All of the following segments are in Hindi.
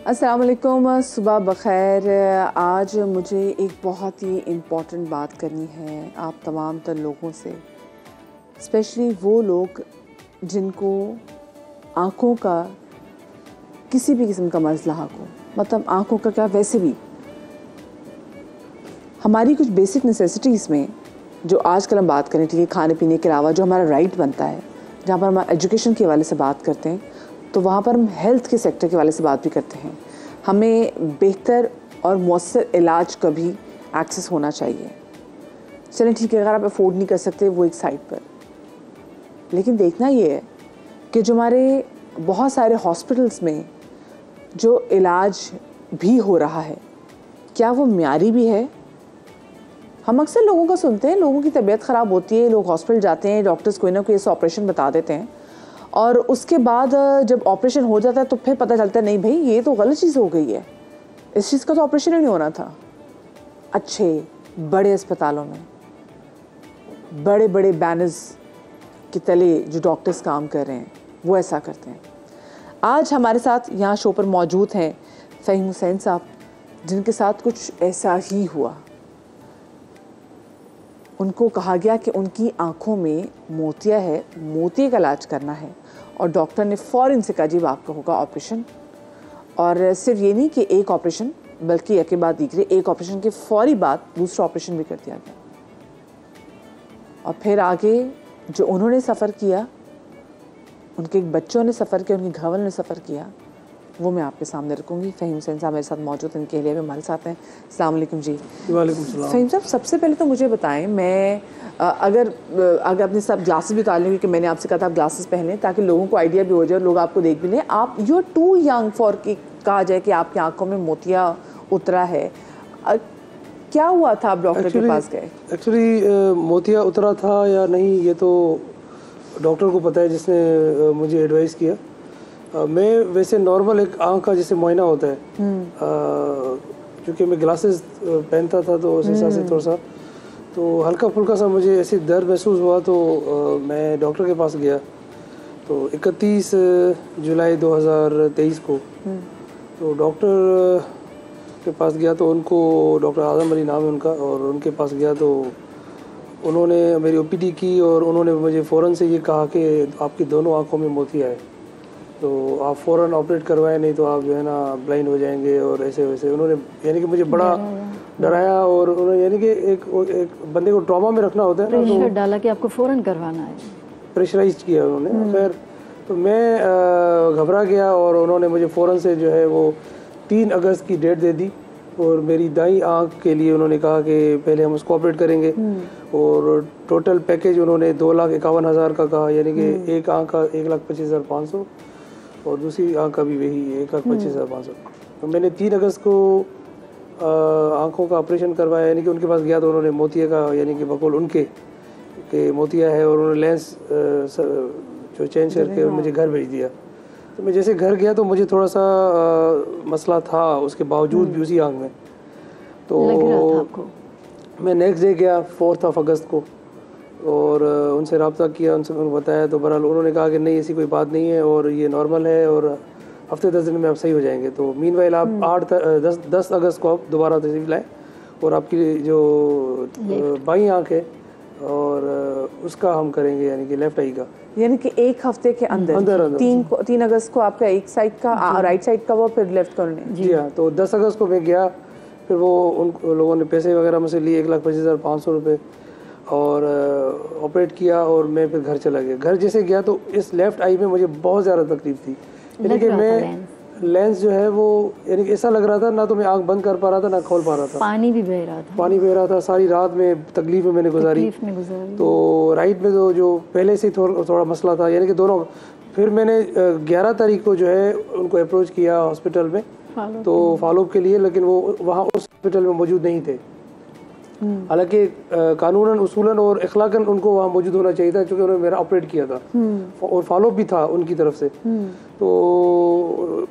अस्सलाम वालेकुम, सुबह बख़ैर। आज मुझे एक बहुत ही इम्पॉर्टेंट बात करनी है आप तमाम तर लोगों से, स्पेशली वो लोग जिनको आँखों का किसी भी किस्म का मसला हो, मतलब आँखों का क्या, वैसे भी हमारी कुछ बेसिक नेसेसिटीज़ में जो आजकल हम बात करें, ठीक है, खाने पीने के अलावा जो हमारा राइट बनता है, जहाँ पर हम एजुकेशन के हवाले से बात करते हैं, तो वहाँ पर हम हेल्थ के सेक्टर के हवाले से बात भी करते हैं। हमें बेहतर और मौसर इलाज का भी एक्सेस होना चाहिए। चलें ठीक है, अगर आप अफोर्ड नहीं कर सकते वो एक साइड पर, लेकिन देखना ये है कि जो हमारे बहुत सारे हॉस्पिटल्स में जो इलाज भी हो रहा है, क्या वो म्यारी भी है? हम अक्सर लोगों को सुनते हैं, लोगों की तबीयत ख़राब होती है, लोग हॉस्पिटल जाते हैं, डॉक्टर्स कोई ना कोई ऐसा ऑपरेशन बता देते हैं, और उसके बाद जब ऑपरेशन हो जाता है तो फिर पता चलता है नहीं भाई ये तो गलत चीज़ हो गई है, इस चीज़ का तो ऑपरेशन ही नहीं होना था। अच्छे बड़े अस्पतालों में बड़े बड़े बैनर्स के तले जो डॉक्टर्स काम कर रहे हैं वो ऐसा करते हैं। आज हमारे साथ यहाँ शो पर मौजूद हैं फ़हीम हुसैन साहब, जिनके साथ कुछ ऐसा ही हुआ। उनको कहा गया कि उनकी आँखों में मोतिया है, मोतिये का इलाज करना है, और डॉक्टर ने फ़ौरन से कहा जी आपका होगा ऑपरेशन। और सिर्फ ये नहीं कि एक ऑपरेशन, बल्कि एक के बाद दूसरे, एक ऑपरेशन के फौरी बाद दूसरा ऑपरेशन भी कर दिया गया। और फिर आगे जो उन्होंने सफ़र किया, उनके बच्चों ने सफ़र किया, उनके घर वालों ने सफ़र किया, वो मैं आपके सामने रखूँगी। फ़हीम हुसैन साहब मेरे साथ मौजूद हैं, इनके लिए भी हमारे साथ हैं। अस्सलाम वालेकुम जी। वालेकुम सलाम। फ़हीम साहब, सबसे पहले तो मुझे बताएं, मैं अगर अपने सब ग्लासेस भी उतार लेंगे, कि मैंने आपसे कहा था आप ग्लासेस पहनें ताकि लोगों को आइडिया भी हो जाए, लोग आपको देख भी लें। आप you are too young for कि कहा जाए कि आपकी आँखों में मोतिया उतरा है। क्या हुआ था, आप डॉक्टर के पास गए? एक्चुअली मोतिया उतरा था या नहीं ये तो डॉक्टर को पता है, जिसने मुझे एडवाइस किया। मैं वैसे नॉर्मल एक आँख का जैसे मुआयना होता है, क्योंकि मैं ग्लासेस पहनता था तो उस हिसाब से थोड़ा सा तो हल्का फुल्का सा मुझे ऐसे दर्द महसूस हुआ, तो मैं डॉक्टर के पास गया। तो 31 जुलाई 2023 को तो डॉक्टर के पास गया, तो उनको डॉक्टर आज़म अली नाम है उनका, और उनके पास गया तो उन्होंने मेरी ओपीडी की, और उन्होंने मुझे फ़ौरन से ये कहा कि आपकी दोनों आँखों में मोतिया है, तो आप फ़ौरन ऑपरेट करवाएं, नहीं तो आप जो है ना ब्लाइंड हो जाएंगे, और ऐसे वैसे उन्होंने यानी कि मुझे बड़ा डराया। और उन्होंने यानी कि एक बंदे को ट्रॉमा में रखना होता है ना, प्रेशर डाला कि आपको फ़ौरन करवाना है, प्रेशराइज किया उन्होंने। खैर तो मैं घबरा गया, और उन्होंने मुझे फ़ौरन से जो है वो 3 अगस्त की डेट दे दी, और मेरी दाईं आँख के लिए उन्होंने कहा कि पहले हम उसको ऑपरेट करेंगे, और टोटल पैकेज उन्होंने 2,51,000 का कहा, यानी कि एक आँख का 1,25,500 और दूसरी आँख का भी वही 1,25,500। तो मैंने 3 अगस्त को आँखों का ऑपरेशन करवाया, यानी कि उनके पास गया तो उन्होंने मोतिया का, यानी कि बकौल उनके कि मोतिया है, और उन्होंने लेंस जो चेंज करके मुझे घर भेज दिया। तो मैं जैसे घर गया तो मुझे थोड़ा सा मसला था, उसके बावजूद भी उसी आँख में, तो मैं नेक्स्ट डे गया 4 अगस्त को, और उनसे रब्ता किया, उनसे मैंने बताया, तो बहरहाल उन्होंने कहा कि नहीं ऐसी कोई बात नहीं है, और ये नॉर्मल है, और हफ्ते 10 दिन में आप सही हो जाएंगे। तो मीनवाइल आप 10 अगस्त को आप दोबारा तशरीफ लाएँ, और आपकी जो बाईं आँख है और उसका हम करेंगे, यानी कि लेफ्ट आई का, यानी कि एक हफ्ते के अंदर 3 अगस्त को आपका एक साइड का राइट साइड का वो, फिर लेफ्ट करने। जी हाँ। तो 10 अगस्त को मैं गया, फिर वो उन लोगों ने पैसे वगैरह मुझसे लिए 1,25,500 रुपये, और ऑपरेट किया, और मैं फिर घर चला गया। घर जैसे गया तो इस लेफ़्ट आई में मुझे बहुत ज़्यादा तकलीफ थी, यानी कि मैं लेंस जो है वो यानी कि ऐसा लग रहा था, ना तो मैं आंख बंद कर पा रहा था ना खोल पा रहा था, पानी भी बह रहा था, सारी रात में तकलीफ में मैंने गुजारी। तो राइट में तो जो पहले से थोड़ा मसला था, यानी कि दोनों। फिर मैंने 11 तारीख को जो है उनको अप्रोच किया हॉस्पिटल में, तो फॉलोअप के लिए, लेकिन वो वहाँ उस हॉस्पिटल में मौजूद नहीं थे। हालांकि कानूनन, उसूलन और इखलाकन उनको वहाँ मौजूद होना चाहिए था, क्योंकि उन्होंने मेरा ऑपरेट किया था, और फॉलोअप भी था उनकी तरफ से। तो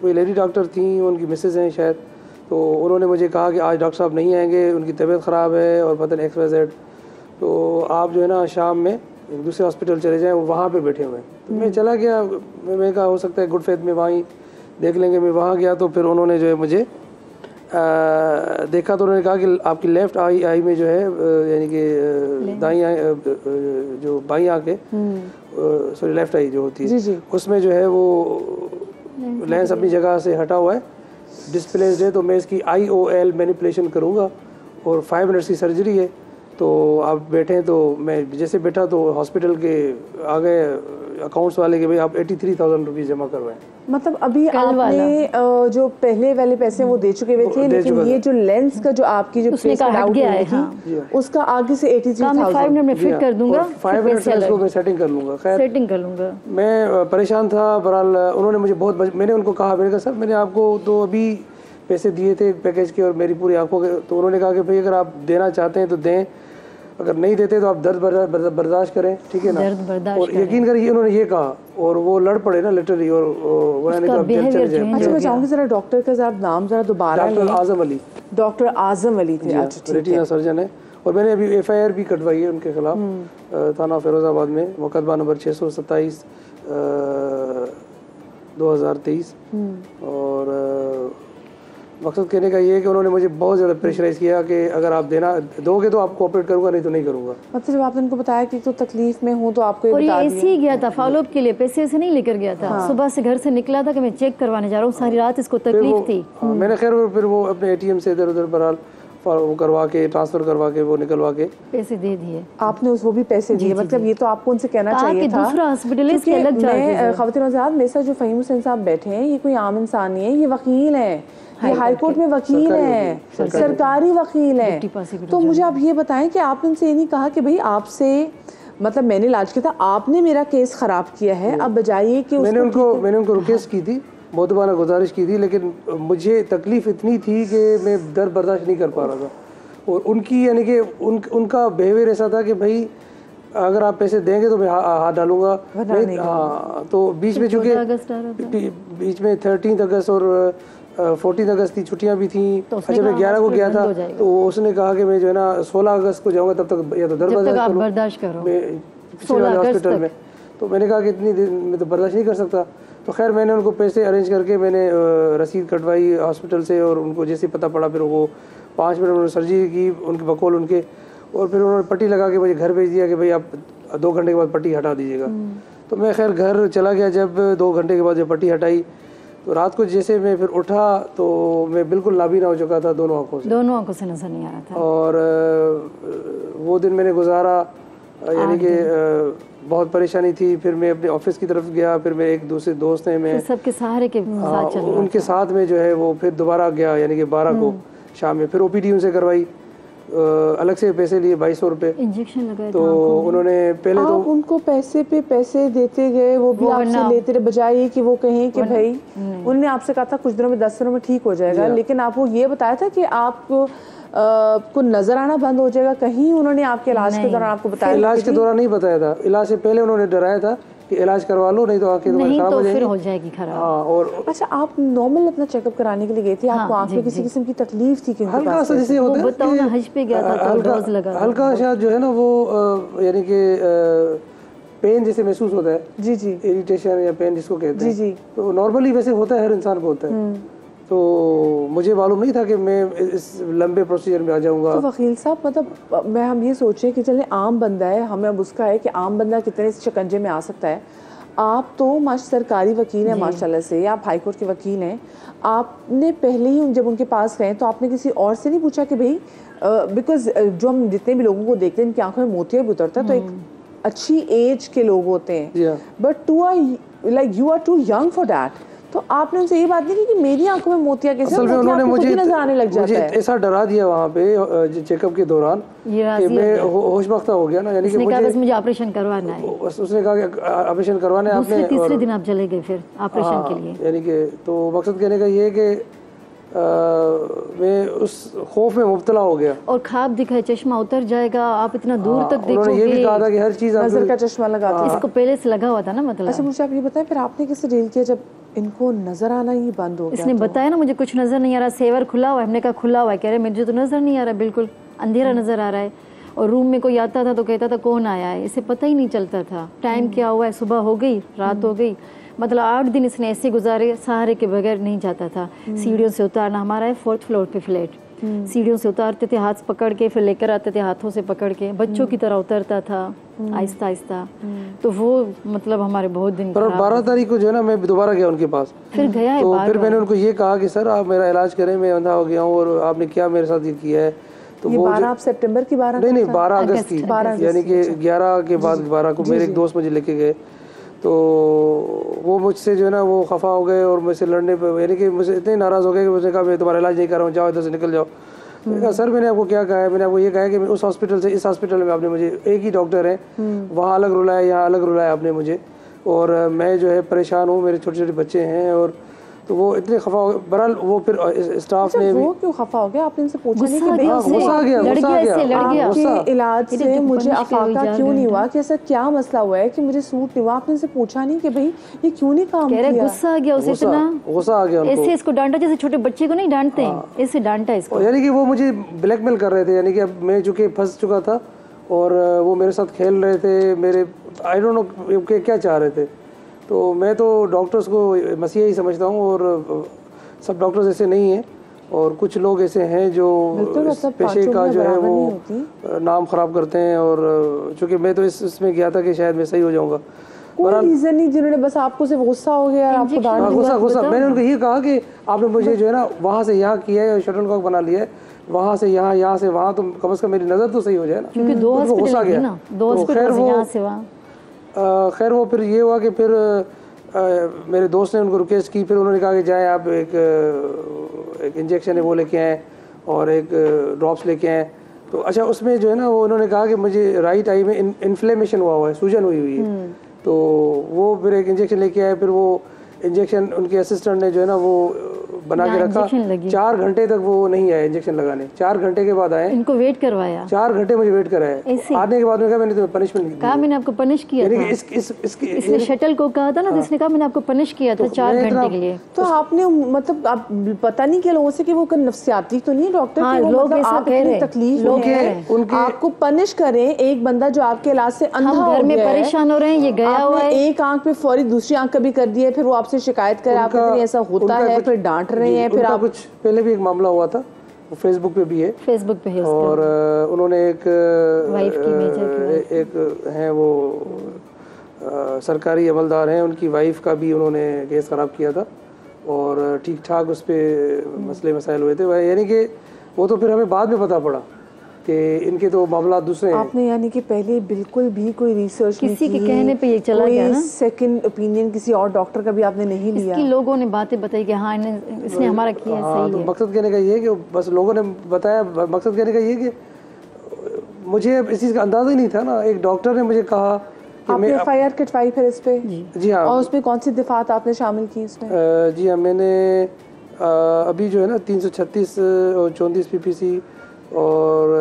कोई लेडी डॉक्टर थी, उनकी मिसेज हैं शायद, तो उन्होंने मुझे कहा कि आज डॉक्टर साहब नहीं आएंगे, उनकी तबीयत ख़राब है, और पता नहीं XYZ, तो आप जो है ना शाम में दूसरे हॉस्पिटल चले जाएँ, वहाँ पर बैठे हुए हैं। तो मैं चला गया, मैं कहा हो सकता है गुड फेथ में वहीं देख लेंगे। मैं वहाँ गया तो फिर उन्होंने जो है मुझे देखा तो उन्होंने कहा कि आपकी लेफ्ट आई में जो है यानी कि दाई आई जो बाई आँख है, सॉरी लेफ्ट आई जो होती है, जी। उसमें जो है वो लेंस अपनी जगह से हटा हुआ है, डिस्प्लेस्ड है। तो मैं इसकी IOL मैनिपुलेशन करूँगा और 5 मिनट्स की सर्जरी है। तो आप बैठे हैं, तो मैं जैसे बैठा तो हॉस्पिटल के आ गए अकाउंट्स वाले के भाई आप 83,000 रुपीज़ जमा करवाएं। मतलब अभी आपने जो पहले वाले पैसे वो दे चुके हुए थे, लेकिन ये जो लेंस का जो आपकी जो उसने का हट गया है, हाँ। उसका आगे से 83,000 5 मिनट में फिट कर दूंगा, 5 मिनट में इसको मैं सेटिंग कर लूँगा। खैर सेटिंग कर लूँगा। मैं परेशान था, बहरहाल उन्होंने मुझे मैंने उनको कहा, मैंने कहा सर मैंने आपको तो अभी पैसे दिए थे पैकेज के और मेरी पूरी आंखों के, तो उन्होंने कहा कि भाई अगर आप देना चाहते हैं तो दें, अगर नहीं देते तो आप दर्द बर्दाश्त करें, ठीक है ना। और यकीन करिए उन्होंने ये कहा और वो लड़ पड़े ना लिटरली, और वो नहीं तो आप जेल चले जाए। अच्छा मैं चाहूँगी जरा डॉक्टर का जरा नाम जरा दोबारा। डॉक्टर आजम अली। डॉक्टर आजम अली थे, अच्छा रेटिना सर्जन है। और मैंने अभी FIR भी कटवाई है उनके खिलाफ थाना फिरोजाबाद में, मुकदमा नंबर 627 2023। और मकसद कहने का ये है कि उन्होंने मुझे बहुत ज़्यादा प्रेशराइज़ किया कि अगर आप दोगे तो आप कोऑपरेट करूँगा, नहीं तो नहीं करूँगा। मतलब जब आपने उनको बताया कि तो तकलीफ में हूँ तो आपको और ये ऐसे ही गया था फॉलोअप के लिए, पैसे से नहीं लेकर गया था। हाँ। सुबह से घर से निकला था कि मैं चेक करवाने जा रहा हूँ, सारी रात इसको तकलीफ थी। मैंने खैर फिर वो अपने ATM से इधर उधर बहरहाल वो करवा के ट्रांसफर करवा के वो निकलवा के पैसे दे दिए आपने, वो भी पैसे दिए। मतलब ये तो आपको उनसे कहना चाहिए था। दूसरा हॉस्पिटल है, इसके अलग चार्जेस हैं। ख़वातीन हज़रात, मेरे साथ जो फ़हीम हुसैन साहब बैठे हैं ये कोई आम इंसान नहीं है, ये वकील हैं, ये हाई कोर्ट में वकील हैं, सरकारी वकील हैं। तो मुझे आप ये बताएं कि आपने उनसे ये नहीं कहा कि भाई आपसे मतलब मैंने इलाज किया था, आपने मेरा केस ख़राब किया है, अब बजाय कि मैंने उनको रिक्वेस्ट की थी, बहुत बार गुजारिश की थी, लेकिन मुझे तकलीफ़ इतनी थी कि मैं दर्द बर्दाश्त नहीं कर पा रहा था। और उनकी यानी कि उनका बिहेवियर ऐसा था कि भाई अगर आप पैसे देंगे तो मैं हाथ डालूंगा। हाँ, तो बीच में चूँकि बीच में 13 अगस्त और 14 अगस्त की छुट्टियाँ भी थी। अच्छा मैं 11 को गया था, तो उसने कहा कि मैं जो है ना 16 अगस्त को जाऊँगा, तब तक या तो दर्द बर्दाश्त करो मैं पिछले वाले हॉस्पिटल में। तो मैंने कहा कि इतनी देर मैं तो बर्दाश्त नहीं कर सकता। तो खैर मैंने उनको पैसे अरेंज करके मैंने रसीद कटवाई हॉस्पिटल से, और उनको जैसे पता पड़ा फिर वो 5 मिनट उन्होंने सर्जरी की उनके बकौल उनके, और फिर उन्होंने पट्टी लगा के मुझे घर भेज दिया कि भाई आप 2 घंटे के बाद पट्टी हटा दीजिएगा। तो मैं खैर घर चला गया। जब 2 घंटे के बाद जब पट्टी हटाई तो रात को जैसे मैं फिर उठा तो मैं बिल्कुल नाबीना हो चुका था, दोनों आंखों से नजर नहीं आ रहा था। और वो दिन मैंने गुजारा यानी कि बहुत परेशानी थी। फिर मैं अपने ऑफिस की तरफ गया, फिर मैं एक दूसरे दोस्त हैं, मैं सबके सहारे के साथ चल रहा उनके साथ में जो है वो फिर दोबारा गया, यानी कि 12 को शाम में फिर OPD उनसे करवाई, अलग से पैसे लिए 2200 रुपये, इंजेक्शन लगाए। तो उन्होंने पहले तो उनको पैसे पे पैसे देते गए, वो भी आपसे लेते रहे, बजाय कि वो कहें कि भाई उन्होंने आपसे कहा था कुछ दिनों में 10 दिनों में ठीक हो जाएगा, लेकिन आपको ये बताया था कि आपको को नजर आना बंद हो जाएगा। कहीं उन्होंने आपके इलाज के दौरान आपको बताया? इलाज के दौरान नहीं बताया था, इलाज से पहले उन्होंने डराया था कि इलाज करवा लो नहीं तो आंखें खराब हो जाएगी खराब। हाँ, और अच्छा आप नॉर्मल अपना चेकअप कराने के लिए गए थे, आपको आंख में किसी किस्म की तकलीफ थी? हल्का सा जैसे होता है बताओ ना, हज पे गया था तो डोज लगा, हल्का शायद जो है ना वो यानी कि पेन जैसे महसूस होता है। जी इरिटेशन या पेन जिसको कहते हैं। जी तो नॉर्मली वैसे होता है, हर इंसान को होता है। तो मुझे मालूम नहीं था कि मैं इस लंबे प्रोसीजर में आ जाऊंगा। तो वकील साहब मतलब हम ये सोचें कि चले आम बंदा है, हमें अब उसका है कि आम बंदा कितने इस शिकंजे में आ सकता है। आप तो सरकारी वकील हैं माशाल्लाह से, आप हाई कोर्ट के वकील हैं, आपने पहले ही जब उनके पास गए तो आपने किसी और से नहीं पूछा कि भाई बिकॉज जो हम जितने भी लोगों को देखते हैं इनकी आंखों में मोतिया भी उतरता है, तो एक अच्छी एज के लोग होते हैं, but you are too young for that. तो आपने उनसे ये बात नहीं की कि मेरी आंखों में मोतिया कैसे? असल में उन्होंने मुझे नजर आने लग जाता है। ऐसा डरा दिया वहाँ पे चेकअप के दौरान कि मैं होशबख्ता हो गया ना, यानी कि मुझे ऑपरेशन करवाना है। उसने कहा कि ऑपरेशन करवाना है आपने। तीसरे दिन आप चले गए फिर ऑपरेशन के लिए, यानी कि तो मकसद कहने का ये है कि मैं उस खौफ में मुब्तला हो गया। और ख्वाब दिखाए चश्मा उतर जाएगा, आप इतना दूर तक देखोगे। उन्होंने ये भी कहा था कि हर चीज़ नजर का चश्मा लगा था, इसको पहले से लगा हुआ था ना मतलब। अच्छा मुझे आप ये बताएं फिर आपने किससे डील किया जब इनको नजर आना ही बंद हो गया? इसने बताया ना मुझे कुछ नजर नहीं आ रहा, सेवर खुला हुआ है। हमने कहा खुला हुआ है, कह रहे मुझे तो नजर नहीं आ रहा, बिल्कुल अंधेरा नजर आ रहा है। और रूम में कोई आता था तो कहता था कौन आया है, इसे पता ही नहीं चलता था टाइम क्या हुआ है, सुबह हो गई रात हो गई। मतलब 8 दिन इसने ऐसे गुजारे, सहारे के बगैर नहीं जाता था। सीढ़ियों से उतारना, हमारा है 4th फ्लोर पे फ्लैट, सीढ़ियों से उतारते थे हाथ पकड़ के, फिर लेकर आते थे हाथों से पकड़ के, बच्चों की तरह उतरता था आहिस्ता आहिस्ता। तो वो मतलब हमारे बहुत दिन पर 12 तारीख को जो है ना मैं दोबारा गया उनके पास, फिर गया है तो बार फिर मैंने उनको ये कहा कि सर आप मेरा इलाज करें, मैं अंधा हो गया हूँ और आपने क्या मेरे साथ ये किया है। तो ये वो 12 आप सितंबर की 12 नहीं 12 अगस्त की, 12 यानी कि 11 के बाद 12 को मेरे एक दोस्त मुझे लेके गए, तो वो मुझसे जो है ना वो खफा हो गए और मुझसे लड़ने पे, यानी कि मुझसे इतने नाराज़ हो गए कि मुझे कहा मैं तुम्हारा इलाज नहीं कर रहा हूँ, जाओ इधर से निकल जाओ। मैंने कहा सर मैंने आपको क्या कहा है, मैंने आपको ये कहा है कि मैं उस हॉस्पिटल से इस हॉस्पिटल में आपने मुझे, एक ही डॉक्टर है, वहाँ अलग रुलाया, यहाँ अलग रुलाया आपने मुझे, और मैं जो है परेशान हूँ, मेरे छोटे छोटे बच्चे हैं। और तो वो इतने खफा हो गए। बहरहाल वो फिर स्टाफ ने भी, वो क्यों खफा हो गया? आपने इनसे पूछा नहीं कि गुस्सा भाई गया उससे, गुस्सा आ गया, लड़ गुस्सा आ गया, गया, इससे लड़ गया। आपके इलाज ये से तो मुझे पनिश किया अफाका हुआ क्यों नहीं घंटा। हुआ कि ऐसा क्या मसला हुआ है कि मुझे सूट नहीं हुआ? आपने इनसे पूछा नहीं कि भाई ये क्यों नहीं काम कह रहे किया? गुस्सा आ गया उसे, गुस्सा इतना गुस्सा आ गया उनको। ऐसे इसको डांटा जैसे छोटे बच्चे को नहीं डांटते हैं, ऐसे डांटा इसको। और यानी कि वो मुझे ब्लैकमेल कर रहे थे, यानी कि अब मैं चूँकि फंस चुका था और वो मेरे साथ खेल रहे थे, मेरे आई डोंट नो क्या चाह रहे थे। तो मैं तो डॉक्टर्स को मसीहा ही समझता हूँ, और सब डॉक्टर्स ऐसे नहीं हैं, और कुछ लोग ऐसे हैं जो इस पेशे का जो है वो नाम ख़राब करते हैं। और चूँकि मैं तो इसमें गया था कि शायद मैं सही हो जाऊँगा, कोई रीजन नहीं, जिन्होंने बस आपको सिर्फ गुस्सा हो गया और आपको डांट दिया। गुस्सा मैंने उनको ये कहा कि आपने मुझे जो है ना वहाँ से यहाँ किया है, शटलकॉक बना लिया है, वहाँ से यहाँ, यहाँ से वहाँ, तो कम से कम मेरी नज़र तो सही हो जाए ना, क्योंकि 2 हॉस्पिटल है ना, 2 हॉस्पिटल यहाँ से वहाँ। खैर वो फिर ये हुआ कि फिर मेरे दोस्त ने उनको रिक्वेस्ट की, फिर उन्होंने कहा कि जाए आप एक इंजेक्शन है वो लेके आए और एक ड्रॉप्स लेके आए। तो अच्छा उसमें जो है ना वो उन्होंने कहा कि मुझे राइट आई में इन्फ्लेमेशन हुआ है, सूजन हुई है। तो वो फिर एक इंजेक्शन लेके आए, फिर वो इंजेक्शन उनके असिस्टेंट ने जो है ना वो बना के रखा। 4 घंटे तक वो नहीं आए इंजेक्शन लगाने, 4 घंटे के बाद आए, इनको वेट करवाया, 4 घंटे मुझे वेट कराया। आने के बाद में कहा मैंने तुम्हें पनिशमेंट दी, कहा मैंने आपको पनिश किया था। इसने शटल को कहा था ना, तो इसने कहा मैंने आपको पनिश किया था 4 घंटे के लिए। तो आपने मतलब आप पता नहीं क्या लोगों से कि वो नफ्सियाती तो नहीं डॉक्टर, हाँ, लोग ऐसा कह रहे हैं, तकलीफ लोग उनके आपको पनिश करें, एक बंदा जो आपके इलाज से अंधा हो गया, घर में परेशान हो रहे हैं, ये गया हुआ है, एक आंख पे फौरी दूसरी आंख कभी कर दिया, फिर वो आपसे शिकायत करे, आप ऐसा होता है, फिर डांट रहे हैं, फिर आप कुछ पहले भी एक मामला हुआ था, वो फेसबुक पे भी है, फेसबुक पे है, और उन्होंने एक वाइफ की मेजर एक हैं वो सरकारी अमलदार हैं, उनकी वाइफ का भी उन्होंने केस ख़राब किया था, और ठीक ठाक उस पर मसले मसाइल हुए थे। यानी कि वो तो फिर हमें बाद में पता पड़ा कि इनके तो मामला दूसरे हैं। आपने यानी कि पहले बिल्कुल भी कोई रिसर्च किसी के कहने पे ये चला गया ना, सेकंड ओपिनियन किसी और डॉक्टर का भी आपने नहीं लिया? इसकी लोगों ने बातें बताई कि हाँ इसने हमारा किया, सही तो है। मकसद कहने का ये है कि बस लोगों ने बताया, मकसद कहने का ये है कि मुझे इस चीज़ का अंदाज़ा ही नहीं था ना। एक डॉक्टर ने मुझे कहा कि आपने FIR कटवाई फिर इस पे? जी हाँ। और उसमें कौन सी दिफात आपने शामिल की इसमें? जी हाँ, मैंने अभी जो है ना 336 और 34 PPC और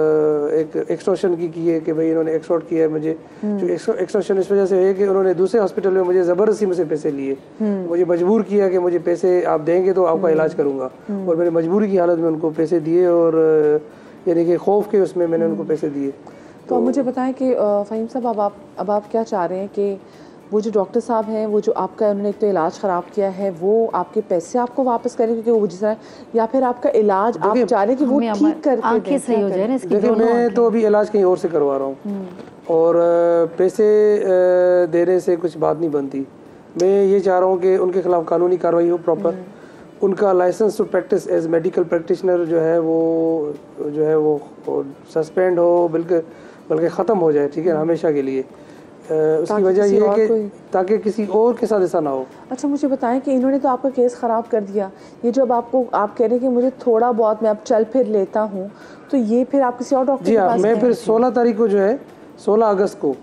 एक एक्सटॉर्शन की है कि भाई इन्होंने एक्सटॉर्ट किया है मुझे। जो एक्सटॉर्शन इस वजह से है कि उन्होंने दूसरे हॉस्पिटल में मुझे ज़बरदस्ती मुझसे पैसे लिए, मुझे मजबूर किया कि मुझे पैसे आप देंगे तो आपका इलाज करूँगा, और मैंने मजबूरी की हालत में उनको पैसे दिए, और यानी कि खौफ के उसमें मैंने उनको पैसे दिए। तो मुझे बताएं कि फ़हीम साहब अब आप क्या चाह रहे हैं कि वो जो डॉक्टर साहब हैं, वो जो आपका उन्होंने एक तो इलाज ख़राब किया है, वो आपके पैसे आपको वापस करें क्योंकि वो जिस तरह, या फिर आपका इलाज आप चाह रहे हैं कि वो ठीक करके आंखें सही हो जाए ना इसकी? देखिए मैं तो अभी इलाज कहीं और से करवा रहा हूँ, और पैसे देने से कुछ बात नहीं बनती। मैं ये चाह रहा हूँ कि उनके खिलाफ कानूनी कार्रवाई हो प्रॉपर, उनका licence to practise as medical practitioner जो है वो सस्पेंड हो, बल्कि ख़त्म हो जाए, ठीक है, हमेशा के लिए। उसकी वजह ये है कि ताकि किसी और के साथ ऐसा ना हो। अच्छा मुझे बताएं कि इन्होंने तो आपका केस ख़राब कर दिया, ये जो अब आप कह रहे हैं कि मुझे थोड़ा बहुत मैं अब चल फिर लेता हूँ, तो ये फिर आप किसी और डॉक्टर जी हाँ, मैं फिर 16 तारीख को जो है 16 अगस्त को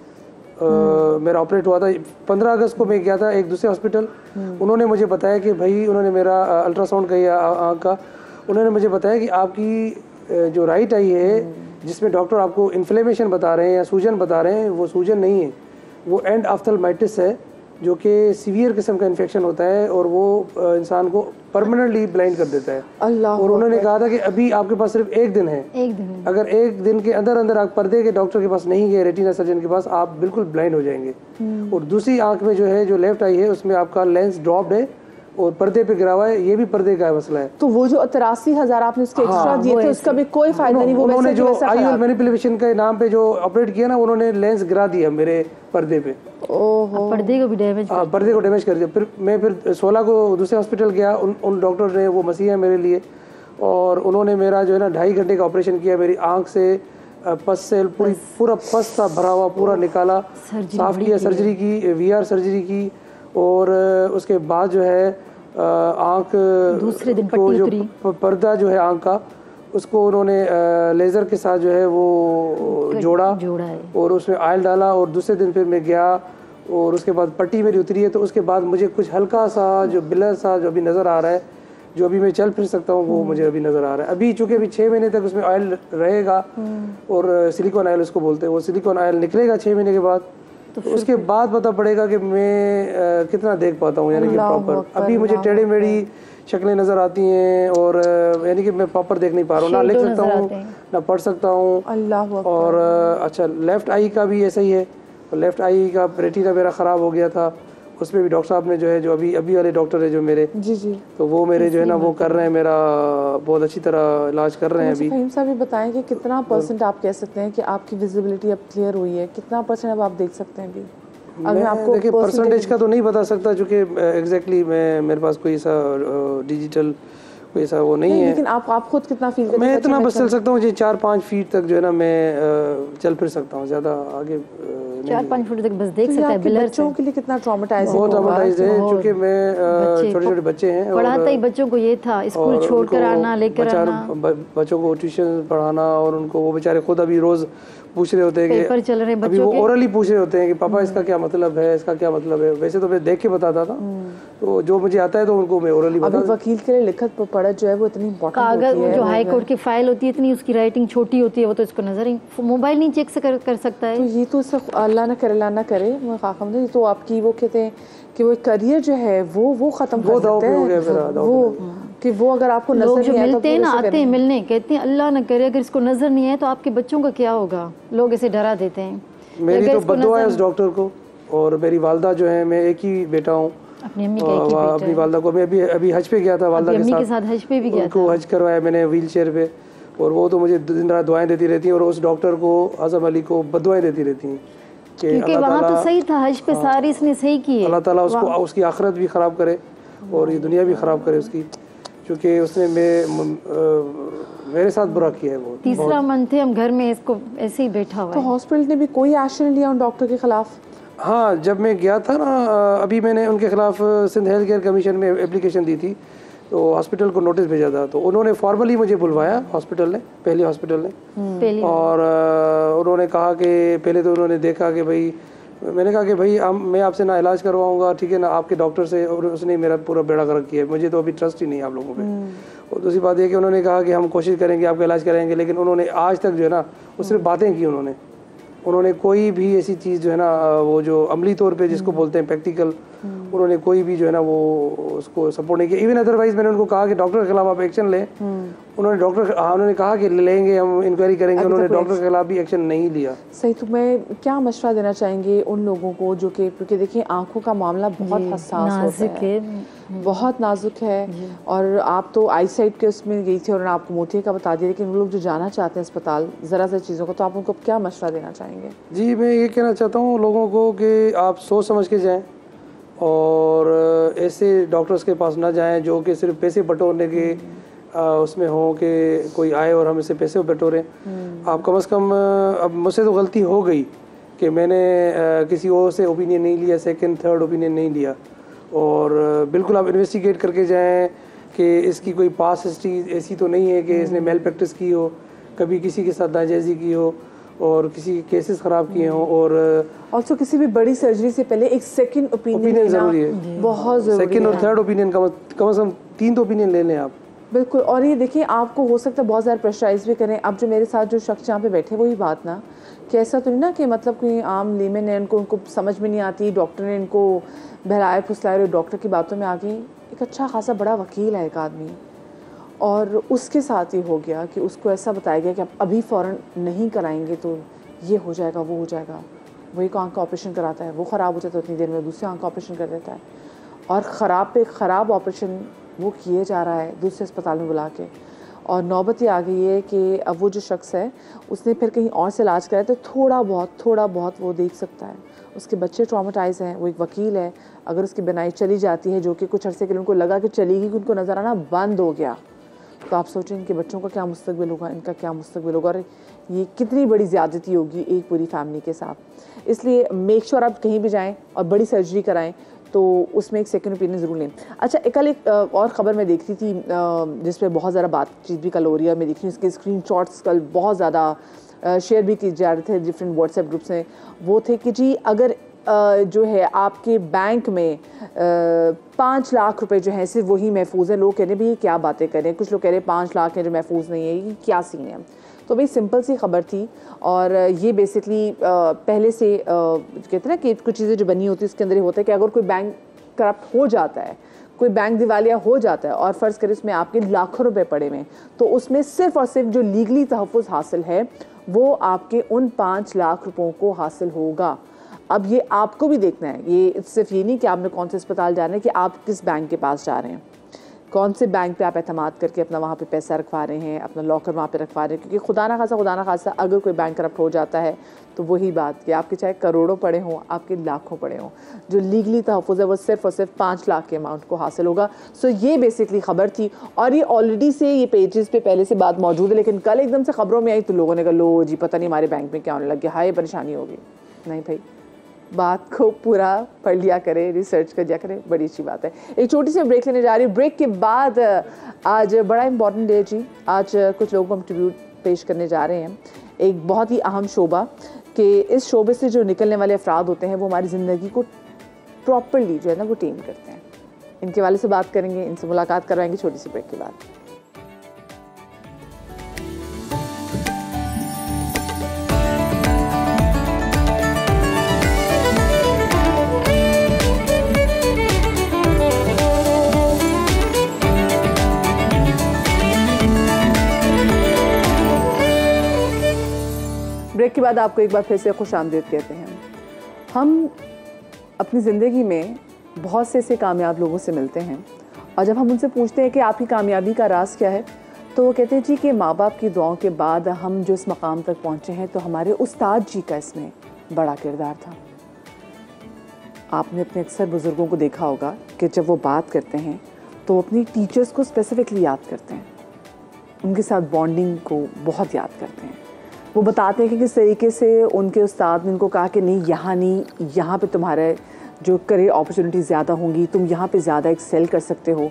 मेरा ऑपरेट हुआ था। 15 अगस्त को मैं गया था एक दूसरे हॉस्पिटल, उन्होंने मुझे बताया कि भाई, उन्होंने मेरा अल्ट्रासाउंड किया आँख का, उन्होंने मुझे बताया कि आपकी जो राइट आई है जिसमें डॉक्टर आपको इन्फ्लेमेशन बता रहे हैं या सूजन बता रहे हैं, वो सूजन नहीं है, वो एंड ऑफ्थल्माइटिस है, जो कि सीवियर किस्म का इन्फेक्शन होता है और वो इंसान को परमानेंटली ब्लाइंड कर देता है। अल्लाह। और उन्होंने कहा था कि अभी आपके पास सिर्फ एक दिन है, एक दिन अगर एक दिन के अंदर अंदर आप पर्दे के डॉक्टर के पास नहीं गए, रेटिना सर्जन के पास, आप बिल्कुल ब्लाइंड हो जाएंगे। और दूसरी आंख में जो है, जो लेफ्ट आई है, उसमें आपका लेंस ड्रॉप्ड है और पर्दे पे गिरा हुआ है, ये भी पर्दे का मसला है। तो वो जो 83,000 आपने उसके एक्स्ट्रा दिए थे उसका भी कोई फायदा नहीं, वो उन्होंने वैसे जो की वैसा आईओएल खराब। मैनिपुलेशन के नाम पे जो ऑपरेट किया ना, उन्होंने लेंस गिरा दिया मेरे पर्दे पे। ओहो। पर्दे को भी डैमेज। हाँ, पर्दे को डैमेज कर दिया। फिर मैं 16 को दूसरे हॉस्पिटल गया, उन डॉक्टर ने, वो मसीहा है मेरे लिए, और उन्होंने मेरा जो है ना 2.5 घंटे का ऑपरेशन किया। मेरी आंख से पस से पूरा पस था भरा हुआ, पूरा निकाला, साफ किया, सर्जरी की, वीआर सर्जरी की। और उसके बाद जो है आंख दूसरे दिन को जो पर्दा जो है आंख का, उसको उन्होंने लेज़र के साथ जो है वो जोड़ा है और उसमें ऑयल डाला। और दूसरे दिन फिर मैं गया और उसके बाद पट्टी मेरी उतरी है, तो उसके बाद मुझे कुछ हल्का सा जो ब्लर सा जो अभी नज़र आ रहा है, जो अभी मैं चल फिर सकता हूँ, वो मुझे अभी नज़र आ रहा है। अभी चूँकि अभी 6 महीने तक उसमें ऑयल रहेगा और सिलिकॉन ऑयल उसको बोलते हैं, वो सिलिकॉन ऑयल निकलेगा 6 महीने के बाद, तो उसके बाद पता पड़ेगा कि मैं कितना देख पाता हूँ, यानी कि प्रॉपर। अभी मुझे टेढ़ी मेढ़ी शक्लें नज़र आती हैं और यानी कि मैं प्रॉपर देख नहीं पा रहा हूँ, ना लिख सकता हूँ ना पढ़ सकता हूँ। अल्लाह। और अच्छा, लेफ़्ट आई का भी ऐसा ही है। लेफ़्ट आई का रेटिना मेरा ख़राब हो गया था, उसमें भी डॉक्टर साहब ने जो है, जो अभी वाले डॉक्टर है जो मेरे, जी, तो वो मेरे जो है ना वो कर रहे हैं, मेरा बहुत अच्छी तरह इलाज कर रहे हैं अभी। फहीम साहब, ये बताएं कि कितना परसेंट आप कह सकते हैं कि आपकी विजिबिलिटी अब क्लियर हुई है, कितना परसेंट अब आप देख सकते हैं अभी? मैं आपको देखिए परसेंटेज का तो नहीं बता सकता, क्योंकि एग्जैक्टली मेरे पास कोई ऐसा डिजिटल कोई ऐसा वो नहीं है। लेकिन आप खुद कितना फील करते हैं? मैं इतना बस चल सकता हूँ जी, 4-5 फीट तक जो है ना मैं चल फिर सकता हूँ, ज़्यादा आगे 4-5 फीट तक बस देख सकता है। बच्चों के लिए कितना ट्रॉमेटाइजिंग बहुत ट्रॉमेटाइज्ड है, क्योंकि मैं छोटे बच्चे हैं, पढ़ाता ही बच्चों को ये था, स्कूल छोड़कर आना, लेकर आना, बच्चों को ट्यूशन पढ़ाना, और उनको वो बेचारे खुद अभी रोज पूछ रहे होते हैं पेपर चल रहे हैं अभी वो ओरली पूछ रहे होते हैं कि पापा इसका क्या मतलब है, इसका क्या मतलब है। वैसे तो मैं देख के बताता था, तो जो मुझे आता है तो उनको मैं ओरली बता। वकील के लिए लिखत पढ़त जो है वो इतनी इम्पोर्टेंट होती है। कागज जो हाई कोर्ट की फाइल होती है, इतनी उसकी राइटिंग छोटी होती है, वो तो इसको नजर ही मोबाइल नहीं चेक कर सकता है। तो ये तो अल्लाह ना करे, मैं तो आपकी वो कहते हैं कि वो करियर जो है वो खत्म कर सकते हैं, वो कि वो अगर आपको नजर नहीं आया, मिलते हैं ना, आते हैं मिलने, कहते हैं अल्लाह न करे अगर इसको नजर नहीं आए तो आपके बच्चों का क्या होगा, लोग ऐसे डरा देते हैं। मेरी तो बद्दुआ है उस डॉक्टर को। और मेरी वालदा जो है, मैं एक ही बेटा हूँ, अपनी अम्मी का एक ही बेटा। अपनी वालदा को मैं अभी हज पे गया था, वालदा के साथ हज पे भी गया था, उनको हज करवाया मैंने व्हील चेयर पे, और वो तो मुझे दिन रात दुआएं देती रहती हैं, और उस डॉक्टर को, आज़म अली को, बद्दुआएं देती रहती हैं क्योंकि वहाँ तो सही था, हज पे सारी इसने सही की है। अल्लाह ताला उसको उसकी आखिरत भी ख़राब करे और ये दुनिया भी ख़राब करे उसकी, क्योंकि उसने मेरे साथ बुरा किया है। वो तीसरा मंथ थे हम घर में, इसको ऐसे ही बैठा हुआ है। तो हॉस्पिटल ने भी कोई एक्शन लिया उन डॉक्टर के खिलाफ? हाँ, जब मैं गया था ना, अभी मैंने उनके खिलाफ सिंध हेल्थ केयर कमीशन में एप्लीकेशन दी थी, तो हॉस्पिटल को नोटिस भेजा था, तो उन्होंने फॉर्मली मुझे बुलवाया हॉस्पिटल ने, पहले हॉस्पिटल ने, और उन्होंने कहा कि पहले तो उन्होंने देखा कि भाई, मैंने कहा कि भाई मैं आपसे ना इलाज करवाऊंगा, ठीक है ना, आपके डॉक्टर से, और उसने मेरा पूरा बेड़ा गर्क किया, मुझे तो अभी ट्रस्ट ही नहीं है आप लोगों पे। और दूसरी बात यह कि उन्होंने कहा कि हम कोशिश करेंगे, आपका इलाज करेंगे, लेकिन उन्होंने आज तक जो है ना वो सिर्फ बातें की, उन्होंने कोई भी ऐसी चीज़ जो है ना, वो जो अमली तौर पे जिसको बोलते हैं प्रैक्टिकल, उन्होंने कोई भी जो है ना वो उसको सपोर्ट नहीं किया। इवन अदरवाइज मैंने उनको कहा कि डॉक्टर के खिलाफ आप एक्शन लें, उन्होंने कहा कि लेंगे, हम इंक्वायरी करेंगे, उन्होंने डॉक्टर के खिलाफ भी एक्शन नहीं लिया। सही। तो मैं क्या मशवरा देना चाहेंगे उन लोगों को जो कि, क्योंकि देखिए आंखों का मामला बहुत हसास होता है, बहुत नाजुक है, और आप तो आई साइट के उसमें गई थी और आपको मोतिये का बता दिया, लेकिन वो लोग जो जाना चाहते हैं अस्पताल ज़रा सा चीज़ों को, तो आप उनको क्या मशवरा देना चाहेंगे? जी, मैं ये कहना चाहता हूँ लोगों को कि आप सोच समझ के जाएँ, और ऐसे डॉक्टर्स के पास ना जाएं जो कि सिर्फ पैसे बटोरने के उसमें हो कि कोई आए और हम इसे पैसे बटोरें। आप कम से कम, अब मुझसे तो गलती हो गई कि मैंने किसी और से ओपिनियन नहीं लिया, सेकंड थर्ड ओपिनियन नहीं लिया, और बिल्कुल आप इन्वेस्टिगेट करके जाएं कि इसकी कोई पास हिस्ट्री ऐसी तो नहीं है कि इसने मेल प्रैक्टिस की हो, कभी किसी के साथ नाजायज़ी की हो, और किसी केसेस ख़राब किए हों, और ऑल्सो किसी भी बड़ी सर्जरी से पहले एक सेकंड ओपिनियन ज़रूरी है, बहुत ज़रूरी है। सेकंड और थर्ड ओपिनियन, कम से कम 3 तो ओपिनियन ले लें आप। बिल्कुल। और ये देखिए, आपको हो सकता है बहुत ज़्यादा प्रेशराइज भी करें। अब जो मेरे साथ जो शख्स यहाँ पे बैठे, वही बात ना कि ऐसा तो नहीं ना कि मतलब कोई आम लेमन है, उनको समझ में नहीं आती, डॉक्टर ने इनको बहलाए फुसलाए और डॉक्टर की बातों में आ गई। एक अच्छा खासा बड़ा वकील है एक आदमी, और उसके साथ ये हो गया कि उसको ऐसा बताया गया कि आप अभी फ़ौरन नहीं कराएंगे तो ये हो जाएगा, वो हो जाएगा। वही को आँख का ऑपरेशन कराता है, वो ख़राब हो जाता है, उतनी देर में दूसरे आँख का ऑपरेशन कर देता है, और ख़राब पे ख़राब ऑपरेशन वो किए जा रहा है दूसरे अस्पताल में बुला के। और नौबत ये आ गई है कि अब वो जो शख्स है उसने फिर कहीं और से इलाज कराया, तो थोड़ा बहुत वो देख सकता है। उसके बच्चे ट्रॉमेटाइज हैं, वो एक वकील है, अगर उसकी बनाई चली जाती है, जो कि कुछ अरसे के लिए उनको लगा कि चलेगी, कि उनको नज़र आना बंद हो गया, तो आप सोचें इनके बच्चों का क्या मुस्तकबिल होगा, इनका क्या मुस्तकबिल होगा, और ये कितनी बड़ी ज़्यादती होगी एक पूरी फैमिली के साथ। इसलिए मेक श्योर आप कहीं भी जाएँ और बड़ी सर्जरी कराएँ तो उसमें एक सेकंड ओपिनियन ज़रूर लें। अच्छा, कल एक और ख़बर मैं देखती थी जिस पे बहुत ज़्यादा बातचीत भी कल हो रही है, मैं देख रही हूँ उसके स्क्रीनशॉट्स कल बहुत ज़्यादा शेयर भी किए जा रहे थे डिफरेंट व्हाट्सएप ग्रुप्स में। वो थे कि जी अगर जो है आपके बैंक में 5 लाख रुपए जो है सिर्फ वही महफूज है। लोग कह रहे हैं भाई ये क्या बातें कर रहे हैं, कुछ लोग कह रहे हैं 5 लाख हैं जो महफूज नहीं है, ये क्या सीन है। तो भाई सिंपल सी खबर थी, और ये बेसिकली पहले से कहते हैं ना कि कुछ चीज़ें जो बनी होती है उसके अंदर ये होता है कि अगर कोई बैंक करप्ट हो जाता है, कोई बैंक दिवालिया हो जाता है, और फ़र्ज़ करें उसमें आपके लाखों रुपए पड़े हुए, तो उसमें सिर्फ और सिर्फ जो लीगली तहफ़्फ़ुज़ हासिल है वो आपके उन 5 लाख रुपयों को हासिल होगा। अब ये आपको भी देखना है, ये सिर्फ ये नहीं कि आपने कौन से अस्पताल जाना है, कि आप किस बैंक के पास जा रहे हैं, कौन से बैंक पे आप एतमाद करके अपना वहाँ पे पैसा रखवा रहे हैं, अपना लॉकर वहाँ पे रखवा रहे हैं। क्योंकि खुदा ना खासा अगर कोई बैंक करप्ट हो जाता है तो वही बात कि आपके चाहे करोड़ों पड़े हों, आपके लाखों पड़े हों, जो लीगली तहफ़्फ़ुज़ है वो सिर्फ और सिर्फ 5 लाख के अमाउंट को हासिल होगा। सो ये बेसिकली खबर थी, और ये ऑलरेडी से ये पेजेस पे पहले से बात मौजूद है, लेकिन कल एकदम से खबरों में आई तो लोगों ने कहा लो जी पता नहीं हमारे बैंक में क्या होने लग गया, हाय परेशानी होगी। नहीं भाई, बात को पूरा पढ़ लिया करें, रिसर्च कर लिया करें, बड़ी अच्छी बात है। एक छोटी सी ब्रेक लेने जा रही हूँ। ब्रेक के बाद आज बड़ा इंपॉर्टेंट डे जी, आज कुछ लोगों को हम ट्रिब्यूट पेश करने जा रहे हैं, एक बहुत ही अहम शोबा, कि इस शोबे से जो निकलने वाले अफराद होते हैं वो हमारी ज़िंदगी को प्रॉपरली जो है ना वो टेम करते हैं। इनके वाले से बात करेंगे, इनसे मुलाकात करवाएंगे छोटी सी ब्रेक के बाद। ब्रेक के बाद आपको एक बार फिर से खुशामदीद कहते हैं। हम अपनी ज़िंदगी में बहुत से ऐसे कामयाब लोगों से मिलते हैं, और जब हम उनसे पूछते हैं कि आपकी कामयाबी का राज क्या है, तो वो कहते हैं जी कि माँ बाप की दुआओं के बाद हम जो इस मकाम तक पहुँचे हैं, तो हमारे उस्ताद जी का इसमें बड़ा किरदार था। आपने अपने अक्सर बुज़ुर्गों को देखा होगा कि जब वो बात करते हैं तो अपनी टीचर्स को स्पेसिफिकली याद करते हैं, उनके साथ बॉन्डिंग को बहुत याद करते हैं। वो बताते हैं कि किस तरीके से उनके उस्ताद ने उनको कहा कि नहीं, यहाँ पे तुम्हारे जो करियर अपॉर्चुनिटी ज़्यादा होंगी, तुम यहाँ पे ज़्यादा एक्सेल कर सकते हो।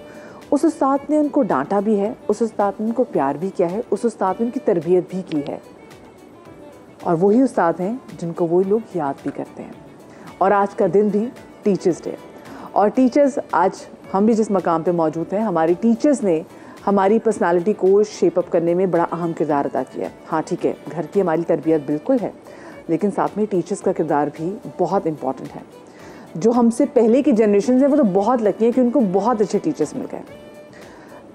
उस उस्ताद ने उनको डांटा भी है, उस उस्ताद ने उनको प्यार भी किया है, उस उस्ताद ने उनकी तरबियत भी की है, और वही उस्ताद हैं जिनको वो लोग याद भी करते हैं। और आज का दिन भी टीचर्स डे, और टीचर्स आज हम भी जिस मकाम पे मौजूद हैं, हमारी टीचर्स ने हमारी पर्सनालिटी को शेप अप करने में बड़ा अहम किरदार अदा किया है। हाँ ठीक है, घर की हमारी तरबियत बिल्कुल है, लेकिन साथ में टीचर्स का किरदार भी बहुत इम्पॉर्टेंट है। जो हमसे पहले की जनरेशन है वो तो बहुत लकी है कि उनको बहुत अच्छे टीचर्स मिल गए।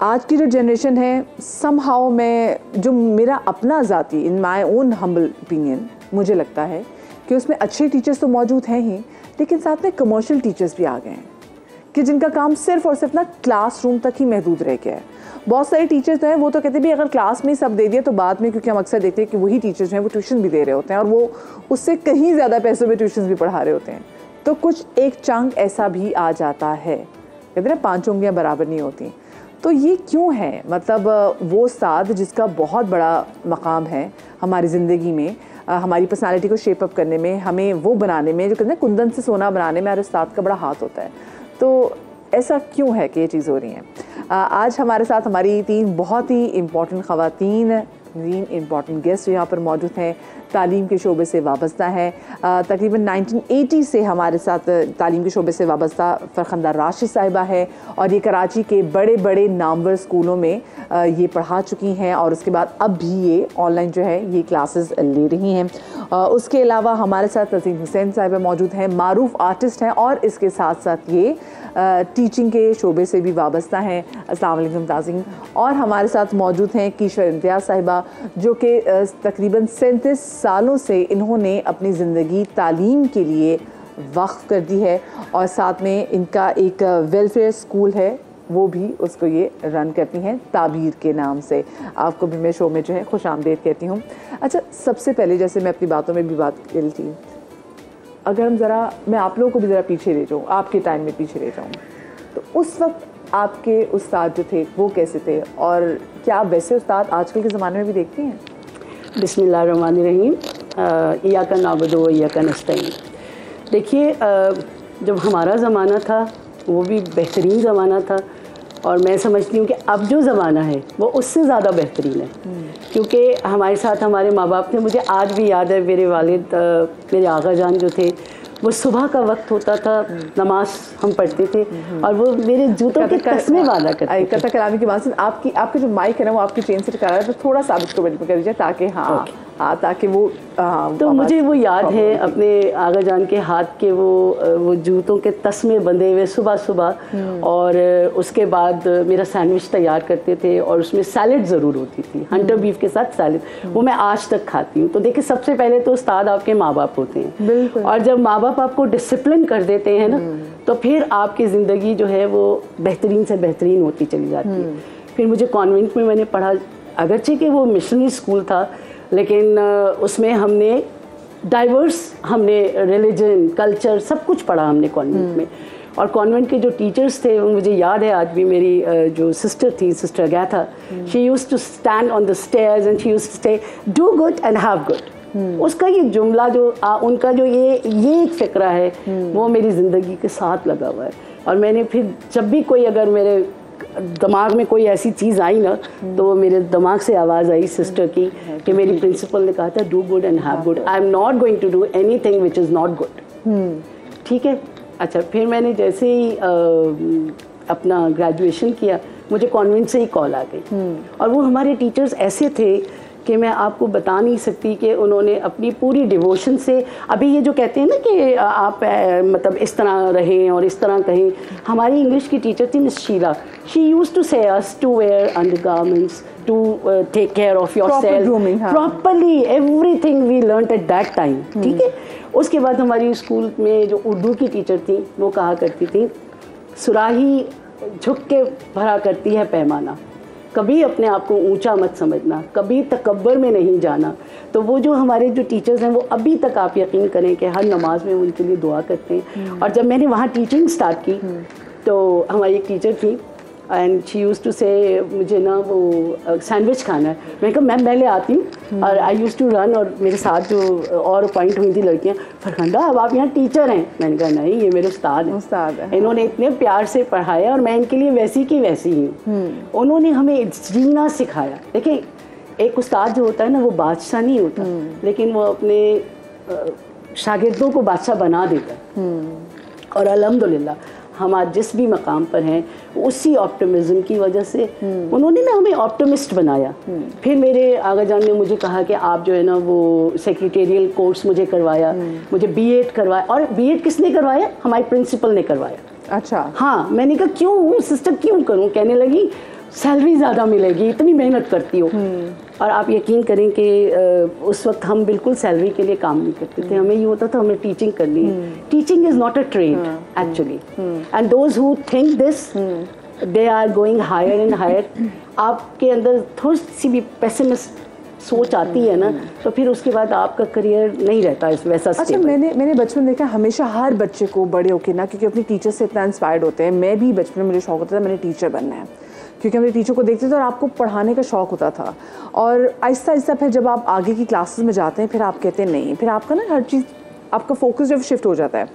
आज की जो जनरेशन है, समहाउ मैं जो मेरा अपना ज़ाती इन माई ओन हम्बल ओपिनियन मुझे लगता है कि उसमें अच्छे टीचर्स तो मौजूद हैं ही, लेकिन साथ में कमर्शियल टीचर्स भी आ गए हैं कि जिनका काम सिर्फ और सिर्फ ना क्लासरूम तक ही महदूद रह गया है। बहुत सारे टीचर्स तो हैं वो तो कहते भी अगर क्लास में ही सब दे दिया तो बाद में, क्योंकि हम अक्सर देखते हैं कि वही टीचर्स हैं वो ट्यूशन भी दे रहे होते हैं, और वो उससे कहीं ज़्यादा पैसों में ट्यूशन भी पढ़ा रहे होते हैं। तो कुछ एक चंक ऐसा भी आ जाता है, कहते हैं 5 उंगलियां बराबर नहीं होती। तो ये क्यों है? मतलब वो उस्ताद जिसका बहुत बड़ा मकाम है हमारी ज़िंदगी में, हमारी पर्सनालिटी को शेप अप करने में, हमें वो बनाने में, जो कहते हैं कुंदन से सोना बनाने में हर उस्ताद का बड़ा हाथ होता है। तो ऐसा क्यों है कि ये चीज़ हो रही है? आज हमारे साथ हमारी 3 बहुत ही इम्पॉर्टेंट ख़वातीन बेहतरीन इंपॉर्टेंट गेस्ट यहाँ पर मौजूद हैं, तालीम के शोबे से वाबस्ता हैं। तकरीबन 1980 से हमारे साथ तालीम के शोबे से वाबस्ता फरखंदा राशिद साहिबा है और ये कराची के बड़े बड़े नामवर स्कूलों में ये पढ़ा चुकी हैं और उसके बाद अब भी ये ऑनलाइन जो है ये क्लासेस ले रही हैं। उसके अलावा हमारे साथ तज़ीन हुसैन साहिबा मौजूद हैं, मारूफ आर्टिस्ट हैं और इसके साथ साथ ये टीचिंग के शोबे से भी वाबस्ता हैं। अस्सलाम वालेकुम ताज़ीन। और हमारे साथ मौजूद हैं कीश्वर इम्तियाज़ साहिबा, जो कि तकरीबन 37 सालों से इन्होंने अपनी ज़िंदगी तालीम के लिए वक्फ कर दी है और साथ में इनका एक वेलफेयर स्कूल है, वो भी उसको ये रन करती हैं ताबीर के नाम से। आपको भी मैं शो में जो है खुश आमदीद कहती हूँ। अच्छा, सबसे पहले जैसे मैं अपनी बातों में भी बात करी थी, अगर हम ज़रा मैं आप लोगों को भी ज़रा पीछे ले जाऊँ, आपके टाइम में पीछे ले जाऊँ, तो उस वक्त आपके उस्ताद जो थे वो कैसे थे और क्या आप वैसे उस्ताद आजकल के ज़माने में भी देखती हैं? बिस्मिल्लाहिर्रहमानिर्रहीम। इय्याका नअबुदु व इय्याका नस्तईन। देखिए, जब हमारा ज़माना था वो भी बेहतरीन ज़माना था और मैं समझती हूँ कि अब जो ज़माना है वो उससे ज़्यादा बेहतरीन है, क्योंकि हमारे साथ हमारे माँ बाप थे। मुझे आज भी याद है, मेरे वालिद मेरे आगा जान जो थे, वो सुबह का वक्त होता था, नमाज हम पढ़ते थे और वो मेरे जूतों के तस्मे वाला करते थे। कथा कलामी की बात से आपके जो माइक है ना वो आपकी चेन से टकरा रहा है, तो थोड़ा सा इसको बेल्ट कर दीजिए ताकि ताकि वो तो मुझे वो याद है अपने आगा जान के हाथ के वो जूतों के तस्मे बंधे हुए सुबह सुबह, और उसके बाद मेरा सैंडविच तैयार करते थे और उसमें सैलड ज़रूर होती थी, हंटर बीफ के साथ सैलड, वो मैं आज तक खाती हूँ। तो देखिए, सबसे पहले तो उस्ताद आपके माँ बाप होते हैं और जब माँ बाप आपको डिसिप्लिन कर देते हैं ना, तो फिर आपकी ज़िंदगी जो है वो बेहतरीन से बेहतरीन होती चली जाती है। फिर मुझे कॉन्वेंट में मैंने पढ़ा, अगरचे कि वो मिशनरी स्कूल था, लेकिन उसमें हमने डाइवर्स, हमने रिलीजन, कल्चर, सब कुछ पढ़ा हमने कॉन्वेंट में। और कॉन्वेंट के जो टीचर्स थे, मुझे याद है आज भी, मेरी जो सिस्टर थी, sister Agatha, she used to stand on the stairs and she used to say do good and have good. उसका ये जुमला जो उनका जो ये एक फ़िक्रा है वो मेरी ज़िंदगी के साथ लगा हुआ है। और मैंने फिर जब भी कोई, अगर मेरे दिमाग में कोई ऐसी चीज़ आई ना, तो वो मेरे दिमाग से आवाज़ आई सिस्टर की कि मेरी प्रिंसिपल ने कहा था do good and have good, I am not going to do anything which is not good. ठीक है। अच्छा, फिर मैंने जैसे ही अपना ग्रेजुएशन किया, मुझे कॉन्वेंट से ही कॉल आ गई और वो हमारे टीचर्स ऐसे थे कि मैं आपको बता नहीं सकती कि उन्होंने अपनी पूरी डिवोशन से, अभी ये जो कहते हैं ना कि आप मतलब इस तरह रहें और इस तरह कहें, हमारी इंग्लिश की टीचर थी miss Sheila, she used to say us to wear undergarments, to take care of yourself properly, everything we learned at that time. ठीक है। उसके बाद हमारी स्कूल में जो उर्दू की टीचर थी वो कहा करती थी, सुराही झुक के भरा करती है पैमाना, कभी अपने आप को ऊंचा मत समझना, कभी तकब्बर में नहीं जाना। तो वो जो हमारे जो टीचर्स हैं वो अभी तक, आप यकीन करें कि हर नमाज में उनके लिए दुआ करते हैं। और जब मैंने वहाँ टीचिंग स्टार्ट की तो हमारी एक टीचर थी एंड शी यूज्ड टू से, मुझे ना वो सैंडविच खाना है। मैंने कहा मैम मैं ले आती हूँ, और आई यूज्ड टू रन, और मेरे साथ जो और अपॉइंट हुई थी लड़कियाँ, फरखंदा अब आप यहाँ टीचर हैं। मैंने कहा नहीं, ये मेरे उस्ताद हैं, इन्होंने इतने प्यार से पढ़ाया और मैं इनके लिए वैसी की वैसी ही हूँ। उन्होंने हमें जीना सिखाया। देखिए, एक उस्ताद जो होता है ना वो बादशाह नहीं होता, लेकिन वो अपने शागिर्दों को बादशाह बना देता है। और अल्हम्दुलिल्लाह हम आज जिस भी मकाम पर हैं उसी ऑप्टिमिज्म की वजह से उन्होंने ना हमें ऑप्टिमिस्ट बनाया। फिर मेरे आगा जान ने मुझे कहा कि आप जो है ना वो सेक्रेटेरियल कोर्स मुझे करवाया, मुझे बीएड करवाया। और बीएड किसने करवाया? हमारी प्रिंसिपल ने करवाया। अच्छा। हाँ, मैंने कहा क्यों सिस्टर क्यों करूँ? कहने लगी सैलरी ज़्यादा मिलेगी, इतनी मेहनत करती हो। और आप यकीन करें कि उस वक्त हम बिल्कुल सैलरी के लिए काम नहीं करते थे, हमें ये होता था हमें टीचिंग करनी है। Teaching is not a trade actually, and those who think this they are going higher and higher. आपके अंदर थोड़ी सी भी पेसिमिस्ट सोच आती है ना, तो फिर उसके बाद आपका करियर नहीं रहता इस वैसा। अच्छा, मैंने बचपन देखा हमेशा हर बच्चे को बड़े होके ना, क्योंकि अपनी टीचर से इतना इंस्पायर्ड होते हैं। मैं भी बचपन में मुझे शौक होता था मैंने टीचर बनना है, क्योंकि अपने टीचर को देखते थे और आपको पढ़ाने का शौक़ होता था। और आहिस्ता आहिस्ता फिर जब आप आगे की क्लासेस में जाते हैं फिर आप कहते हैं नहीं, फिर आपका ना हर चीज़, आपका फोकस जब शिफ्ट हो जाता है,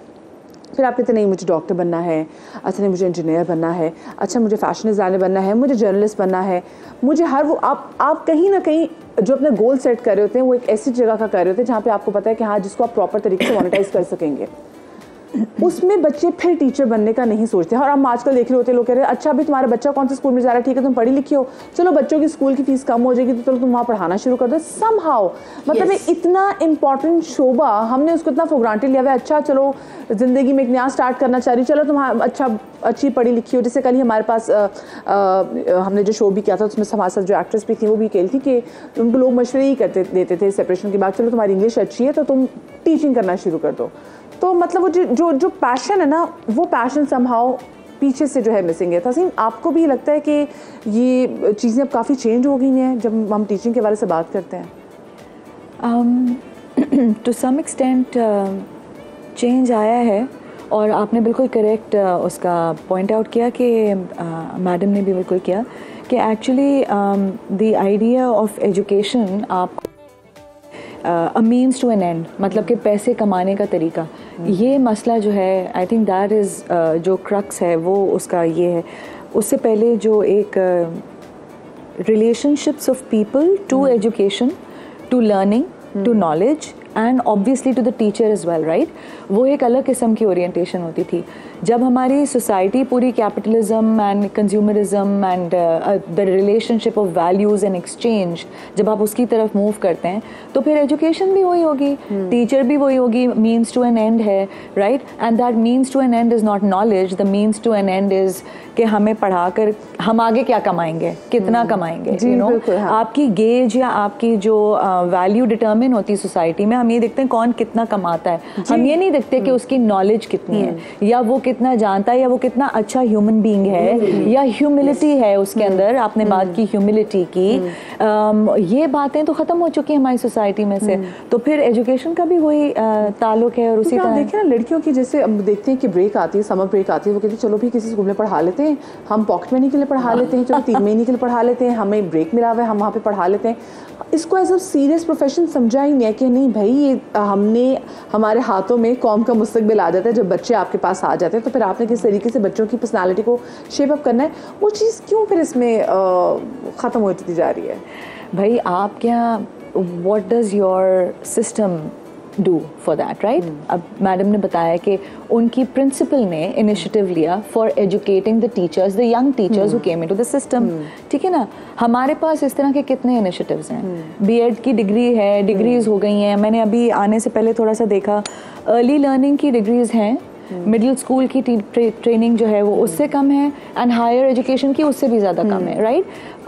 फिर आप कहते नहीं मुझे डॉक्टर बनना है, अच्छा नहीं मुझे इंजीनियर बनना है, अच्छा मुझे फैशन डिज़ाइनर बनना है, मुझे जर्नलिस्ट बनना है, मुझे हर वो आप कहीं ना कहीं जो अपना गोल सेट कर रहे होते हैं वो एक ऐसी जगह का कर रहे होते हैं जहाँ पे आपको पता है कि हाँ जिसको आप प्रॉपर तरीके से मोनेटाइज कर सकेंगे, उसमें बच्चे फिर टीचर बनने का नहीं सोचते हैं। और हम आजकल देख रहे होते हैं, लोग कह रहे हैं अच्छा अभी तुम्हारा बच्चा कौन से स्कूल में जा रहा है, ठीक है तुम पढ़ी लिखी हो, चलो बच्चों की स्कूल की फीस कम हो जाएगी तो चलो तुम वहाँ पढ़ाना शुरू कर दो समहाउ। मतलब yes. इतना इंपॉर्टेंट शोबा हमने उसको इतना फॉर ग्रांटेड लिया हुआ है। अच्छा चलो ज़िंदगी में एक नया स्टार्ट करना चाह रही, चलो तुम अच्छी पढ़ी लिखी हो। जैसे कल ही हमारे पास हमने जो शो भी किया था उसमें हमारे साथ जो एक्ट्रेस भी थी वो भी कह रही थी कि उनको लोग मशवरे ही देते थे सेपरेशन के बाद, चलो तुम्हारी इंग्लिश अच्छी है तो तुम टीचिंग करना शुरू कर दो। तो मतलब वो जो पैशन है ना, वो पैशन समहाउ पीछे से जो है मिसिंग है। तस्नीम, आपको भी लगता है कि ये चीज़ें अब काफ़ी चेंज हो गई हैं जब हम टीचिंग के बारे से बात करते हैं? टू सम एक्सटेंट चेंज आया है, और आपने बिल्कुल करेक्ट उसका पॉइंट आउट किया कि मैडम ने भी बिल्कुल किया कि actually the idea of education आपको a means to an end, मतलब कि पैसे कमाने का तरीका, ये मसला जो है आई थिंक दैट इज़ जो क्रक्स है वो उसका ये है। उससे पहले जो एक relationships of people to education, to learning, to knowledge and obviously to the teacher as well, right, वो एक अलग किस्म की ओरिएंटेशन होती थी। जब हमारी सोसाइटी पूरी capitalism and consumerism and the relationship of values and exchange, जब आप उसकी तरफ मूव करते हैं तो फिर एजुकेशन भी वही होगी, टीचर भी वही होगी, मीन्स टू एन एंड है, right, and that means to an end is not knowledge, the means to an end is कि हमें पढ़ाकर हम आगे क्या कमाएंगे, कितना कमाएंगे, यू नो। आपकी गेज या आपकी जो वैल्यू डिटर्मिन होती है सोसाइटी में, हम ये देखते हैं कौन कितना कमाता है, हम ये नहीं देखते कि उसकी नॉलेज कितनी है, या वो कितना जानता है, या वो कितना अच्छा ह्यूमन बीइंग है, या ह्यूमिलिटी है उसके अंदर। आपने बात की ह्यूमिलिटी की, ये बातें तो ख़त्म हो चुकी हैं हमारी सोसाइटी में से। तो फिर एजुकेशन का भी वही ताल्लुक है। और उसी तरह देखिए ना लड़कियों की, जैसे अब देखते हैं कि ब्रेक आती है, समर ब्रेक आती है, वो कहती है चलो भी किसी स्कूल में पढ़ा लेते हैं, हम पॉकेट मनी के लिए पढ़ा लेते हैं, चलो 3 महीने के लिए पढ़ा लेते हैं, हमें ब्रेक मिला हुआ है हम वहाँ पे पढ़ा लेते हैं। इसको एज अ सीरियस प्रोफेशन समझा ही नहीं है कि नहीं भाई ये हमने हमारे हाथों में कौम का मुस्तकबिल आ जाता है जब बच्चे आपके पास आ जाते हैं, तो फिर आपने किस तरीके से बच्चों की पर्सनालिटी को शेप अप करना है, वो चीज़ क्यों फिर इसमें ख़त्म होती जा रही है? भाई आप क्या, what does your system do for that, right? अब मैडम ने बताया कि उनकी प्रिंसिपल ने इनिशिएटिव लिया for educating the teachers, the young teachers who came into the system, ठीक है ना। हमारे पास इस तरह के कितने इनिशिएटिव्स हैं, बीएड की डिग्री है, डिग्रीज हो गई हैं, मैंने अभी आने से पहले थोड़ा सा देखा, अर्ली लर्निंग की डिग्रीज हैं, मिडिल स्कूल की ट्रेनिंग जो है वो उससे कम है, एंड हायर एजुकेशन की उससे भी ज़्यादा कम है, राइट।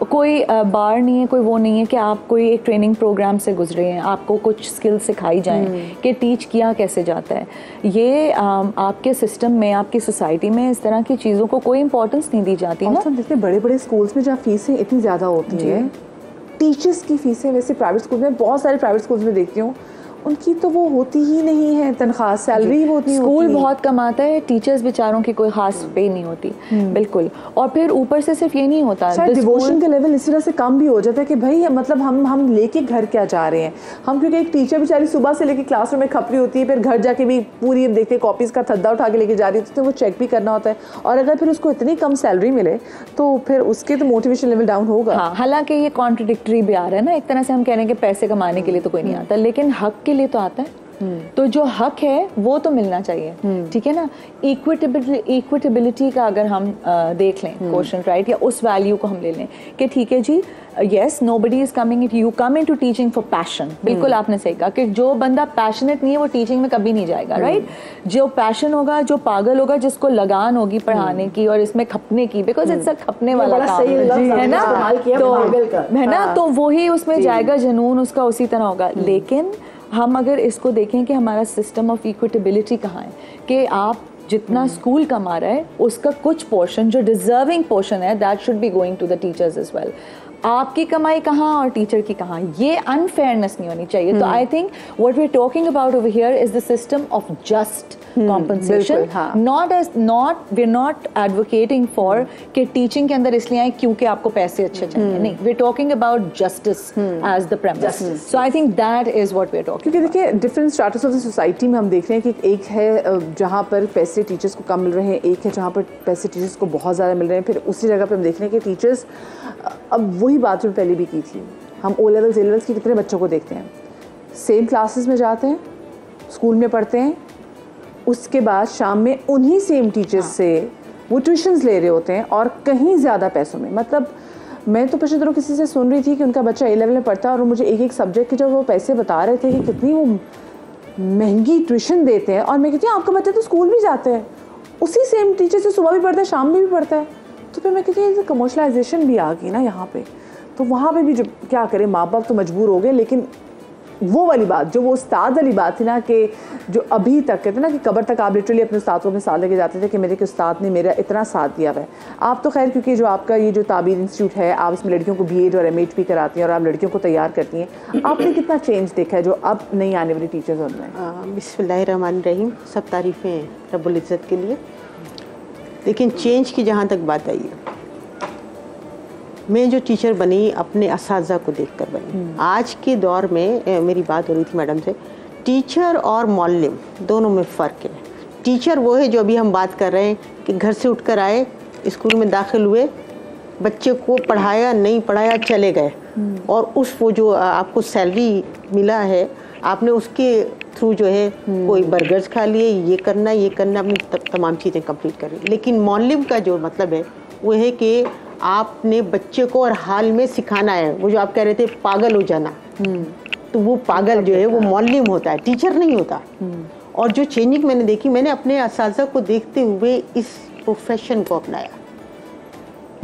कोई बार नहीं है, कोई वो नहीं है कि आप कोई एक ट्रेनिंग प्रोग्राम से गुजरे हैं, आपको कुछ स्किल सिखाई जाएं कि टीच किया कैसे जाता है। ये आपके सिस्टम में, आपकी सोसाइटी में इस तरह की चीज़ों को कोई इंपॉर्टेंस नहीं दी जाती ना। देखते बड़े बड़े स्कूल्स में जहाँ फीसें इतनी ज़्यादा होती हैं, टीचर्स की फीसें, वैसे प्राइवेट स्कूल में बहुत सारे प्राइवेट स्कूल्स में देखती हूँ उनकी तो वो होती ही नहीं है तनख्वाह, सैलरी वो होती, स्कूल बहुत कमाता है, टीचर्स बेचारों की कोई खास पे नहीं होती, बिल्कुल। और फिर ऊपर से सिर्फ ये नहीं होता, डिवोशन का लेवल इस तरह से कम भी हो जाता है कि भाई मतलब हम लेके घर क्या जा रहे हैं हम, क्योंकि एक टीचर बेचारी सुबह से लेके क्लासरूम में खप रही होती है, फिर घर जाके भी पूरी देखते कॉपीज का थद्दा उठा के लेके जा रही होती है, तो वो चेक भी करना होता है, और अगर फिर उसको इतनी कम सैलरी मिले तो फिर उसके तो मोटिवेशन लेवल डाउन होगा। हाँ, हालांकि ये कॉन्ट्रडिक्टरी भी आ रहा है ना, एक तरह से हम कह रहे हैं कि पैसे कमाने के लिए तो कोई नहीं आता, लेकिन हक के लिए तो आता है। तो जो हक है वो तो मिलना चाहिए, ठीक है ना। इक्विटेबिलिटी का अगर हम देख लें क्वेश्चन, राइट, या उस वैल्यू को हम ले लें कि ठीक है जी, yes nobody is coming it, you come in to teaching for passion, बिल्कुल आपने सही कहा कि जो बंदा पैशनेट नहीं है वो टीचिंग में कभी नहीं जाएगा, राइट। जो पैशन होगा, जो पागल होगा, जिसको लगान होगी पढ़ाने की और इसमें खपने की, बिकॉज इट्स अ खपने वाला काम है ना, तो है ना, तो वही उसमें जाएगा, जुनून उसका उसी तरह होगा। लेकिन हम अगर इसको देखें कि हमारा सिस्टम ऑफ इक्विटेबिलिटी कहाँ है, कि आप जितना स्कूल कमा रहा है उसका कुछ पोर्शन जो डिजर्विंग पोर्शन है that should be going to the teachers as well. आपकी कमाई कहाँ और टीचर की कहाँ, ये अनफेयरनेस नहीं होनी चाहिए। तो I think what we are talking about over here is the system of just compensation, we are not advocating for कि टीचिंग के अंदर इसलिए आए क्योंकि आपको पैसे अच्छे चाहिए, नहीं, we are talking about justice as the premise. So I think that is what we are talking. क्योंकि देखिए different status of the society में हम देख रहे हैं कि एक है जहाँ पर पैसे टीचर्स को कम मिल रहे हैं, एक है जहाँ पर पैसे टीचर्स को बहुत ज़्यादा मिल रहे हैं, फिर उसी जगह पर हम देख रहे हैं कि टीचर्स, अब वही बात जो पहले भी की थी, हम ओ लेवल्स ए लेवल्स के कितने बच्चों को देखते हैं, सेम क्लासेस में जाते हैं, स्कूल में पढ़ते हैं, उसके बाद शाम में उन्हीं सेम टीचर्स से वो ट्यूशन्स ले रहे होते हैं और कहीं ज़्यादा पैसों में। मतलब मैं तो पिछले दिनों किसी से सुन रही थी कि उनका बच्चा ए लेवल में पढ़ता है और मुझे एक एक सब्जेक्ट के जो वो पैसे बता रहे थे कि कितनी वो महंगी ट्यूशन देते हैं, और मैं कहती हूँ आपका बच्चा तो स्कूल भी जाते हैं, उसी सेम टीचर से सुबह भी पढ़ता है शाम में भी पढ़ता है। तो फिर मैं कहती हूँ कमर्शलाइजेशन भी आ गई ना यहाँ पे, तो वहाँ पे भी जो क्या करें, माँ बाप तो मजबूर हो गए। लेकिन वो वाली बात, जो वो उस्ताद वाली बात थी ना, कि जो अभी तक कहते ना कि कब्र तक आप लिटरली अपने उस्ताद को अपने साथ लेके जाते थे कि मेरे के उस्ताद ने मेरा इतना साथ दिया हुआ है। आप तो खैर क्योंकि जो आपका ये जो ताबीर इंस्टीट्यूट है, आप इसमें लड़कियों को BEd और MAd भी कराती हैं और आप लड़कियों को तैयार करती हैं, आपने कितना चेंज देखा है जो अब नई आने वाली टीचर्स उनमें? बिस्मिल्लाहिर्रहमानिर्रहीम, सब तारीफ़ें रब्बुल इज़्ज़त के लिए। लेकिन चेंज की जहाँ तक बात आई है, मैं जो टीचर बनी अपने असातिज़ा को देखकर बनी। आज के दौर में मेरी बात हो रही थी मैडम से, टीचर और मौल्लिम दोनों में फ़र्क है। टीचर वो है जो अभी हम बात कर रहे हैं कि घर से उठकर आए, स्कूल में दाखिल हुए, बच्चे को पढ़ाया नहीं पढ़ाया चले गए, और उस वो जो आपको सैलरी मिला है आपने उसके थ्रू जो है कोई बर्गर्स खा लिए, ये करना अपनी तमाम चीज़ें कंप्लीट करी। लेकिन मौल्लिम का जो मतलब है वो है कि आपने बच्चे को और हाल में सिखाना है। वो जो आप कह रहे थे पागल हो जाना, तो वो पागल जो है वो मौल्लिम होता है, टीचर नहीं होता। और जो चेंजिंग मैंने देखी, मैंने अपने असातिज़ा को देखते हुए इस प्रोफेशन को अपनाया।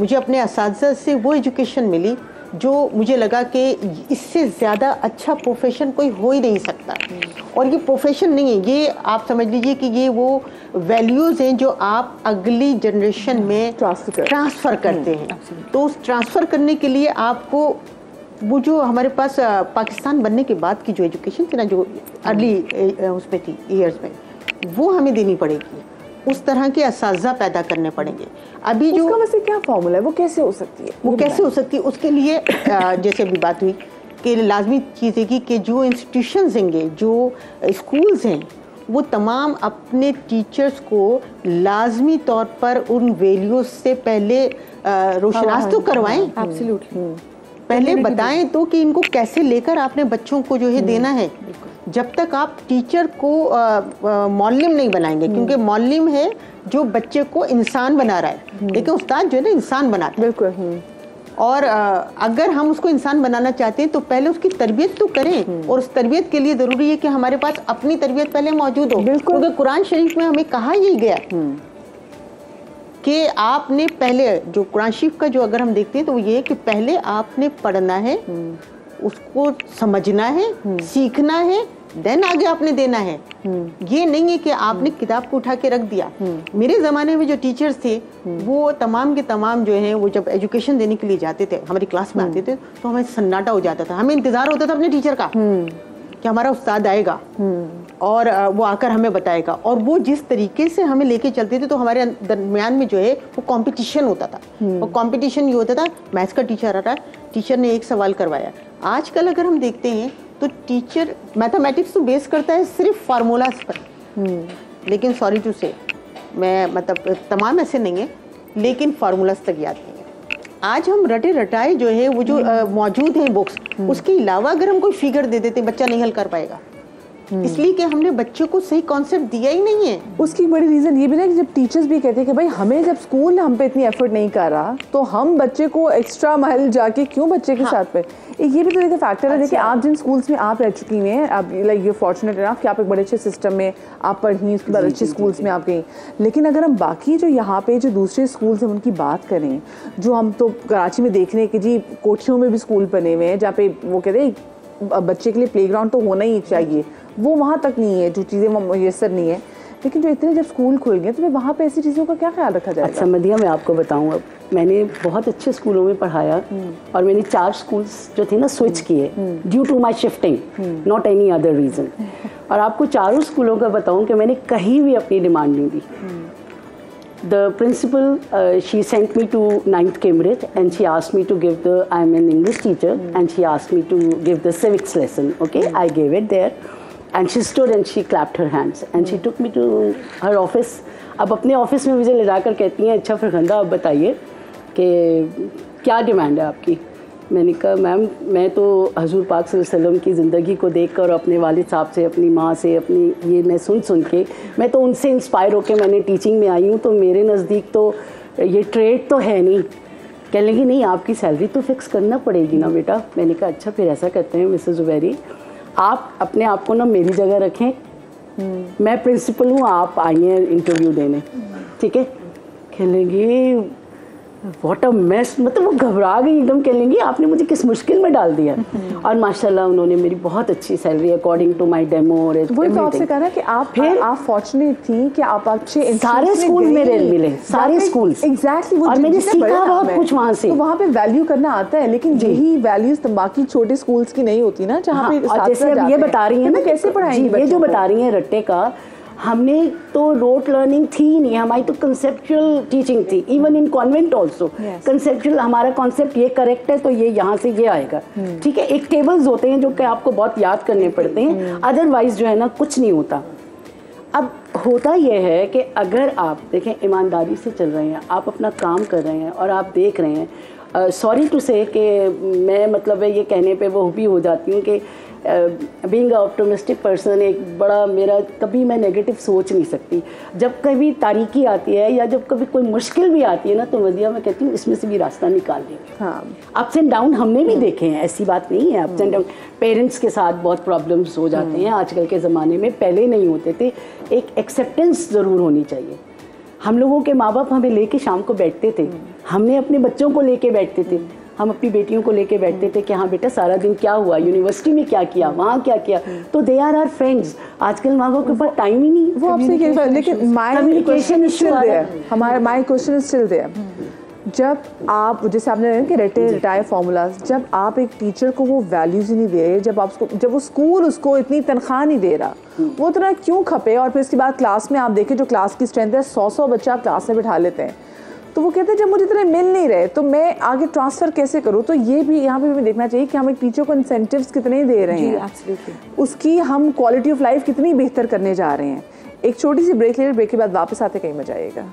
मुझे अपने असातिज़ा से वो एजुकेशन मिली जो मुझे लगा कि इससे ज़्यादा अच्छा प्रोफेशन कोई हो ही नहीं सकता। और ये प्रोफेशन नहीं है, ये आप समझ लीजिए कि ये वो वैल्यूज़ हैं जो आप अगली जनरेशन में ट्रांसफ़र करते हैं। तो उस ट्रांसफ़र करने के लिए आपको वो जो हमारे पास पाकिस्तान बनने के बाद की जो एजुकेशन थी ना, जो अर्ली उसमें थी ईयर्स में, वो हमें देनी पड़ेगी। उस तरह के असातिज़ा पैदा करने पड़ेंगे। अभी जो उसका वैसे क्या फॉर्मूला है, वो कैसे हो सकती है? वो कैसे हो सकती है उसके लिए जैसे अभी बात हुई कि लाजमी चीज़ है कि जो इंस्टीट्यूशंस होंगे, जो स्कूल्स हैं, वो तमाम अपने टीचर्स को लाजमी तौर पर उन वैल्यूज से पहले रोशनास तो करवाएं। एब्सोल्युटली, पहले बताएं तो कि इनको कैसे लेकर आपने बच्चों को जो है देना है। जब तक आप टीचर को मौल्लिम नहीं बनाएंगे, क्योंकि मौल्लिम है जो बच्चे को इंसान बना रहा है, लेकिन उस्ताद जो है ना इंसान बनाता है। बिल्कुल। और अगर हम उसको इंसान बनाना चाहते हैं तो पहले उसकी तरबियत तो करें, और उस तरबियत के लिए ज़रूरी है कि हमारे पास अपनी तरबियत पहले मौजूद हो। क्योंकि कुरान शरीफ में हमें कहा यही गया कि आपने पहले जो कुरान शरीफ का जो अगर हम देखते हैं तो ये है कि पहले आपने पढ़ना है, उसको समझना है, सीखना है, देन आगे आपने देना है। ये नहीं है कि आपने किताब को उठा के रख दिया। मेरे ज़माने में जो टीचर्स थे वो तमाम के तमाम जो हैं, वो जब एजुकेशन देने के लिए जाते थे, हमारी क्लास में आते थे, तो हमें सन्नाटा हो जाता था। हमें इंतज़ार होता था अपने टीचर का कि हमारा उस्ताद आएगा और वो आकर हमें बताएगा। और वो जिस तरीके से हमें लेके चलते थे, तो हमारे दरमियान में जो है वो कंपटीशन होता था। और कंपटीशन ये होता था, मैथ्स का टीचर आ रहा है, टीचर ने एक सवाल करवाया। आजकल अगर हम देखते हैं तो टीचर मैथमेटिक्स तो बेस करता है सिर्फ फार्मूलाज पर, लेकिन सॉरी टू से, मैं मतलब तमाम ऐसे नहीं है, लेकिन फार्मूलाज तक याद नहीं है। आज हम रटे रटाए जो है वो जो मौजूद हैं बुक्स, उसके अलावा अगर हम कोई फिगर दे देते, बच्चा नहीं हल कर पाएगा, इसलिए कि हमने बच्चों को सही कॉन्सेप्ट दिया ही नहीं है। उसकी बड़ी रीज़न ये भी ना कि जब टीचर्स भी कहते हैं कि भाई हमें जब स्कूल हम पे इतनी एफर्ट नहीं कर रहा, तो हम बच्चे को एक्स्ट्रा माइल जाके क्यों बच्चे के साथ पे, ये भी तो देखिए फैक्टर है। देखिए आप जिन स्कूल्स में आप रह चुकी हैं, आप लाइक यू फॉर्चुनेट इनफ कि आप एक बड़े अच्छे सिस्टम में आप पढ़ी, उसके बाद अच्छे स्कूल्स में आप गई। लेकिन अगर हम बाकी जो यहाँ पे जो दूसरे स्कूल्स हैं उनकी बात करें, जो हम तो कराची में देख रहे हैं कि जी कोठियों में भी स्कूल बने हुए हैं जहाँ पे वो कहते हैं बच्चे के लिए प्लेग्राउंड तो होना ही चाहिए, वो वहाँ तक नहीं है, जो चीज़ें मुयसर नहीं है। लेकिन जो इतने जब स्कूल खुल गए तो वहाँ पे ऐसी चीज़ों का क्या ख्याल रखा जाएगा? अच्छा मदिया, मैं आपको बताऊँ, अब मैंने बहुत अच्छे स्कूलों में पढ़ाया और मैंने 4 स्कूल्स जो थे ना स्विच किए due to my shifting, not any other reason. और आपको चारों स्कूलों का बताऊँ कि मैंने कहीं भी अपनी डिमांड नहीं दी। The principal, she sent me to 9th Cambridge and she asked me to give I'm an English teacher, and she asked me to give the civics lesson. Okay, I gave it there and she stood and she clapped her hands and she took me to her office. अब अपने ऑफिस में मुझे ले जाकर कहती हैं, अच्छा फरखंदा आप बताइए कि क्या डिमांड है आपकी। मैंने कहा मैम मैं तो हजूर पाक सल्लल्लाहु अलैहि वसल्लम की ज़िंदगी को देखकर अपने वालिद साहब से, अपनी माँ से, अपनी ये मैं सुन के मैं तो उनसे इंस्पायर होकर मैंने टीचिंग में आई हूँ, तो मेरे नज़दीक तो ये ट्रेड तो है नहीं। कहने लगी नहीं आपकी सैलरी तो फिक्स करना पड़ेगी ना बेटा। मैंने कहा अच्छा फिर ऐसा करते हैं मिसेस ज़ुबैरी, आप अपने आप को ना मेरी जगह रखें, मैं प्रिंसिपल हूँ, आप आइए इंटरव्यू देने, ठीक है। कहने लगी व्हाट अ मेस, मतलब वो घबरा गई एकदम। कह लेंगी आपने मुझे किस मुश्किल में डाल दिया। और माशाल्लाह उन्होंने मेरी बहुत अच्छी salary according to my demo और वही तो आपसे कहना कि आप फॉर्चुनेट थी कि आप अच्छे सारे स्कूल मेरे मिले, सारे स्कूल एग्जैक्टली, और मैंने सीखा बहुत कुछ वहाँ से। तो वहाँ पे वैल्यू करना आता है, लेकिन यही वैल्यूज बाकी छोटे स्कूल्स की नहीं होती ना, जहाँ पे और जैसे अब ये बता रही है ना कैसे पढ़ाएंगे, ये जो बता रही है रट्टे का, हमने तो रोट लर्निंग थी ही नहीं, हमारी तो कंसेप्चुअल टीचिंग थी। Even in convent also conceptual, हमारा कॉन्सेप्ट ये करेक्ट है तो ये यहाँ से ये आएगा, ठीक है। एक टेबल्स होते हैं जो कि आपको बहुत याद करने पड़ते हैं, अदरवाइज जो है ना कुछ नहीं होता। अब होता यह है कि अगर आप देखें ईमानदारी से चल रहे हैं, आप अपना काम कर रहे हैं और आप देख रहे हैं, सॉरी टू से कि मैं मतलब है ये कहने पे वो भी हो जाती हूँ कि बीइंग ऑप्टिमिस्टिक पर्सन एक बड़ा मेरा, कभी मैं नेगेटिव सोच नहीं सकती। जब कभी तारीकी आती है या जब कभी कोई मुश्किल भी आती है ना, तो वदिया मैं कहती हूँ इसमें से भी रास्ता निकाल लेंगे। हाँ, अप्स एंड डाउन हमने भी देखे हैं, ऐसी बात नहीं है। अप्स एंड डाउन पेरेंट्स के साथ बहुत प्रॉब्लम्स हो जाते हैं आजकल के ज़माने में, पहले नहीं होते थे। एक एक्सेप्टेंस ज़रूर होनी चाहिए। हम लोगों के माँ बाप हमें लेके शाम को बैठते थे, हमने अपने बच्चों को लेके बैठते थे, हम अपनी बेटियों को लेके बैठते थे कि हाँ बेटा सारा दिन क्या हुआ, यूनिवर्सिटी में क्या किया, वहाँ क्या किया। तो दे आर आवर फ्रेंड्स। आजकल माँ बाप के पास टाइम ही नहीं। वो आपसे लेकिन my question is still there, हमारा my question is still there. जब आप, जैसे आपने कि रिटायर फार्मूलाज, जब आप एक टीचर को वो वैल्यूज ही नहीं दे रहे, जब वो स्कूल उसको इतनी तनख्वाह नहीं दे रहा, वो इतना क्यों खपे। और फिर इसके बाद क्लास में आप देखें जो क्लास की स्ट्रेंथ है, 100 बच्चा क्लास में बिठा लेते हैं, तो वो कहते हैं जब मुझे इतने मिल नहीं रहे तो मैं आगे ट्रांसफ़र कैसे करूँ। तो ये भी यहाँ पे हमें देखना चाहिए कि हम एक टीचर को इंसेंटिव्स कितने दे रहे हैं, उसकी हम क्वालिटी ऑफ लाइफ कितनी बेहतर करने जा रहे हैं। एक छोटी सी ब्रेक ले, ब्रेक के बाद वापस आते कहीं मजा आएगा।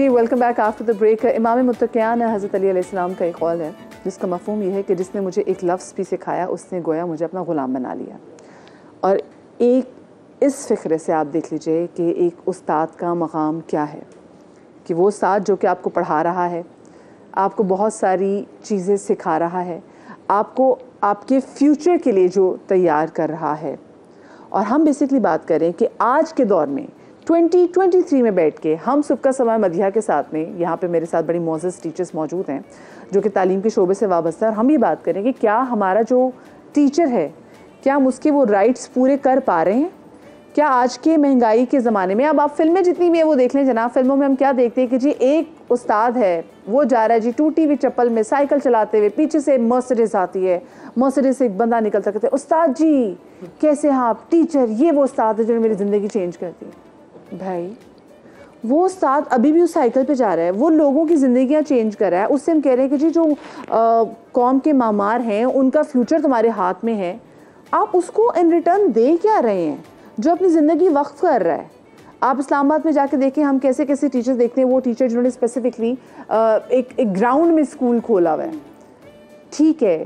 Welcome back after the break. इमाम मुत्तकियान हज़रत अली अलैहिस्सलाम का एक कौल है जिसका मफ़हूम ये है कि जिसने मुझे एक लफ्ज़ भी सिखाया उसने गोया मुझे अपना ग़ुलाम बना लिया। और एक इस फ़िक्र से आप देख लीजिए कि एक उस्ताद का मक़ाम क्या है, कि वो उस्ताद जो कि आपको पढ़ा रहा है, आपको बहुत सारी चीज़ें सिखा रहा है, आपको आपके फ्यूचर के लिए जो तैयार कर रहा है। और हम बेसिकली बात करें कि आज के दौर में 2023 में बैठ के हम सुबह समय मदिया के साथ में, यहाँ पे मेरे साथ बड़ी मोज़ेज़ टीचर्स मौजूद हैं जो कि तालीम के शोबे से वाबस्ता है, और हम ये बात करें कि क्या हमारा जो टीचर है, क्या हम उसके वो राइट्स पूरे कर पा रहे हैं। क्या आज के महंगाई के ज़माने में, अब आप फिल्में जितनी भी है वो देख लें जनाब, फिल्मों में हम क्या देखते हैं कि जी एक उस्ताद है, वो जा रहा है जी टूटी हुई चप्पल में साइकिल चलाते हुए, पीछे से मर्सिडीज़ आती है, मर्सिडीज़ से एक बंदा निकलता, कहते हैं उस्ताद जी कैसे हैं आप, टीचर ये वो उस्ताद है जो मेरी ज़िंदगी चेंज कर दी। भाई वो उस्ताद अभी भी उस साइकिल पे जा रहा है, वो लोगों की ज़िंदगियां चेंज कर रहा है। उससे हम कह रहे हैं कि जी जो कौम के मामार हैं उनका फ्यूचर तुम्हारे हाथ में है, आप उसको इन रिटर्न दे क्या रहे हैं जो अपनी ज़िंदगी वक्फ कर रहा है। आप इस्लामाबाद में जाके देखें हम कैसे कैसे टीचर्स देखते हैं, वो टीचर जिन्होंने स्पेसिफिकली एक ग्राउंड में स्कूल खोला हुआ है। ठीक है,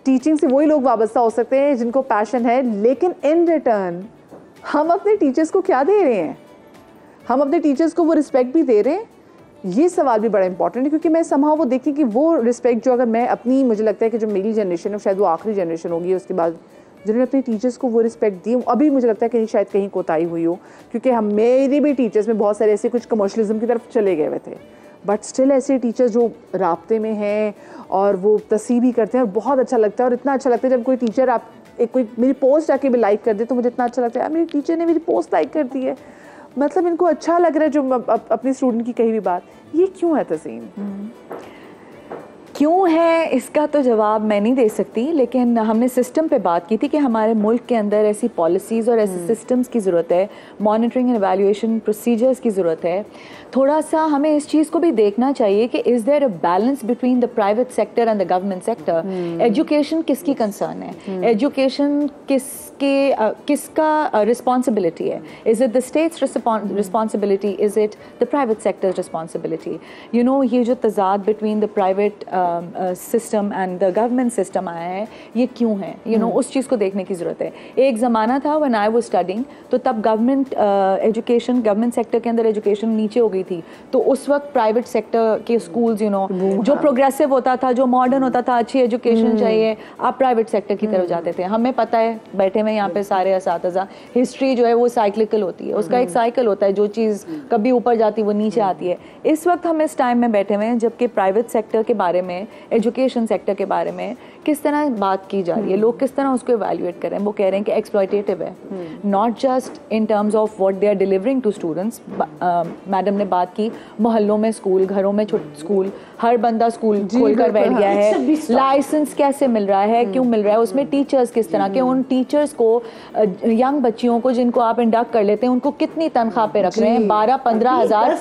टीचिंग से वही लोग वाबस्ता हो सकते हैं जिनको पैशन है, लेकिन इन रिटर्न हम अपने टीचर्स को क्या दे रहे हैं, हम अपने टीचर्स को वो रिस्पेक्ट भी दे रहे हैं। ये सवाल भी बड़ा इंपॉर्टेंट है, क्योंकि मैं समहाउ वो देखती कि वो रिस्पेक्ट जो अगर मैं अपनी, मुझे लगता है कि जो मेरी जनरेशन है शायद वो आखिरी जनरेशन होगी उसके बाद जिन्होंने अपने टीचर्स को वो रिस्पेक्ट दी, अभी मुझे लगता है कि शायद कहीं कोताही हुई हो, क्योंकि हम मेरे भी टीचर्स में बहुत सारे ऐसे कुछ कमर्शलिज्म की तरफ चले गए हुए थे, बट स्टिल ऐसे टीचर्स जो राब्ते में हैं और वो तस्वीर भी करते हैं और बहुत अच्छा लगता है। और इतना अच्छा लगता है जब कोई टीचर आप एक कोई मेरी पोस्ट आके भी लाइक कर दे तो मुझे इतना अच्छा लगता है, मेरी टीचर ने मेरी पोस्ट लाइक कर दी है, मतलब इनको अच्छा लग रहा है जो अपनी स्टूडेंट की कही भी बात। ये क्यों है तसीम? क्यों है इसका तो जवाब मैं नहीं दे सकती, लेकिन हमने सिस्टम पे बात की थी कि हमारे मुल्क के अंदर ऐसी पॉलिसीज़ और ऐसे सिस्टम्स की ज़रूरत है, मॉनिटरिंग एंड एवेल्यूएशन प्रोसीजर्स की ज़रूरत है। थोड़ा सा हमें इस चीज़ को भी देखना चाहिए कि is there a balance between the private sector and the government sector. Education किसकी कंसर्न है, एजुकेशन किसका रिस्पॉन्सिबिलिटी है, is it the state's responsibility, is it the private sector's responsibility. You know, ये जो तजाद between the private system and the government system आया है, ये क्यों है, यू नो, उस चीज़ को देखने की ज़रूरत है। एक ज़माना था व्हेन आई वाज स्टडिंग, तो तब गवर्नमेंट एजुकेशन, गवर्नमेंट सेक्टर के अंदर एजुकेशन नीचे हो गई थी, तो उस वक्त प्राइवेट सेक्टर के स्कूल्स, यू नो, जो प्रोग्रेसिव होता था, जो मॉडर्न होता था, अच्छी एजुकेशन चाहिए, आप प्राइवेट सेक्टर की तरफ जाते थे। हमें पता है, बैठे में यहाँ पे सारे असातिज़ा, हिस्ट्री जो है वो साइक्लिकल होती है, उसका एक साइकिल होता है, जो चीज़ कभी ऊपर जाती है वो नीचे आती है। इस वक्त हम इस टाइम में बैठे हुए हैं जबकि प्राइवेट सेक्टर के बारे में, एजुकेशन सेक्टर के बारे में किस तरह बात की जा रही है, लोग किस तरह उसको इवैल्यूएट कर रहे हैं। वो कह रहे हैं कि एक्सप्लॉयटेटिव है, not just in terms of what they are delivering to students. Madam ने बात की मोहल्लों में स्कूल, घरों में स्कूल, हर बंदा स्कूल खोलकर बैठ गया है। लाइसेंस कैसे मिल रहा है, क्यों मिल रहा है, उसमें टीचर्स किस तरह के, उन टीचर्स को, यंग बच्चियों को जिनको आप इंडक्ट कर लेते हैं, उनको कितनी तनख्वाह पे रख रहे हैं, 12-15 हज़ार,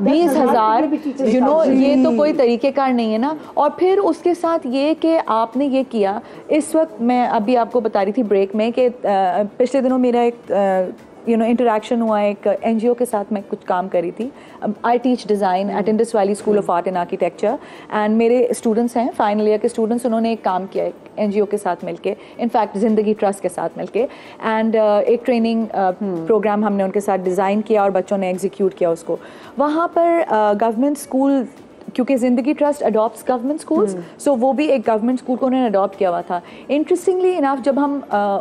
20 हज़ार, यू नो, ये तो कोई तरीक़ेकार नहीं है ना। और फिर उसके साथ ये कि आपने ये किया, इस वक्त मैं अभी आपको बता रही थी ब्रेक में कि पिछले दिनों मेरा एक यू नो इंटरेक्शन हुआ, एक एनजीओ के साथ मैं कुछ काम करी थी। I teach design at Indus Valley School of Art and Architecture, and मेरे स्टूडेंट्स हैं, फाइनल ईयर के स्टूडेंट्स, उन्होंने एक काम किया एक एनजीओ के साथ मिलके, इनफैक्ट ज़िंदगी ट्रस्ट के साथ मिलके, एंड एक ट्रेनिंग प्रोग्राम हमने उनके साथ डिज़ाइन किया और बच्चों ने एग्जीक्यूट किया उसको। वहाँ पर गवर्नमेंट स्कूल, क्योंकि ज़िंदगी ट्रस्ट अडॉप्ट्स गवर्नमेंट स्कूल्स, सो वो भी एक गवर्नमेंट स्कूल को उन्होंने अडॉप्ट किया हुआ था। इंटरेस्टिंगली इनफ जब हम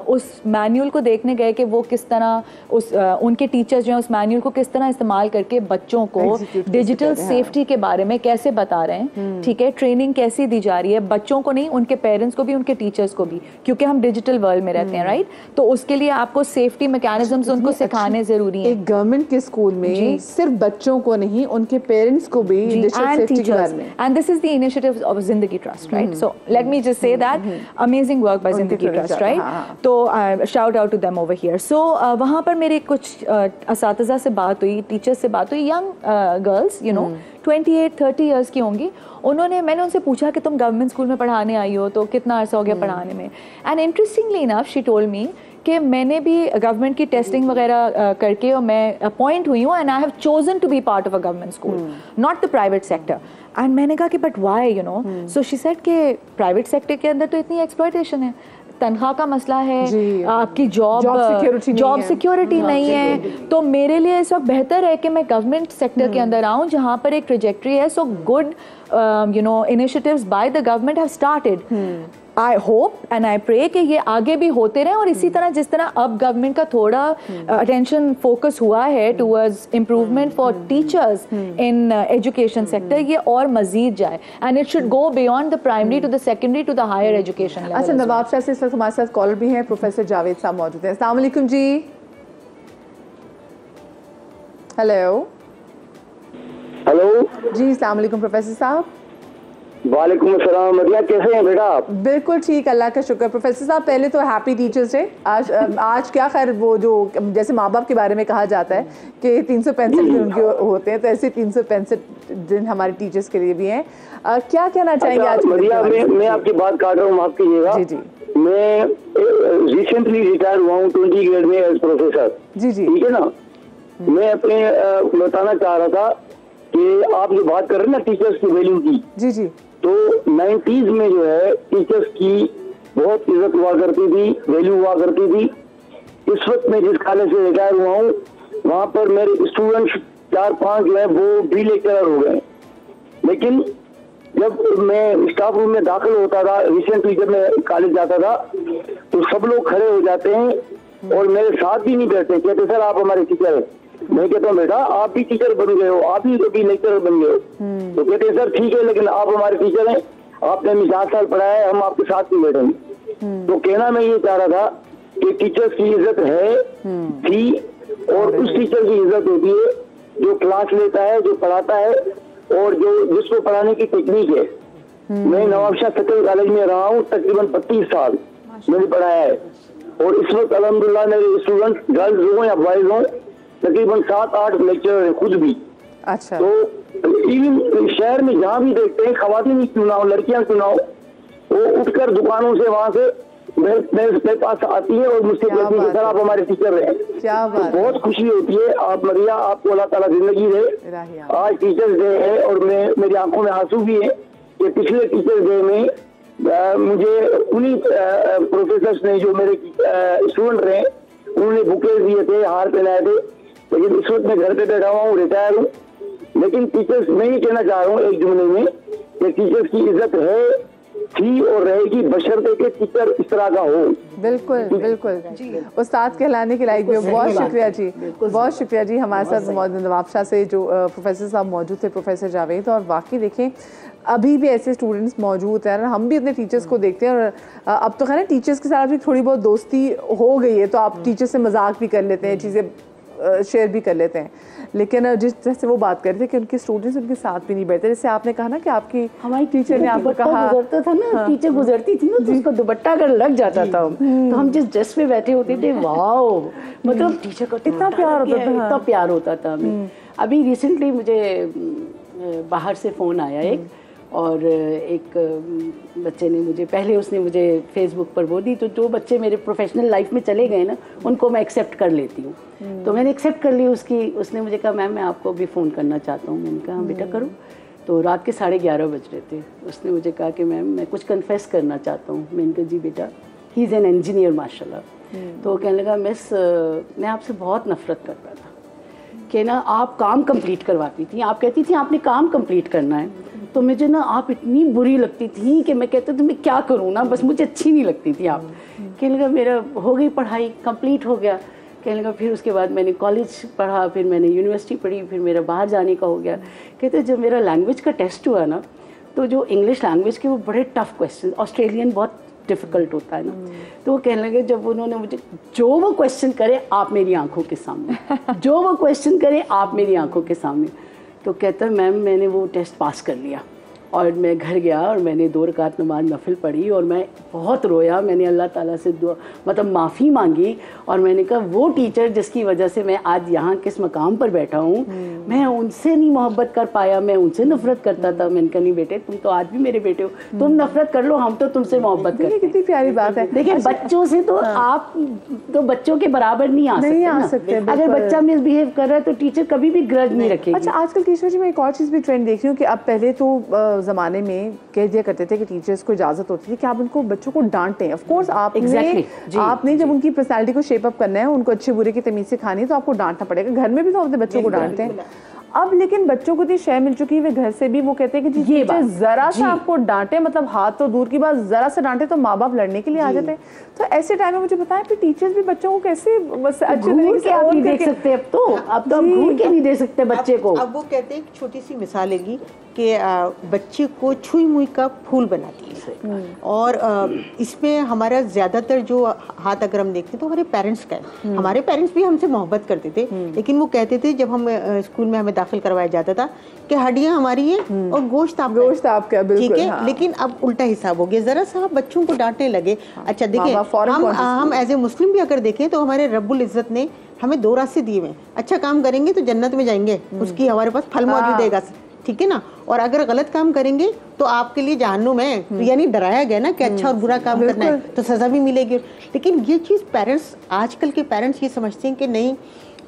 उस मैनुअल को देखने गए कि वो किस तरह उनके टीचर्स जो हैं उस मैनुअल को किस तरह इस्तेमाल करके बच्चों को डिजिटल सेफ्टी के बारे में कैसे बता रहे हैं, ठीक है, ट्रेनिंग कैसी दी जा रही है, बच्चों को नहीं, उनके पेरेंट्स को भी, उनके टीचर्स को भी, क्योंकि हम डिजिटल वर्ल्ड में रहते हैं, राइट। तो उसके लिए आपको सेफ्टी मैकेनिज्म्स उनको सिखाने ज़रूरी है। एक गवर्नमेंट के स्कूल में सिर्फ बच्चों को नहीं, उनके पेरेंट्स को भी डिजिटल सेफ्टी के बारे में, and this is the initiative of Zindagi Trust, right? So let me just say that amazing work by Zindagi Trust, right? तो shout out to them over here. So वहाँ पर मेरे कुछ असातिज़ा से बात हुई, टीचर्स से बात हुई, young girls, you know, 28-30 years की होंगी। मैंने उनसे पूछा कि तुम गवर्नमेंट स्कूल में पढ़ाने आई हो, तो कितना अर्सा हो गया पढ़ाने में। And interestingly enough she told me कि मैंने भी गवर्नमेंट की टेस्टिंग वगैरह करके और मैं अपॉइंट हुई हूँ, and I have chosen to be part of a government school, not the private sector. And मैंने कहा कि but why, you know, so she said कि प्राइवेट सेक्टर के अंदर तो इतनी एक्सप्लॉयटेशन है, तनख्वाह का मसला है, आपकी जॉब सिक्योरिटी नहीं है, तो मेरे लिए इस वक्त बेहतर है कि मैं गवर्नमेंट सेक्टर के अंदर आऊँ जहाँ पर एक ट्रेजेक्ट्री है। So good you know initiatives by the government have started. I hope and I pray कि ये आगे भी होते रहे, और इसी तरह जिस तरह अब गवर्नमेंट का थोड़ा अटेंशन फोकस हुआ है towards improvement for teachers in education sector, ये और मजीद जाए, and it should go beyond the primary to the secondary to the higher education level. अच्छा, नवाब शाह से इस वक्त हमारे साथ कॉलर भी हैं, प्रोफेसर जावेद साहब मौजूद हैं। अस्सलाम वालेकुम जी। हेलो जी, अस्सलाम वालेकुम प्रोफेसर साहब। वालेकुम अस्सलाम। मदिया, कैसे हैं बेटा आप? बिल्कुल ठीक, अल्लाह का शुक्र। प्रोफेसर साहब, पहले तो हैप्पी टीचर्स डे। आज क्या खैर, वो जो जैसे माँ बाप के बारे में कहा जाता है कि 365 दिन उनके होते हैं, तो ऐसे 365 दिन हमारे टीचर्स के लिए भी हैं। क्या कहना चाहेंगे आज? मदिया, मैं आपकी बात काट रहा हूँ, माफ कीजिएगा। जी जी। मैं रिसेंटली रिटायर हुआ हूँ 20 ग्रेड में एज प्रोफेसर। जी जी, ठीक है ना। मैं अपने बताना चाह रहा था कि आप जो बात कर रहे हैं ना टीचर्स की वैल्यू की, जी जी, तो 90s में जो है टीचर्स की बहुत इज्जत हुआ करती थी, वैल्यू हुआ करती थी। इस वक्त मैं जिस कॉलेज से रिटायर हुआ हूँ वहाँ पर मेरे स्टूडेंट्स 4-5 जो है वो भी लेक्चरर हो गए। लेकिन जब मैं स्टाफ रूम में दाखिल होता था, रिसेंटली जब मैं कॉलेज जाता था, तो सब लोग खड़े हो जाते हैं और मेरे साथ भी नहीं बैठते, कहते सर आप हमारे टीचर हैं। मैं कहता हूँ बेटा आप भी टीचर बन गए हो, आप ही कभी लेक्चरर बन गए हो। तो कहते हैं सर ठीक है, लेकिन आप हमारे टीचर हैं, आपने हमें 7 साल पढ़ाया है, हम आपके साथ नहीं बैठेंगे। तो कहना मैं ये चाह रहा था कि टीचर्स की इज्जत है, थी, और उस टीचर की इज्जत होती है जो क्लास लेता है, जो पढ़ाता है, और जो जिसको पढ़ाने की टेक्निक है। मैं नवाबशाह सेकेंडरी कॉलेज में रहा हूँ तकरीबन 32 साल मैंने पढ़ाया है, और इस वक्त अल्हम्दुलिल्लाह मेरे स्टूडेंट गर्ल्स हो या बॉयज हो तकरीबन 7-8 लेक्चरर है खुद भी। अच्छा। तो इवन शहर में जहाँ भी देखते हैं खवातीन ही क्यों ना हो, लड़कियां क्यों ना हो, वो उठकर दुकानों से वहाँ से मेरे पास आती है और मुझसे कहती है सर आप हमारे टीचर रहे। क्या बात, बहुत खुशी होती है। आप मरिया, आपको अल्लाह ताला जिंदगी दे। आज टीचर्स डे है और मेरी आंखों में आंसू भी है कि पिछले टीचर्स डे में मुझे उन्हीं प्रोफेसर्स ने जो मेरे स्टूडेंट रहे उन्होंने बुके दिए थे, हार पहनाए थे। लेकिन इस वक्त मैं घर पे बैठा हुआ हूँ, रिटायर हूँ, लेकिन टीचर्स मैं ये कहना चाह रहा हूँ एक जुमले में कि टीचर्स की इज्जत है, थी और रहेगी बशर्ते के टीचर इस तरह का हो। बिल्कुल बिल्कुल, उस्ताद कहलाने के लायक भी हो। बहुत शुक्रिया जी, बहुत शुक्रिया जी। हमारे साथ नवाबशाह से जो प्रोफेसर साहब मौजूद थे, प्रोफेसर जावेद, और वाकई देखें अभी भी ऐसे स्टूडेंट्स मौजूद हैं। हम भी अपने टीचर्स को देखते हैं, और अब तो खैर टीचर्स के साथ भी थोड़ी बहुत दोस्ती हो गई है, तो आप टीचर से मजाक भी कर लेते हैं, चीज़ें शेयर भी कर लेते हैं। लेकिन जिस जैसे वो बात कर रहे थे कि उनके स्टूडेंट्स उनके साथ भी नहीं बैठते, जैसे आपने कहा ना कि आपकी हमारी टीचर ने आपको कहा गुजरता था ना, हाँ। टीचर गुजरती थी ना तो उसको दुपट्टा अगर लग जाता था, तो हम जिस ड्रेस में बैठे होते थे, वाओ, मतलब टीचर का इतना प्यार होता था, इतना प्यार होता था हमें। अभी रिसेंटली मुझे बाहर से फ़ोन आया एक, और एक बच्चे ने मुझे, पहले उसने मुझे फेसबुक पर वो दी, तो जो बच्चे मेरे प्रोफेशनल लाइफ में चले गए ना उनको मैं एक्सेप्ट कर लेती हूँ। तो मैंने एक्सेप्ट कर ली उसकी। उसने मुझे कहा मैम मैं आपको भी फ़ोन करना चाहता हूँ। मैंने कहा बेटा करो। तो रात के 11:30 बज रहे थे। उसने मुझे कहा कि मैम मैं कुछ कन्फेस करना चाहता हूँ। मैंने कहा जी बेटा, ही इज़ एन इंजीनियर माशाल्लाह। तो वो कहने लगा मिस मैं आपसे बहुत नफ़रत करता था कि ना आप काम कंप्लीट करवाती थी, आप कहती थी आपने काम कंप्लीट करना है, तो मुझे ना आप इतनी बुरी लगती थी कि मैं कहता था मैं क्या करूँ ना, बस मुझे अच्छी नहीं लगती थी आप। कहने लगा मेरा हो गई पढ़ाई, कंप्लीट हो गया। कहने लगा फिर उसके बाद मैंने कॉलेज पढ़ा, फिर मैंने यूनिवर्सिटी पढ़ी, फिर मेरा बाहर जाने का हो गया। कहते जब मेरा लैंग्वेज का टेस्ट हुआ ना, तो जो इंग्लिश लैंग्वेज के वो बड़े टफ क्वेश्चन, ऑस्ट्रेलियन बहुत डिफ़िकल्ट होता है ना, तो वो कहने लगे जब उन्होंने मुझे जो वो क्वेश्चन करे आप मेरी आंखों के सामने जो वो क्वेश्चन करे आप मेरी आंखों के सामने। तो कहता है मैम मैंने वो टेस्ट पास कर लिया। और मैं घर गया और मैंने 2 रकात नमाज नफिल पढ़ी और मैं बहुत रोया। मैंने अल्लाह ताला से मतलब माफ़ी मांगी और मैंने कहा वो टीचर जिसकी वजह से मैं आज यहाँ किस मकाम पर बैठा हूँ, मैं उनसे नहीं मोहब्बत कर पाया, मैं उनसे नफरत करता था। मैंने कहा नहीं बेटे, तुम तो आज भी मेरे बेटे हो, तुम नफरत कर लो, हम तो तुमसे मोहब्बत करते हैं। कितनी प्यारी बात है। देखिए बच्चों से तो आप तो बच्चों के बराबर नहीं आ सकते। अगर बच्चा मिसबिहेव कर रहा है तो टीचर कभी भी ग्रज नहीं रखेगी। अच्छा, आजकल टीचर जी मैं एक और चीज़ भी ट्रेंड देख रही हूँ कि अब पहले तो ज़माने में कह दिया करते थे कि टीचर्स को इजाज़त होती थी कि आप उनको बच्चों को डांटें। ऑफ कोर्स आपने जब उनकी पर्सनैलिटी को शेप अप करना है, उनको अच्छे बुरे की तमीज़ सिखानी है, तो आपको डांटना पड़ेगा। घर में भी तो अपने बच्चों को डांटते हैं। अब लेकिन बच्चों को इतनी शय मिल चुकी है, वे घर से भी वो कहते हैं कि जी ये जरा सा आपको डांटे, मतलब हाथ तो दूर की बात, जरा सा डांटे तो माँ बाप लड़ने के लिए आ जाते हैं। तो ऐसे टाइम में मुझे बताएं फिर टीचर्स भी बच्चों को कैसे अच्छे तरीके से आप नहीं देख सकते। अब तो आप घूर के नहीं दे सकते बच्चे को। अब वो कहते हैं एक छोटी सी मिसाल लेगी कि बच्चे को छुई मुई का फूल बनाती है। और इसमें हमारा ज़्यादातर जो हाथ अगर हम देखते तो हमारे पेरेंट्स का है। हमारे पेरेंट्स भी हमसे मोहब्बत करते थे, लेकिन वो कहते थे जब हम स्कूल में हमें दाखिल करवाया जाता था कि हड्डियां हमारी है और गोश्त आपका, ठीक है। हाँ। लेकिन अब उल्टा हिसाब हो गया, जरा सा बच्चों को डांटने लगे। अच्छा देखिए, हम एज ए मुस्लिम भी अगर देखें तो हमारे रब्बुल इज़्ज़त ने हमें 2 रास्ते दिए हुए। अच्छा काम करेंगे तो जन्नत में जाएंगे, उसकी हमारे पास फल मौजूद रहेगा, ठीक है ना। और अगर गलत काम करेंगे तो आपके लिए जहन्नुम है। तो यानी डराया गया ना कि अच्छा और बुरा काम करना है तो सजा भी मिलेगी। लेकिन ये चीज़ पेरेंट्स, आजकल के पेरेंट्स ये समझते हैं कि नहीं,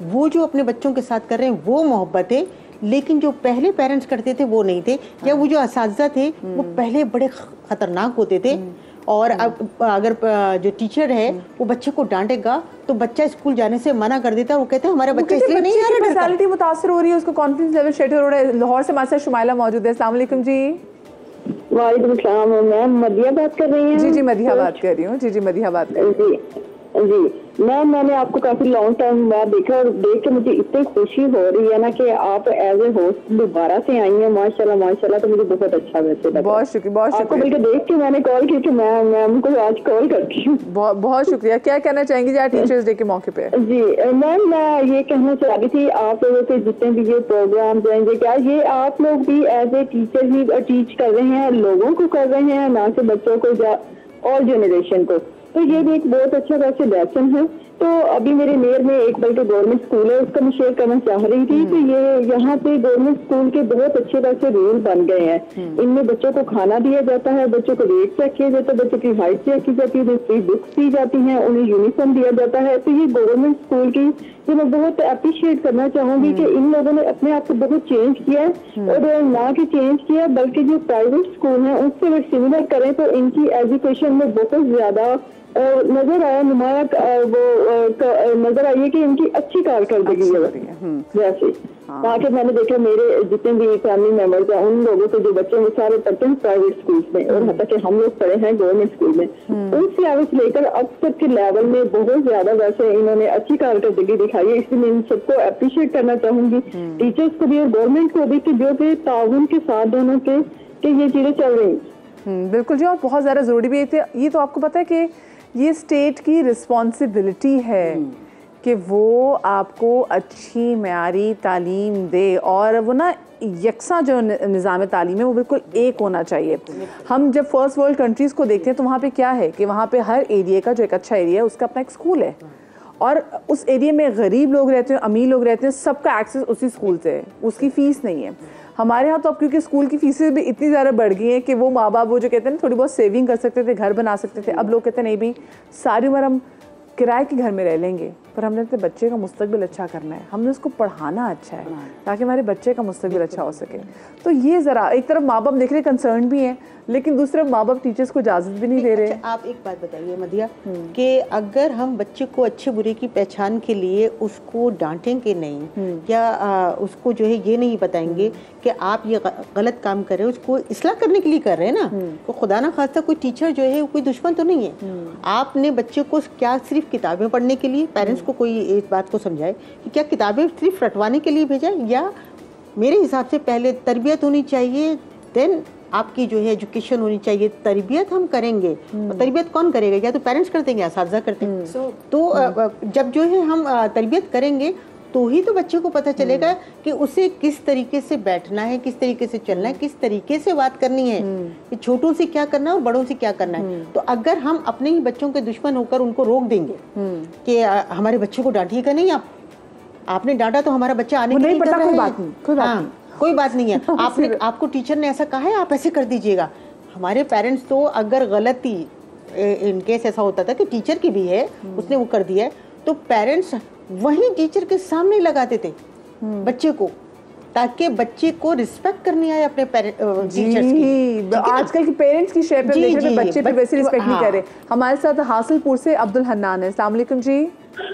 वो जो अपने बच्चों के साथ कर रहे हैं वो मोहब्बत है, लेकिन जो पहले पेरेंट्स करते थे वो नहीं थे। या वो जो असातिज़ा थे वो पहले बड़े खतरनाक होते थे। और अब अगर जो टीचर है वो बच्चे को डांटेगा तो बच्चा स्कूल जाने से मना कर देता है। वो कहते हैं हमारा बच्चा इसलिए नहीं आ रहा, पर्सनालिटी मुतासर हो रही है, उसको कॉन्फिडेंस लेवल शेटर हो रहा है। लाहौर से हमारे साथ शुमाइला मौजूद है। अस्सलाम वालेकुम जी। वालेकुम सलाम। मैम मदिया बात कर रही हैं? जी मदिया बात कर रही हूँ। जी मदिया बात कर रही हूँ। जी मैंने आपको काफी लॉन्ग टाइम बाद देखा और देख के मुझे इतनी खुशी हो रही है ना कि आप एज ए होस्ट दोबारा से आई हैं, माशाल्लाह माशाल्लाह। तो मुझे बहुत अच्छा वैसे लगा। बहुत शुक्रिया, बहुत आपको शुक्रिया। बल्कि देख के मैंने कॉल की कि मैं मैम को आज कॉल करती हूँ। बहुत शुक्रिया। क्या कहना चाहेंगी जी आज टीचर्स डे के मौके पे? जी मैम मैं ये कहना चाह रही थी आप लोगों के जितने भी ये प्रोग्राम जाएंगे, क्या ये आप लोग भी एज ए टीचर ही टीच कर रहे हैं, लोगों को कर रहे हैं, ना कि बच्चों को और जनरेशन को? तो ये भी एक बहुत अच्छा वैसे लेसन है। तो अभी मेरे नियर में एक बल्कि गवर्नमेंट स्कूल है, उसका मैं शेयर करना चाह रही थी कि ये यहाँ पे गवर्नमेंट स्कूल के बहुत अच्छे वैसे रूल बन गए हैं। इनमें बच्चों को खाना दिया जाता है, बच्चों को वेट चेक किया जाता है, बच्चों की हाइट चेक की जाती है, फ्री बुक्स दी जाती हैं, उन्हें यूनिफॉर्म दिया जाता है। तो ये गवर्नमेंट स्कूल की ये मैं बहुत अप्रिशिएट करना चाहूंगी कि इन लोगों ने अपने आप को बहुत चेंज किया है। और ना कि चेंज किया बल्कि जो प्राइवेट स्कूल है उससे अगर सिमिलर करें तो इनकी एजुकेशन में बहुत ज्यादा नजर आया, नुमाया वो नजर आई है कि इनकी अच्छी कारकर्दगी है वैसे। ताकि मैंने देखा मेरे जितने भी फैमिली मेंबर्स हैं उन लोगों के जो बच्चे हैं सारे पढ़ते हैं प्राइवेट स्कूल्स में, और यहाँ तक कि हम लोग पढ़े हैं गवर्नमेंट स्कूल में। उस लेवल से लेकर अब तक के लेवल में बहुत ज्यादा वैसे इन्होंने अच्छी कारकर्दगी दिखाई है। इसलिए मैं इन सबको अप्रिशिएट करना चाहूंगी, टीचर्स को भी और गवर्नमेंट को भी, कि जो कि ताउन के साथ दोनों के ये चीजें चल रही हैं। बिल्कुल जी, और बहुत ज़्यादा ज़रूरी भी है। ये तो आपको पता है कि ये स्टेट की रिस्पॉन्सिबिलिटी है कि वो आपको अच्छी मयारी तालीम दे, और वो ना यकसा जो निज़ाम तालीम है वो बिल्कुल एक होना चाहिए। हम जब फर्स्ट वर्ल्ड कंट्रीज़ को देखते हैं तो वहाँ पे क्या है कि वहाँ पे हर एरिया का जो एक अच्छा एरिया है उसका अपना एक स्कूल है, और उस एरिया में गरीब लोग रहते हैं, अमीर लोग रहते हैं, सबका एक्सेस उसी स्कूल से है, उसकी फ़ीस नहीं है। हमारे यहाँ तो अब क्योंकि स्कूल की फीसें भी इतनी ज़्यादा बढ़ गई हैं कि वो माँ बाप वो जो कहते हैं ना थोड़ी बहुत सेविंग कर सकते थे, घर बना सकते थे, अब लोग कहते हैं नहीं भाई सारी उम्र हम किराए के घर में रह लेंगे, पर हमने अपने बच्चे का मुस्तकबिल अच्छा करना है, हमने उसको पढ़ाना अच्छा है ताकि हमारे बच्चे का मुस्तकबिल अच्छा हो सके। तो ये ज़रा एक तरफ माँ बाप देख रहे कंसर्न भी हैं, लेकिन दूसरे माँ बाप टीचर्स को इजाज़त भी नहीं दे रहे। अच्छा, आप एक बात बताइए मदिया कि अगर हम बच्चे को अच्छे बुरे की पहचान के लिए उसको डांटेंगे नहीं या उसको जो है ये नहीं बताएंगे कि आप ये गलत काम कर रहे हो, उसको इस्लाह करने के लिए कर रहे हैं ना, तो खुदा ना खास्ता कोई टीचर जो है कोई दुश्मन तो नहीं है। आपने बच्चे को क्या सिर्फ किताबें पढ़ने के लिए, पेरेंट्स को कोई इस बात को समझाए कि क्या किताबें सिर्फ रटवाने के लिए भेजा, या मेरे हिसाब से पहले तरबियत होनी चाहिए, देन आपकी जो है एजुकेशन होनी चाहिए। तरबियत हम करेंगे और तरबियत कौन करेगा? या तो पेरेंट्स कर देंगे या असातिज़ा करते हैं। तो जब जो है हम तरबियत करेंगे तो ही तो बच्चे को पता चलेगा कि उसे किस तरीके से बैठना है, किस तरीके से चलना है, किस तरीके से बात करनी है, कि छोटों से क्या करना है और बड़ों से क्या करना है। तो अगर हम अपने ही बच्चों के दुश्मन होकर उनको रोक देंगे कि हमारे बच्चे को डांटिएगा नहीं, आपने डांटा तो हमारा बच्चा आने के लिए कर रहा है, कोई बात नहीं है, आपको टीचर ने ऐसा कहा है आप ऐसे कर दीजिएगा। हमारे पेरेंट्स तो अगर गलती इन केस ऐसा होता था कि टीचर की भी है, उसने वो कर दिया है, तो पेरेंट्स वही टीचर के सामने लगाते थे बच्चे को, ताकि बच्चे को रिस्पेक्ट करनी आए अपने टीचर्स की। आजकल के पेरेंट्स की शेयर पे देख रहे हैं, बच्चे भी वैसे रिस्पेक्ट नहीं कर रहे। हमारे साथ हासिलपुर से अब्दुल हन्नान है। अस्सलाम वालेकुम जी।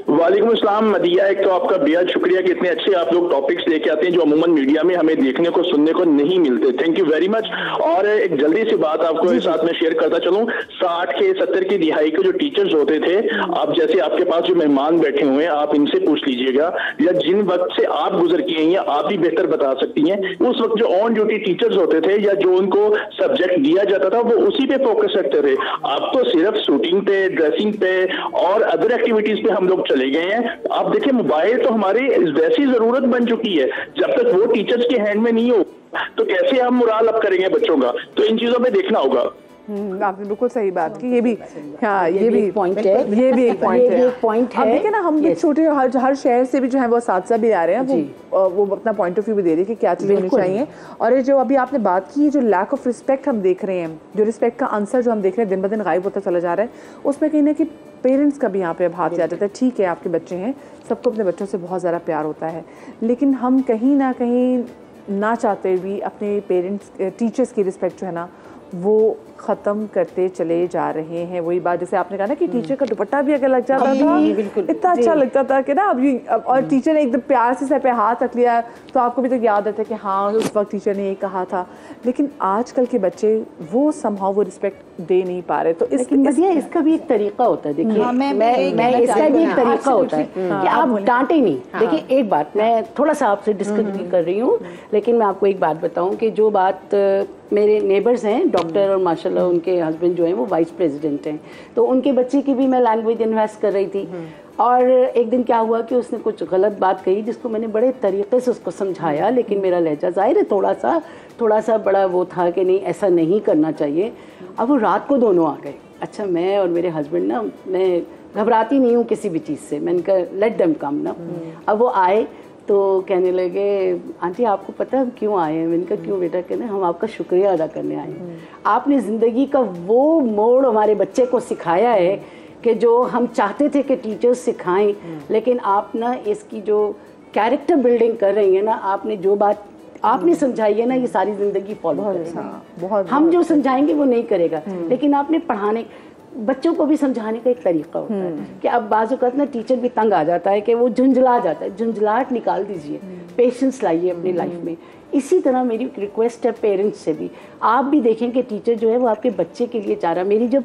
वालेकुम अस्सलाम मदिया, एक तो आपका बेहद शुक्रिया कि इतने अच्छे आप लोग टॉपिक्स लेके आते हैं जो अमूमन मीडिया में हमें देखने को सुनने को नहीं मिलते। Thank you very much. और एक जल्दी सी बात आपको साथ में शेयर करता चलूं, 60 के 70 की दिहाई के जो टीचर्स होते थे, आप जैसे आपके पास जो मेहमान बैठे हुए हैं आप इनसे पूछ लीजिएगा, या जिन वक्त से आप गुजर के हैं या आप भी बेहतर बता सकती हैं, उस वक्त जो ऑन ड्यूटी टीचर्स होते थे या जो उनको सब्जेक्ट दिया जाता था वो उसी पे फोकस रखते थे। आप तो सिर्फ शूटिंग पे, ड्रेसिंग पे और अदर एक्टिविटीज पे हम लोग चले गए हैं। आप देखिए मोबाइल तो हमारी वैसी जरूरत बन चुकी है, जब तक वो टीचर्स के हैंड में नहीं हो तो कैसे हम मुराल अप करेंगे बच्चों का, तो इन चीजों पे देखना होगा। आपने बिल्कुल सही बात की। ये भी हाँ, ये भी पॉइंट है, ये भी एक पॉइंट है। देखिए ना हम भी छोटे हर शहर से भी जो है वो साथ भी आ रहे हैं, वो अपना पॉइंट ऑफ व्यू भी दे रही है कि क्या चीज़ होनी चाहिए। और ये जो अभी आपने बात की, जो लैक ऑफ रिस्पेक्ट हम देख रहे हैं, जो रिस्पेक्ट का आंसर जो हम देख रहे हैं दिन ब दिन गायब होता चला जा रहा है, उसमें कहीं ना कहीं पेरेंट्स का भी यहाँ पे अब हाथ आ जाता है। ठीक है आपके बच्चे हैं, सबको अपने बच्चों से बहुत ज़्यादा प्यार होता है, लेकिन हम कहीं ना कहीं ना चाहते भी अपने पेरेंट्स टीचर्स की रिस्पेक्ट जो है ना वो ख़त्म करते चले जा रहे हैं। वही बात जैसे आपने कहा ना कि टीचर का दुपट्टा भी अगर लग जाता था इतना अच्छा लगता था कि ना अभी और टीचर ने एकदम प्यार से सर पे हाथ रख लिया तो आपको भी तो याद आता है कि हाँ उस वक्त टीचर ने ये कहा था। लेकिन आजकल के बच्चे वो समहाउ वो रिस्पेक्ट दे नहीं पा रहे। तो इसका भी एक तरीका होता है। देखिए मैं इसका भी एक तरीका होता है कि आप डांटे नहीं। देखिए एक बात मैं थोड़ा सा आपसे डिस्कस कर रही हूँ, लेकिन मैं आपको एक बात बताऊँ कि जो बात मेरे नेबर्स हैं डॉक्टर और माशाल्लाह उनके हस्बैंड जो हैं वो वाइस प्रेसिडेंट हैं, तो उनके बच्चे की भी मैं लैंग्वेज इन्वेस्ट कर रही थी। और एक दिन क्या हुआ कि उसने कुछ गलत बात कही जिसको मैंने बड़े तरीके से उसको समझाया, लेकिन मेरा लहजा ज़ाहिर है थोड़ा सा बड़ा वो था कि नहीं ऐसा नहीं करना चाहिए। अब वो रात को दोनों आ गए। अच्छा मैं और मेरे हस्बैंड ना, मैं घबराती नहीं हूँ किसी भी चीज़ से, मैंने कहा लेट देम कम ना। अब वो आए तो कहने लगे आंटी आपको पता है हम क्यों आए हैं? मैंने कहा क्यों बेटा? कहने हम आपका शुक्रिया अदा करने आए हैं। आपने ज़िंदगी का वो मोड़ हमारे बच्चे को सिखाया है कि जो हम चाहते थे कि टीचर्स सिखाएं, लेकिन आप ना इसकी जो कैरेक्टर बिल्डिंग कर रही है ना, आपने जो बात आपने समझाई है ना ये सारी ज़िंदगी फॉलो करेगा। हम जो समझाएंगे वो नहीं करेगा, लेकिन आपने पढ़ाने बच्चों को भी समझाने का एक तरीका होता है कि अब बाज़ औक़ात ना टीचर भी तंग आ जाता है कि वो झुंझला जाता है। झुंझलाहट निकाल दीजिए, पेशेंस लाइए अपनी लाइफ में। इसी तरह मेरी रिक्वेस्ट है पेरेंट्स से भी, आप भी देखें कि टीचर जो है वो आपके बच्चे के लिए चाह रहा। मेरी जब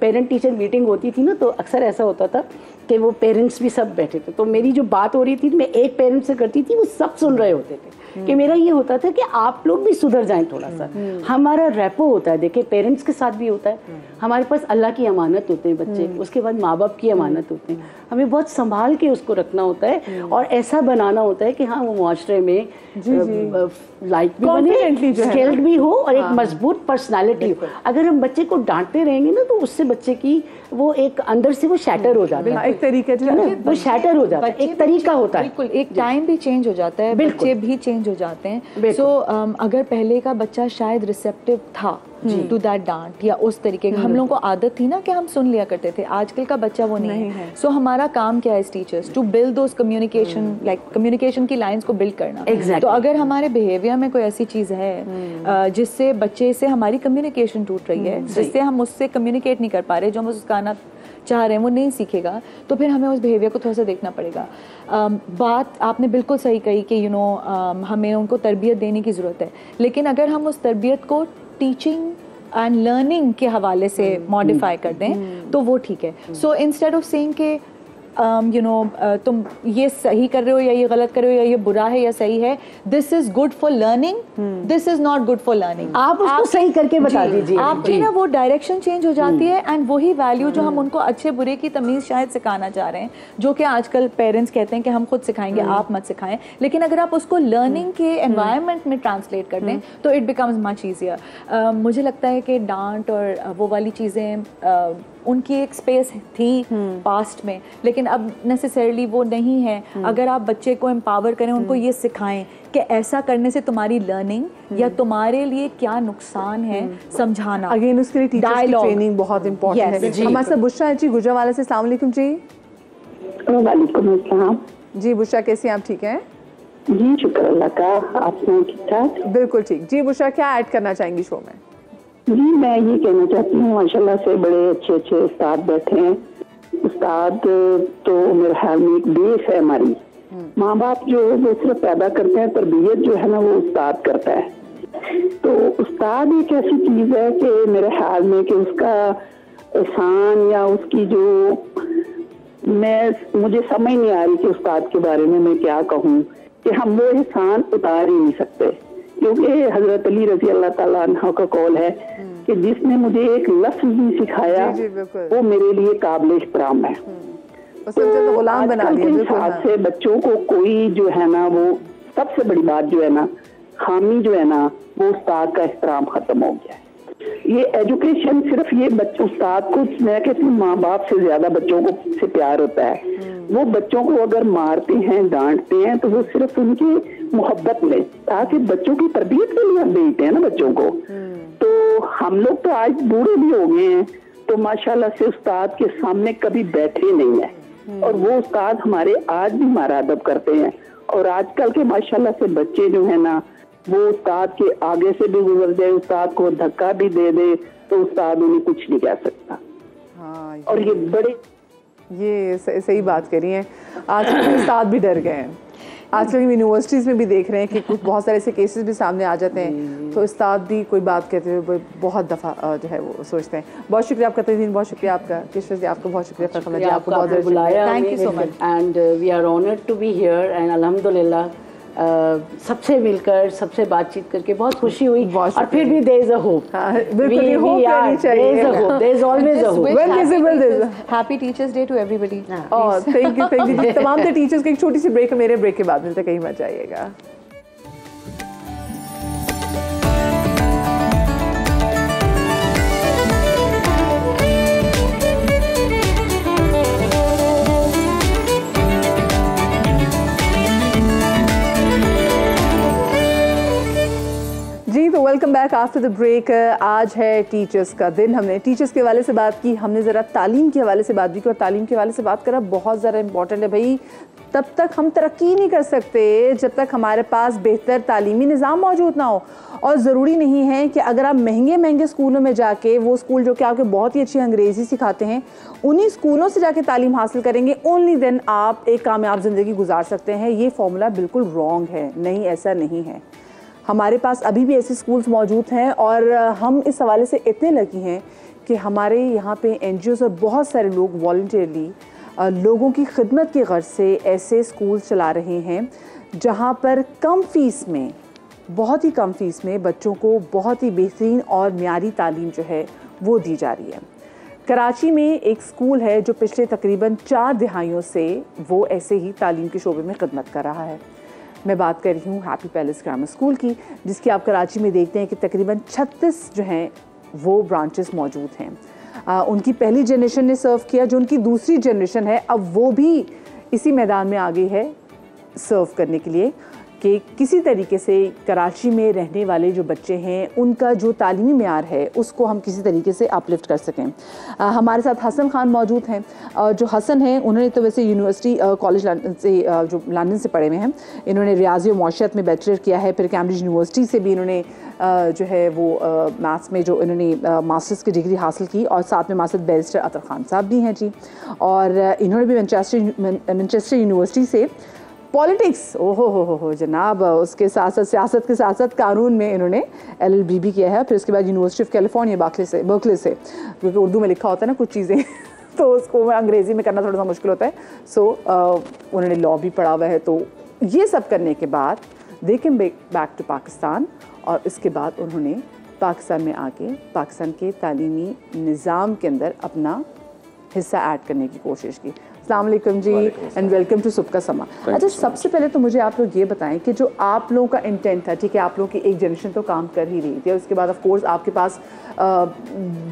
पेरेंट टीचर मीटिंग होती थी ना तो अक्सर ऐसा होता था कि वो पेरेंट्स भी सब बैठे थे, तो मेरी जो बात हो रही थी मैं एक पेरेंट से करती थी, वो सब सुन रहे होते थे कि मेरा ये होता था कि आप लोग भी सुधर जाएं थोड़ा सा। हमारा रेपो होता है, देखिए पेरेंट्स के साथ भी होता है, हमारे पास अल्लाह की अमानत होते हैं बच्चे, उसके बाद माँ बाप की अमानत होते हैं, हमें बहुत संभाल के उसको रखना होता है और ऐसा बनाना होता है कि हाँ वो मुआशरे में लाइक भी बने, स्किल्ड भी हो और एक मजबूत पर्सनालिटी हो। अगर हम बच्चे को डांटते रहेंगे ना तो उससे बच्चे की वो एक अंदर से वो शैटर हो जाता है, एक तरीके से वो शैटर हो जाता है, एक तरीका होता है। बिल्कुल, एक टाइम भी चेंज हो जाता है, बच्चे भी चेंज हो जाते हैं। सो अगर पहले का बच्चा शायद रिसेप्टिव था टू दैट डांट या उस तरीके का, हम लोगों को आदत थी ना कि हम सुन लिया करते थे, आजकल का बच्चा वो नहीं है। सो हमारा काम क्या है teachers, to build those communication, like communication की लाइंस को बिल्ड करना। तो अगर हमारे बिहेवियर में कोई ऐसी चीज़ है जिससे बच्चे से हमारी कम्युनिकेशन टूट रही है, जिससे हम उससे कम्युनिकेट नहीं कर पा रहे, जो हम उसका आना चाह रहे हैं वो नहीं सीखेगा, तो फिर हमें उस बिहेवियर को थोड़ा सा देखना पड़ेगा। बात आपने बिल्कुल सही कही कि हमें उनको तरबियत देने की ज़रूरत है, लेकिन अगर हम उस तरबियत को टीचिंग एंड लर्निंग के हवाले से मॉडिफाई कर दें तो वो ठीक है। सो इंस्टेड ऑफ सेइंग कि तुम ये सही कर रहे हो या ये गलत कर रहे हो या ये बुरा है या सही है, this is good for learning, this is not good for learning, आप उसको सही करके बता दीजिए। आपकी ना वो डायरेक्शन चेंज हो जाती है एंड वही वैल्यू जो हम उनको अच्छे बुरे की तमीज़ शायद सिखाना चाह रहे हैं, जो कि आजकल पेरेंट्स कहते हैं कि हम खुद सिखाएंगे, आप मत सिखाएं, लेकिन अगर आप उसको लर्निंग के एनवायरनमेंट में ट्रांसलेट कर दें तो इट बिकम्स मच ईजियर। मुझे लगता है कि डांट और वो वाली चीज़ें उनकी एक स्पेस थी पास्ट में, लेकिन अब नेसेसरली वो नहीं है। अगर आप बच्चे को एम्पावर करें, उनको ये सिखाएं कि ऐसा करने से तुम्हारी लर्निंग या तुम्हारे लिए क्या नुकसान है, समझाना। अगेन उसके लिए टीचर्स की ट्रेनिंग बहुत इंपॉर्टेंट है। हमारे साथ बुशरा है जी गुजरावाला से। अस्सलाम वालेकुम जी। वालेकुम अस्सलाम जी बुशरा, कैसी हैं आप? ठीक हैं जी, शुक्र अल्लाह का, आप सुनाओ ठीक ठाक? बिल्कुल ठीक। जी बुशरा, क्या ऐड करना चाहेंगी शो में? जी मैं ये कहना चाहती हूँ, माशाल्लाह से बड़े अच्छे अच्छे उस्ताद बैठे हैं। उस्ताद तो मेरे ख्याल में एक बेस है हमारी। माँ बाप जो है वो सिर्फ पैदा करते हैं, तरबियत जो है ना वो उस्ताद करता है। तो उस्ताद एक ऐसी चीज़ है कि मेरे ख्याल में कि उसका एहसान या उसकी जो मुझे समझ नहीं आ रही कि उस्ताद के बारे में मैं क्या कहूँ, कि हम वो एहसान उतार ही नहीं सकते, क्योंकि हजरत अली रजी अल्लाह ताला अन्हु का कौल है कि जिसने मुझे एक लफ्ज़ भी सिखाया वो मेरे लिए काबिल इहतराम है। तो गुलाम बना दिया से बच्चों को कोई जो है ना, वो सबसे बड़ी बात जो है ना, खामी जो है ना, वो उस्ताद का एहतराम खत्म हो गया है। ये एजुकेशन सिर्फ ये बच्चों उस्ताद को, मैं कहती हूँ माँ बाप से ज्यादा बच्चों को से प्यार होता है। वो बच्चों को अगर मारते हैं, डांटते हैं, तो वो सिर्फ उनकी मोहब्बत में, ताकि बच्चों की तरबियत के लिए हम भेजते हैं ना बच्चों को। तो हम लोग तो आज बूढ़े भी हो गए हैं, तो माशाल्लाह से उस्ताद के सामने कभी बैठे नहीं है, और वो उस्ताद हमारे आज भी हमारा अदब करते हैं। और आजकल के माशाल्लाह से बच्चे जो है ना, वो उस्ताद के आगे से भी गुजर जाए, उस्ताद को धक्का भी दे दे, तो उस्ताद उन्हें कुछ नहीं कह सकता। हाँ, और ये बड़े सही बात करी है। आजकल उस्ताद भी डर गए हैं। आजकल यूनिवर्सिटीज़ में भी देख रहे हैं कि कुछ बहुत सारे ऐसे केसेस भी सामने आ जाते हैं, तो उस्ताद भी कोई बात कहते हुए बहुत दफ़ा जो है वो सोचते हैं। बहुत शुक्रिया आपका तज़ीन, बहुत शुक्रिया आपका किशोर जी, आपको बहुत शुक्रिया फरकमत जी, आपको बहुत बुलाया, thank you so much and we are honoured to be here and अल्हम्दुलिल्लाह सबसे मिलकर सबसे बातचीत करके बहुत खुशी हुई। और फिर भी देयर इज अ होप, बिल्कुल ये होप रहनी चाहिए, there is always a hope. When visible there happy teachers day to everybody. Thank you तमाम द टीचर्स। की एक छोटी सी ब्रेक है, मेरे ब्रेक के बाद मिलते, कहीं मत जाइएगा। जी तो welcome back after the break. आज है टीचर्स का दिन। हमने टीचर्स के हवाले से बात की, हमने ज़रा तालीम के हवाले से बात भी की, और तालीम के हवाले से बात करना बहुत ज़्यादा इंपॉर्टेंट है भाई। तब तक हम तरक्की नहीं कर सकते जब तक हमारे पास बेहतर तालीमी निज़ाम मौजूद ना हो। और ज़रूरी नहीं है कि अगर आप महंगे महंगे स्कूलों में जाके, वो स्कूल जो कि आपको बहुत ही अच्छी अंग्रेज़ी सिखाते हैं, उन्हीं स्कूलों से जाके तालीम हासिल करेंगे, ओनली देन आप एक कामयाब ज़िंदगी गुजार सकते हैं। ये फॉर्मूला बिल्कुल रॉन्ग है। नहीं, ऐसा नहीं है। हमारे पास अभी भी ऐसे स्कूल्स मौजूद हैं, और हम इस हवाले से इतने लगी हैं कि हमारे यहाँ पे NGOs और बहुत सारे लोग वॉलंटियरली लोगों की खिदमत की गर्ज से ऐसे स्कूल चला रहे हैं जहाँ पर कम फ़ीस में, बहुत ही कम फ़ीस में बच्चों को बहुत ही बेहतरीन और म्यारी तालीम जो है वो दी जा रही है। कराची में एक स्कूल है जो पिछले तकरीबन 4 दिहाइयों से वो ऐसे ही तालीम के शोबे में खिदमत कर रहा है। मैं बात कर रही हूँ हैप्पी पैलेस ग्रामर स्कूल की, जिसकी आप कराची में देखते हैं कि तकरीबन 36 जो हैं वो ब्रांचेस मौजूद हैं। उनकी पहली जनरेशन ने सर्व किया, जो उनकी दूसरी जनरेशन है अब वो भी इसी मैदान में आ गई है सर्व करने के लिए, कि किसी तरीके से कराची में रहने वाले जो बच्चे हैं उनका जो तालीमी मेयार है उसको हम किसी तरीके से अपलिफ्ट कर सकें। हमारे साथ हसन खान मौजूद हैं। जो हसन हैं उन्होंने तो वैसे यूनिवर्सिटी कॉलेज से जो लंदन से पढ़े हुए हैं, इन्होंने रियाजी और मौशियत में बैचलर किया है, फिर कैम्ब्रिज यूनिवर्सिटी से भी इन्होंने जो है वो मैथ्स में जो इन्होंने मास्टर्स की डिग्री हासिल की, और साथ में मास्टर बैरिस्टर अतर खान साहब भी हैं जी। और इन्होंने भी मैनचेस्टर यूनिवर्सिटी से पॉलिटिक्स, ओहो हो जनाब, उसके साथ साथ सियासत के साथ साथ कानून में इन्होंने LLB भी किया है। फिर उसके बाद यूनिवर्सिटी ऑफ कैलिफोर्निया बर्कले से, क्योंकि उर्दू में लिखा होता है ना कुछ चीज़ें तो उसको अंग्रेज़ी में करना थोड़ा सा मुश्किल होता है। सो उन्होंने लॉ भी पढ़ा हुआ है। तो ये सब करने के बाद दे केम बैक टू पाकिस्तान, और इसके बाद उन्होंने पाकिस्तान में आके पाकिस्तान के तालीमी निज़ाम के अंदर अपना हिस्सा ऐड करने की कोशिश की। अस्सलाम वालेकुम जी एंड वेलकम टू सुबह का समा। अच्छा, सबसे पहले तो मुझे आप लोग ये बताएं कि जो आप लोगों का इंटेंट था, ठीक है, आप लोगों की एक जनरेशन तो काम कर ही रही थी, और उसके बाद ऑफ कोर्स आपके पास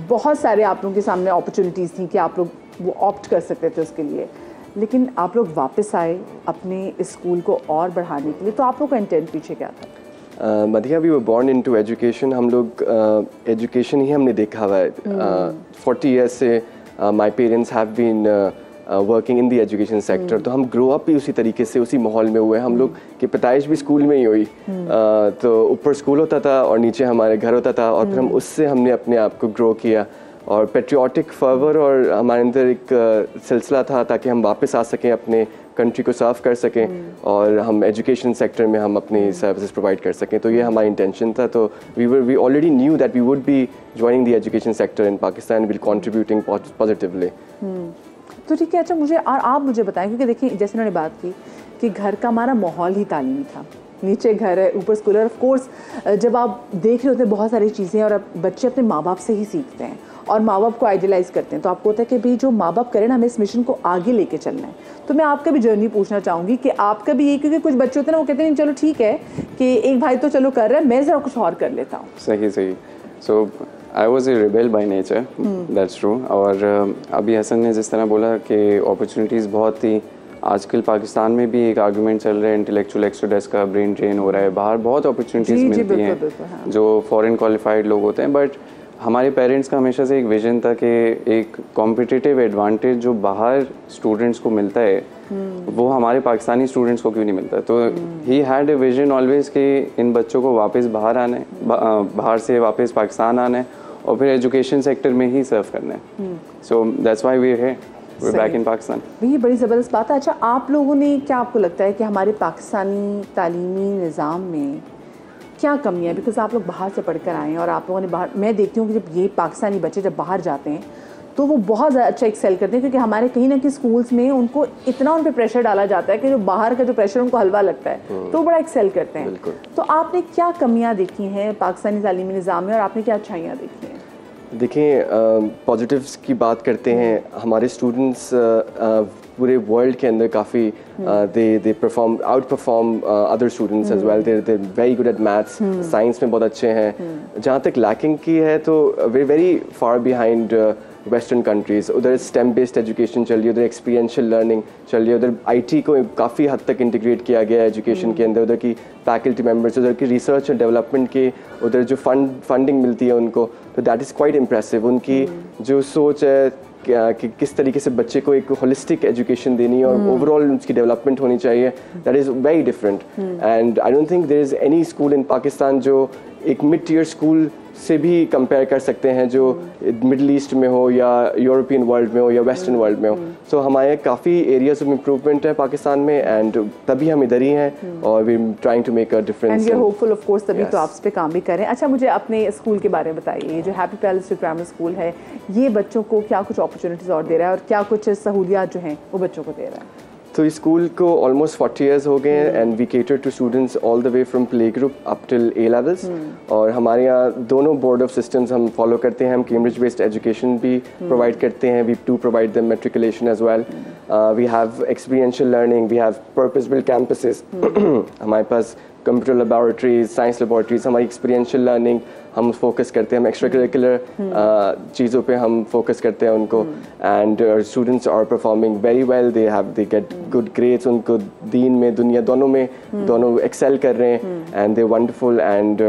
बहुत सारे आप लोगों के सामने अपॉर्चुनिटीज़ थी कि आप लोग वो ऑप्ट कर सकते थे उसके लिए, लेकिन आप लोग वापस आए अपने इस स्कूल को और बढ़ाने के लिए, तो आप लोग का इंटेंट पीछे क्या था? मधिया, we were born into education. हम लोग एजुकेशन ही हमने देखा हुआ है 40 ईयर्स से। My parents have been working in the education sector, तो हम ग्रो अप भी उसी तरीके से, उसी माहौल में हुए। हम लोग की पैदाइश भी स्कूल में ही हुई। तो ऊपर स्कूल होता था और नीचे हमारे घर होता था, और फिर हम उससे हमने अपने आप को ग्रो किया, और पेट्रियाटिक फर्वर और हमारे अंदर एक सिलसिला था ताकि हम वापस आ सकें, अपने कंट्री को सर्व कर सकें, और हम एजुकेशन सेक्टर में हम अपनी सर्विसेज प्रोवाइड कर सकें। तो ये हमारा इंटेंशन था। तो we already knew that we would be joining the education sector in Pakistan, will contributing positively. तो ठीक है। अच्छा, मुझे और आप मुझे बताएं, क्योंकि देखिए जैसे उन्होंने बात की कि घर का हमारा माहौल ही तालीमी था, नीचे घर है, ऊपर स्कूल है। ऑफ कोर्स जब आप देख रहे होते हैं बहुत सारी चीज़ें, और बच्चे अपने माँ बाप से ही सीखते हैं और माँ बाप को आइडियलाइज़ करते हैं, तो आपको होता है कि भाई जो माँ बाप करें ना, हमें इस मिशन को आगे लेके चलना है। तो मैं आपका भी जर्नी पूछना चाहूँगी कि आपका भी ये, क्योंकि कुछ बच्चे होते हैं ना वो कहते हैं चलो ठीक है कि एक भाई तो चलो कर रहा है, मैं ज़रा कुछ और कर लेता हूँ। सही। So I was a rebel by nature, that's true. और अभी हसन ने जिस तरह बोला कि अपॉर्चुनिटीज़ बहुत थी, आजकल पाकिस्तान में भी एक आर्गूमेंट चल रहा है इंटेलेक्चुअल एक्सोडस का, ब्रेन ड्रेन हो रहा है, बाहर बहुत अपॉर्चुनिटीज़ मिलती हैं जो फॉरेन क्वालिफाइड लोग होते हैं। बट हमारे पेरेंट्स का हमेशा से एक विजन था कि एक कॉम्पिटिटिव एडवांटेज जो बाहर स्टूडेंट्स को मिलता है वो हमारे पाकिस्तानी स्टूडेंट्स को क्यों नहीं मिलता? तो he had a vision always कि इन बच्चों को वापस बाहर आने, बाहर से वापस पाकिस्तान आने और फिर एजुकेशन सेक्टर में ही सर्व करना है। So that's why we are here, we are back in Pakistan. ये बड़ी ज़बरदस्त बात है। अच्छा, आप लोगों ने, क्या आपको लगता है कि हमारे पाकिस्तानी तालीमी निज़ाम में क्या कमी है? बिकॉज आप लोग बाहर से पढ़कर आए हैं और आप लोगों ने बाहर, मैं देखती हूँ कि जब ये पाकिस्तानी बच्चे जब बाहर जाते हैं तो वो बहुत ज़्यादा अच्छा एक्सेल करते हैं, क्योंकि हमारे कहीं ना कहीं स्कूल्स में उनको इतना उन पर प्रेशर डाला जाता है कि जो बाहर का जो प्रेशर उनको हलवा लगता है, तो वो बड़ा एक्सेल करते हैं। तो आपने क्या कमियाँ देखी हैं पाकिस्तानी तालीमी निज़ाम में और आपने क्या अच्छाइयाँ देखी हैं? देखिए, पॉजिटिव्स की बात करते हैं, हमारे स्टूडेंट्स पूरे वर्ल्ड के अंदर काफ़ी they perform outperform other students as well. They very good at maths, science में बहुत अच्छे हैं। जहाँ तक लैकिंग की है तो वे very far behind western countries. उधर स्टेम बेस्ड एजुकेशन चल रही है, उधर एक्सपीरियंशियल लर्निंग चल रही है, उधर आईटी को काफ़ी हद तक इंटीग्रेट किया गया है एजुकेशन के अंदर। उधर की फैकल्टी मेंबर्स, उधर की रिसर्च और डेवलपमेंट के उधर जो फंडिंग मिलती है उनको, तो दैट इज़ क्वाइट इम्प्रेसिव। उनकी जो सोच है कि किस तरीके से बच्चे को एक होलिस्टिक एजुकेशन देनी है और ओवरऑल उसकी डेवलपमेंट होनी चाहिए, that is very different. And I don't think there is any school in Pakistan जो एक मिड टीयर स्कूल से भी कंपेयर कर सकते हैं, जो मिडल ईस्ट में हो या यूरोपियन वर्ल्ड में हो या वेस्टर्न वर्ल्ड में हो। सो हमारे काफ़ी एरियाज ऑफ इम्प्रूवमेंट है पाकिस्तान में, एंड तभी हम इधर ही हैं और we trying to make a difference and we are hopeful of course, तभी तो आप इस पे काम भी करें। अच्छा, मुझे अपने स्कूल के बारे में बताइए। ये जो हैप्पी पैलेस प्राइमरी स्कूल है, ये बच्चों को क्या कुछ अपॉर्चुनिटीज़ और दे रहा है और क्या कुछ सहूलियात जो हैं वो बच्चों को दे रहा है? तो इस स्कूल को ऑलमोस्ट 40 ईयर्स हो गए हैं and we cater to students all the way from play group up till A levels. और हमारे यहाँ दोनों बोर्ड ऑफ सिस्टम्स हम फॉलो करते हैं। हम कैम्ब्रिज बेस्ड एजुकेशन भी प्रोवाइड करते हैं, we too provide them matriculation as well. We have experiential learning, we have purpose built campuses. हमारे पास कंप्यूटर लेबोरेटरीज, साइंस लेबोरेटरीज, हमारी एक्सपीरियंशियल लर्निंग हम फोकस करते हैं। हम एक्स्ट्रा करिकुलर चीज़ों पे हम फोकस करते हैं उनको, and students are performing very well, they get good grades. उनको दीन में दुनिया दोनों में दोनों एक्सेल कर रहे हैं and they wonderful, and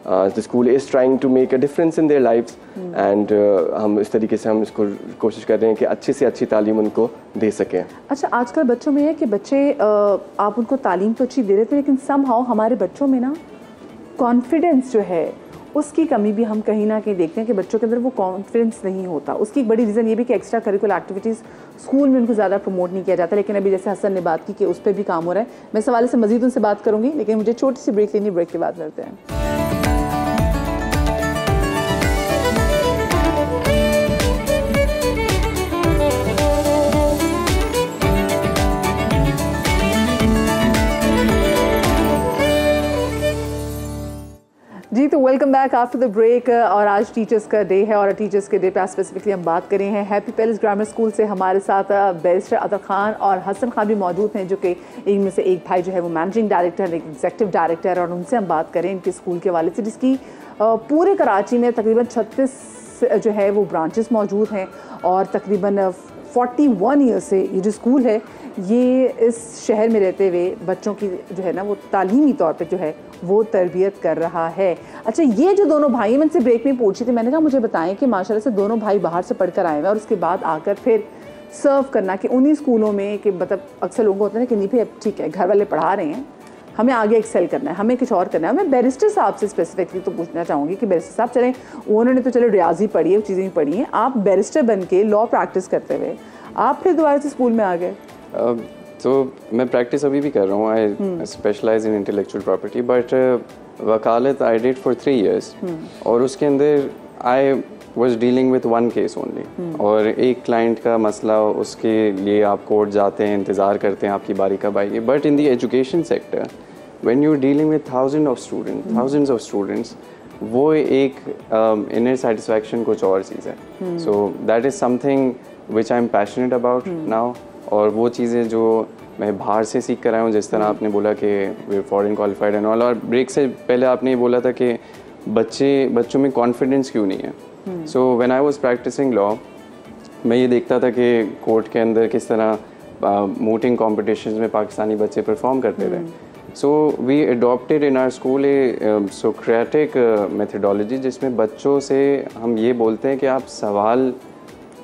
the school is trying to make a difference in their lives. एंड हम इस तरीके से हम इसको कोशिश कर रहे हैं कि अच्छी से अच्छी तालीम उनको दे सकें। अच्छा, आजकल बच्चों में है कि बच्चे आप उनको तालीम तो अच्छी दे रहे थे, लेकिन समहाउ हमारे बच्चों में ना कॉन्फिडेंस जो है उसकी कमी भी हम कहीं ना कहीं देखते हैं कि बच्चों के अंदर वो कॉन्फिडेंस नहीं होता। उसकी एक बड़ी रीज़न ये भी कि एक्स्ट्रा करिकुलर एक्टिविटीज़ स्कूल में उनको ज़्यादा प्रमोट नहीं किया जाता। लेकिन अभी जैसे हसन ने बात की कि उस पर भी काम हो रहा है, मैं इस हवाले से मज़ीद उनसे बात करूँगी, लेकिन मुझे छोटी सी ब्रेक लेनी, ब्रेक के बाद मिलते हैं। जी, तो welcome back after the break. और आज टीचर्स का डे है और टीचर्स के डे पे स्पेसिफिकली हम बात करें हैं हैप्पी पैलेस ग्रामर स्कूल से। हमारे साथ बैरिस्टर अतर खान और हसन खान भी मौजूद हैं, जो कि इनमें से एक भाई जो है वो मैनेजिंग डायरेक्टर, एक एग्जीक्यूटिव डायरेक्टर, और उनसे हम बात करें इनके स्कूल के हवाले से, जिसकी पूरे कराची में तकरीबन 36 जो है वो ब्रांचेस मौजूद हैं और तकरीबन 41 ईयर से ये जो स्कूल है ये इस शहर में रहते हुए बच्चों की जो है ना वो तालीमी तौर पे जो है वो तरबियत कर रहा है। अच्छा, ये जो दोनों भाई, मैं इनसे ब्रेक में पूछी थी, मैंने कहा मुझे बताएं कि माशाल्लाह से दोनों भाई बाहर से पढ़कर आए हुए और उसके बाद आकर फिर सर्व करना कि उन्हीं स्कूलों में, कि मतलब अक्सर लोगों को होता है ना कि नहीं भाई अब ठीक है घर वाले पढ़ा रहे हैं, हमें आगे एक्सेल करना है, हमें कुछ और करना है। मैं बैरिस्टर साहब से स्पेसिफिकली तो पूछना चाहूँगी कि बैरिस्टर साहब चलें, उन्होंने तो चलो रियाजी पढ़ी है, चीज़ें भी पढ़ी हैं, आप बैरिस्टर बन के लॉ प्रैक्टिस करते हुए आप फिर दोबारा से स्कूल में आ गए? तो मैं प्रैक्टिस अभी भी कर रहा हूँ, I specialise in intellectual property, but वकालत आई डिड फॉर 3 years और उसके अंदर I was dealing with 1 case only. और एक क्लाइंट का मसला, उसके लिए आप कोर्ट जाते हैं, इंतज़ार करते हैं आपकी बारी कब आएगी। But in the education sector when you are dealing with thousands of students, वो एक इनर सेटिस्फैक्शन कुछ और चीज़ है। So that is something which I am passionate about now. और वो चीज़ें जो मैं बाहर से सीख कर आया हूँ, जिस तरह आपने बोला कि we foreign qualified and all, और ब्रेक से पहले आपने ये बोला था कि बच्चों में कॉन्फिडेंस क्यों नहीं है। So when I was practising law, मैं ये देखता था कि कोर्ट के अंदर किस तरह मोटिंग कॉम्पिटिशन्स में पाकिस्तानी बच्चे परफॉर्म करते थे। So we adopted in our school a Socratic methodology, जिसमें बच्चों से हम ये बोलते हैं कि आप सवाल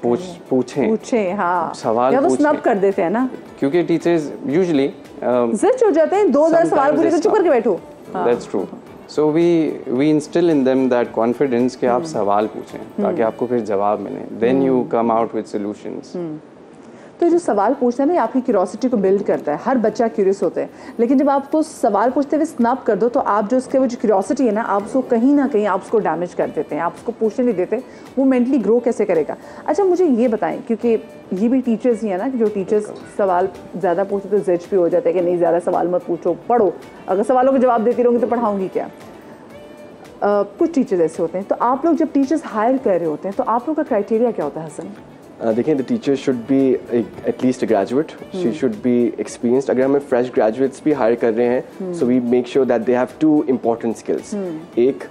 पूछें, हाँ, सवाल या वो स्नब कर देते हैं ना, क्योंकि टीचर्स यूजुअली जिद हो जाते हैं, 2000 सवाल पूछे तो चुप करके बैठो। That's true. So we instil in them that confidence कि आप सवाल पूछें ताकि आपको फिर जवाब मिले, then you come out with solutions. तो जो सवाल पूछते हैं ना, आपकी क्यूरियोसिटी को बिल्ड करता है। हर बच्चा क्यूरियस होता है, लेकिन जब आपको सवाल पूछते हुए स्नप कर दो तो आप जो उसके वो जो क्यूरियोसिटी है ना, आप उसको कहीं ना कहीं आप उसको डैमेज कर देते हैं, आप उसको पूछने नहीं देते, वो मेंटली ग्रो कैसे करेगा। अच्छा मुझे ये बताएं, क्योंकि ये भी टीचर्स ही है ना कि जो टीचर्स सवाल ज़्यादा पूछते तो जज भी हो जाता है कि नहीं ज़्यादा सवाल मत पूछो, पढ़ो, अगर सवालों के जवाब देती रहूँगी तो पढ़ाऊँगी क्या। कुछ टीचर्स ऐसे होते हैं, तो आप लोग जब टीचर्स हायर कर रहे होते हैं तो आप लोग का क्राइटेरिया क्या होता है हसन? देखें, the teacher should be at least a graduate, she should be experienced. अगर हमें फ्रेश ग्रेजुएट्स भी हायर कर रहे हैं, so we make sure that they have 2 important skills, एक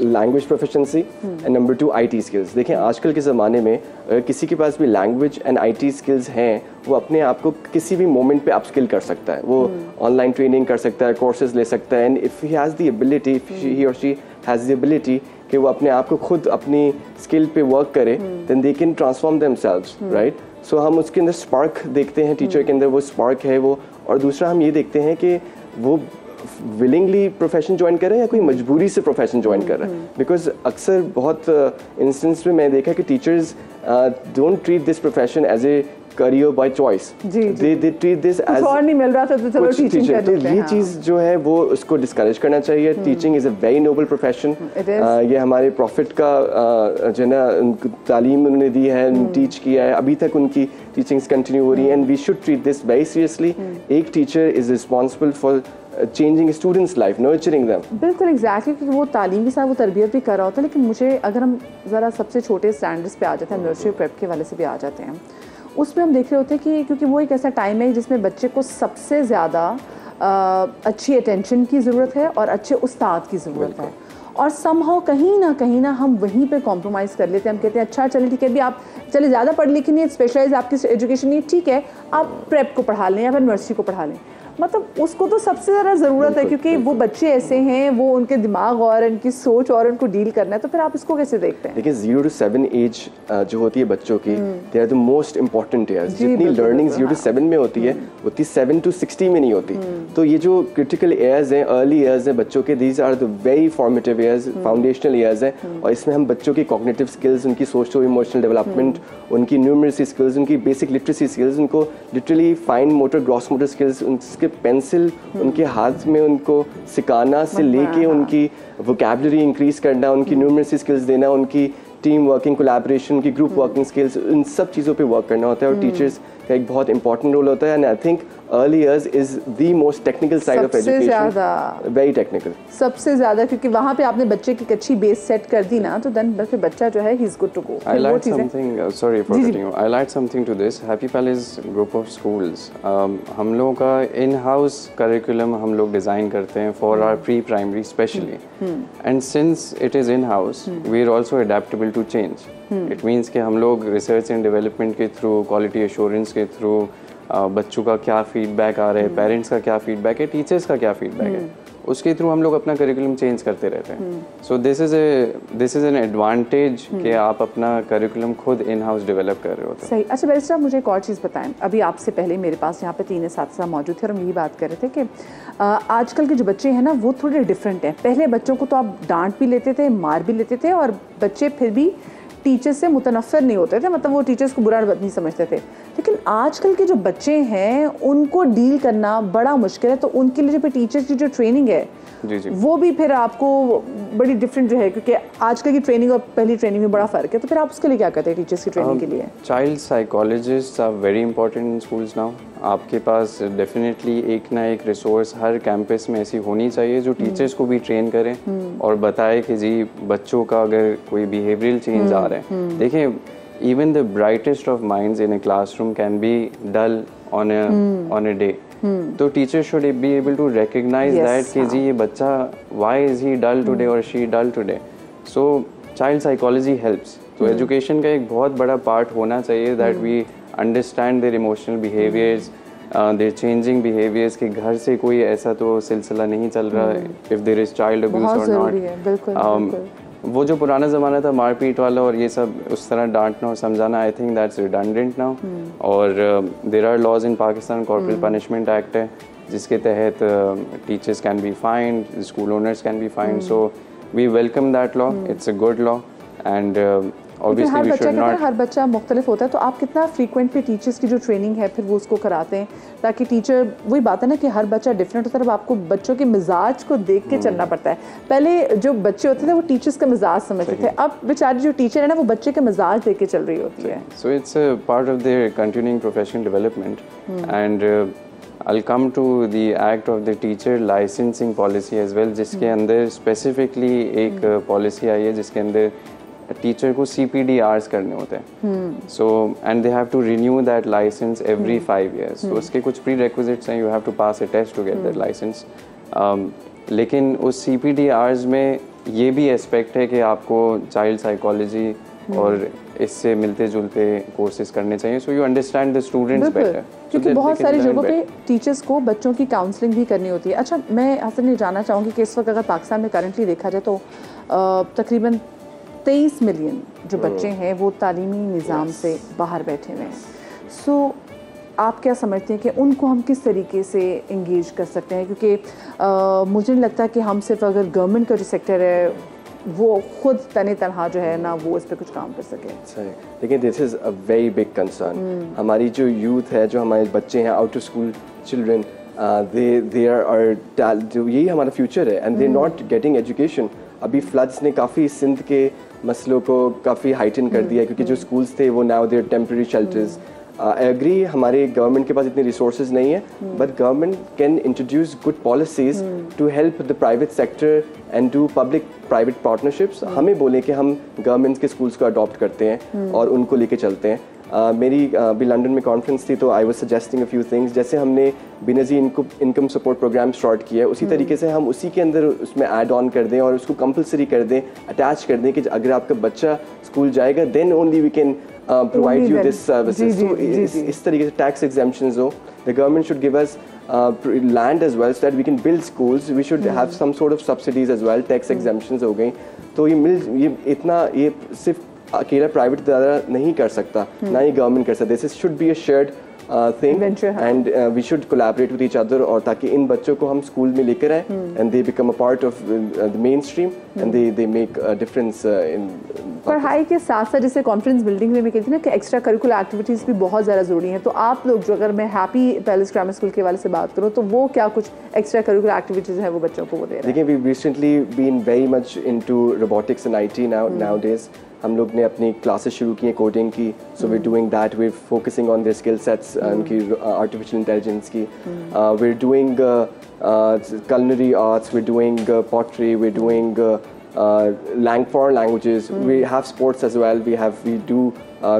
language proficiency and number 2 IT skills. देखें, आजकल के ज़माने में अगर किसी के पास भी लैंग्वेज एंड IT स्किल्स हैं, वो अपने आप को किसी भी मोमेंट पे अपस्किल कर सकता है, वो ऑनलाइन ट्रेनिंग कर सकता है, कोर्सेज ले सकता है, and if he has the ability, if he और शी हैज़ द एबिलिटी कि वो अपने आप को खुद अपनी स्किल पे वर्क करे, then they can transform themselves, right. So हम उसके अंदर स्पार्क देखते हैं, टीचर के अंदर वो स्पार्क है वो। और दूसरा हम ये देखते हैं कि वो विलिंगली प्रोफेशन ज्वाइन कर रहे हैं या कोई मजबूरी से प्रोफेशन ज्वाइन कर रहा है। बिकॉज अक्सर बहुत इंस्टेंस में मैं देखा कि teachers don't treat this profession as a career by choice, they treat this as और नहीं मिल रहा था तो चलो टीचिंग कर लेते हैं। ये चीज़ जो है वो उसको डिस्करेज करना चाहिए। Teaching is a very noble profession. ये हमारे प्रॉफिट का जो है ना तालीम उन्होंने दी है, टीच किया है, अभी तक उनकी टीचिंग्स कंटिन्यू हो रही हैं, and we should treat this very seriously. एक teacher is responsible for changing students life, nurturing them. बिल्कुल एग्जैक्टली, क्योंकि वो तालीम के साथ वो तरबियत भी कर रहा होता है। लेकिन मुझे अगर हम ज़रा सबसे छोटे स्टैंडर्ड्स पे आ जाते हैं, नर्सरी प्रेप के वाले से भी आ जाते हैं, उसमें हम देख रहे होते हैं कि क्योंकि वो एक ऐसा टाइम है जिसमें बच्चे को सबसे ज़्यादा अच्छी अटेंशन की ज़रूरत है और अच्छे उस्ताद की ज़रूरत है। और समहाउ कहीं ना हम वहीं पे कॉम्प्रोमाइज़ कर लेते हैं। हम कहते हैं अच्छा चलिए ठीक है, अभी आप चले ज़्यादा पढ़ लिखे नहीं, स्पेशलाइज आपकी एजुकेशन नहीं, ठीक है आप प्रेप को पढ़ा लें या फिर नर्सरी को पढ़ा लें। मतलब उसको तो सबसे ज़्यादा ज़रूरत है, क्योंकि वो बच्चे ऐसे हैं, वो उनके दिमाग और उनकी सोच और उनको डील करना है। तो फिर आप इसको कैसे देखते हैं? देखिए 0 to 7 एज जो होती है बच्चों की, they are the most important years. जितनी लर्निंग 0 to 7 में होती है उतनी 7 to 60 में नहीं होती। तो ये जो क्रिटिकल ईयर्स हैं, अर्ली ईयर्स हैं बच्चों के, these are the very formative years, foundational years हैं। और इसमें हम बच्चों की कॉग्निटिव स्किल्स, उनकी सोशो इमोशनल डेवलपमेंट, उनकी न्यूमरेसी स्किल्स, उनकी बेसिक लिटरेसी स्किल्स, उनको literally fine motor, gross motor skills, उनके पेंसिल उनके हाथ में उनको सिखाना से लेके उनकी वोकैबुलरी इंक्रीज करना, उनकी न्यूमरेसी स्किल्स देना, उनकी टीम वर्किंग, कोलैबोरेशन, उनकी ग्रुप वर्किंग स्किल्स, इन सब चीज़ों पे वर्क करना होता है। और टीचर्स का एक बहुत इंपॉर्टेंट रोल होता है। And I think early years is the most technical side of education, very technical सबसे ज़्यादा, क्योंकि वहाँ पे आपने बच्चे की अच्छी बेस सेट कर दी ना, तो देन फिर बच्चा जो है he is good to go. I like something, sorry for cutting you, I like something to this. Happy Palace Group of Schools, हम लोगों का इन हाउस करिकुलम हम लोग डिज़ाइन करते हैं for our pre primary specially, and since it is in house we are also adaptable to change. It means कि हम लोग रिसर्च एंड डेवलपमेंट के थ्रू, क्वालिटी एश्योरेंस के थ्रू, बच्चों का क्या फीडबैक आ रहा है, पेरेंट्स का क्या फीडबैक है, टीचर्स का क्या फीडबैक है, उसके थ्रू हम लोग अपना करिकुलम चेंज करते रहते हैं। So this is an advantage कि आप अपना करिकुलम खुद इन हाउस डेवलप कर रहे होते हैं। सही। अच्छा बैरिस्टर, मुझे एक और चीज़ बताएं। अभी आपसे पहले मेरे पास यहाँ पे 3 साथ मौजूद थे और हम यही बात कर रहे थे कि आजकल के जो बच्चे हैं ना वो थोड़े डिफरेंट हैं। पहले बच्चों को तो आप डांट भी लेते थे, मार भी लेते थे, और बच्चे फिर भी टीचर्स से मुतनफ़िर नहीं होते थे, मतलब वो टीचर्स को बुरा नहीं समझते थे। लेकिन आजकल के जो बच्चे हैं उनको डील करना बड़ा मुश्किल है। तो उनके लिए जो फिर टीचर्स की जो ट्रेनिंग है जी वो भी फिर आपको बड़ी डिफरेंट जो है, क्योंकि आजकल की ट्रेनिंग और पहली ट्रेनिंग में बड़ा फ़र्क है। तो फिर आप उसके लिए क्या करते हैं टीचर्स की ट्रेनिंग के लिए? Child psychologist are very important in schools now. आपके पास डेफिनेटली एक ना एक रिसोर्स हर कैंपस में ऐसी होनी चाहिए जो टीचर्स को भी ट्रेन करें और बताए कि जी बच्चों का अगर कोई बिहेवियरल चेंज आ रहा है। देखिए even the brightest of minds in a classroom can be dull on a day. तो teacher should be able to recognize that कि जी ये बच्चा why is he dull today or she dull today. So child psychology helps. तो education का एक बहुत बड़ा part होना चाहिए that we understand their emotional behaviors, their changing behaviors कि घर से कोई ऐसा तो सिलसिला नहीं चल रहा if there is child abuse or not. वो जो पुराना ज़माना था मारपीट वाला और ये सब उस तरह डांटना और समझाना, I think that's redundant now. और there are laws in Pakistan, corporal punishment act है जिसके तहत teachers can be fined, school owners can be fined, so we welcome that law, it's a good law. And हर बच्चा हर बच्चा मुख्तलिफ होता है, तो आप कितना फ्रीक्वेंटली टीचर्स की जो ट्रेनिंग है फिर वो उसको कराते हैं, ताकि टीचर, वही बात है ना कि हर बच्चा डिफरेंट होता है, अब आपको बच्चों के मिजाज को देख के चलना पड़ता है। पहले जो बच्चे होते थे वो टीचर्स का मिजाज समझते थे, अब बेचारी जो टीचर है ना वो बच्चे के मिजाज देख के चल रही होती है। So it's a part of their continuing professional development. And I'll come to the act of the teacher licensing policy as well, जिसके अंदर स्पेसिफिकली एक पॉलिसी आई है जिसके अंदर टीचर को CPD-Rs करने होते हैं। So and they have to renew that license every 5 years। तो उसके कुछ प्री रिक्विजिट्स हैं, you have to pass a test to get that license. लेकिन उस CPD-Rs में ये भी एस्पेक्ट है कि आपको चाइल्ड साइकोलॉजी और इससे मिलते जुलते कोर्सेज करने चाहिए, so you understand the students better, क्योंकि बहुत सारी जगहों पे टीचर्स को बच्चों की काउंसलिंग भी करनी होती है। अच्छा, मैं हसन ये जानना चाहूँगी कि इस वक्त अगर पाकिस्तान में करंटली देखा जाए तो तकरीबन 23 मिलियन जो बच्चे हैं वो तालीमी निज़ाम से बाहर बैठे हुए हैं। सो आप क्या समझते हैं कि उनको हम किस तरीके से इंगेज कर सकते हैं? क्योंकि मुझे नहीं लगता कि हम सिर्फ अगर गवर्नमेंट का जो सेक्टर है वो खुद तने तनहा जो है ना वो इस पर कुछ काम कर सके। सही, लेकिन this is a very big concern. हमारी जो यूथ है, जो हमारे बच्चे हैं, out of school children, they are जो यही हमारा फ्यूचर है and they not getting education. अभी फ्लड्स ने काफ़ी सिंध के मसलों को काफ़ी हाइटन कर दिया, क्योंकि जो स्कूल्स थे वो now there temporary shelters. I agree, हमारे गवर्नमेंट के पास इतने रिसोर्सेज नहीं है, but government can introduce good policies to help the private sector and do public private partnerships. हमें बोले कि हम गवर्नमेंट के स्कूल्स को अडॉप्ट करते हैं और उनको लेके चलते हैं। मेरी अभी लंदन में कॉन्फ्रेंस थी तो I was suggesting a few things, जैसे हमने Benazir income support programme start किया है, उसी तरीके से हम उसी के अंदर उसमें ऐड ऑन कर दें और उसको कंपलसरी कर दें, अटैच कर दें कि अगर आपका बच्चा स्कूल जाएगा then only we can provide you this services. तो इस तरीके से टैक्स एग्जेम्पशंस हो, the government should give us land as well so that we can build schools. We should have some sort of subsidies as well, tax exemptions हो गई। तो ये इतना ये सिर्फ अकेला प्राइवेट द्वारा नहीं कर सकता, ना ही गवर्नमेंट कर सकता। This should be a shared thing and we should collaborate with each other, और ताकि इन बच्चों को हम स्कूल में लेकर आए and they become a part of the mainstream and they make a difference in पढ़ाई के साथ साथ जैसे कॉन्फिडेंस बिल्डिंग में भी कहती है ना कि एक्स्ट्रा करिकुलर एक्टिविटीज़ भी बहुत ज़्यादा ज़रूरी हैं। तो आप लोग जो, अगर मैं हैप्पी पैलेस ग्रामर स्कूल के वाले से बात करूँ तो वो क्या कुछ एक्स्ट्रा करिकुलर एक्टिविटीज़ हैं वो बच्चों को वो दे रहे हैं? देखिए, we recently been very much into robotics and IT nowadays. हम लोग ने अपनी क्लासेस शुरू की हैं कोडिंग की, so we doing that, we focusing on their skill sets, उनकी आर्टिफिशियल इंटेलिजेंस की। We doing culinary arts, we're doing pottery, we're doing foreign languages. We have sports as well. We do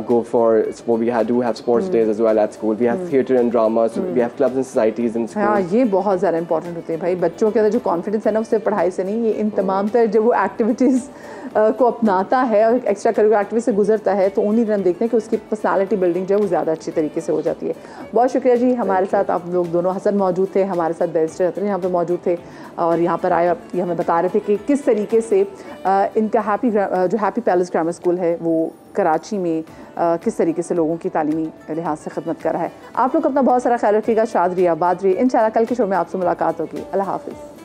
go for sport. We do have sports days as well at school. We have theatre and drama. So we have clubs and societies in school. हाँ, ये बहुत ज़्यादा इंपॉर्टेंट होते हैं भाई। बच्चों के अंदर जो कॉन्फिडेंस है ना उससे पढ़ाई से नहीं, ये इन तमाम तरह जब वो एक्टिविटीज़ को अपनाता है और एक्स्ट्रा करिकुलर एक्टिविटी से गुजरता है तो उन्हीं दिन देखते हैं कि उसकी पर्सनालिटी बिल्डिंग जो है वो ज़्यादा अच्छी तरीके से हो जाती है। बहुत शुक्रिया जी, हमारे साथ आप लोग दोनों, हसन मौजूद थे, हमारे साथ बैरिस्टर हसन यहाँ पर मौजूद थे और यहाँ पर आए, ये हमें बता रहे थे कि किस तरीके से इनका जो हैप्पी पैलेस ग्रामर स्कूल है वो कराची में किस तरीके से लोगों की तालीमी लिहाज से खिदमत कर रहा है। आप लोग अपना बहुत सारा ख्याल रखिएगा, शाद रहिए, आबाद रहिए। इंशाल्लाह कल के शो में आपसे मुलाकात होगी। अल्लाह हाफ़िज़।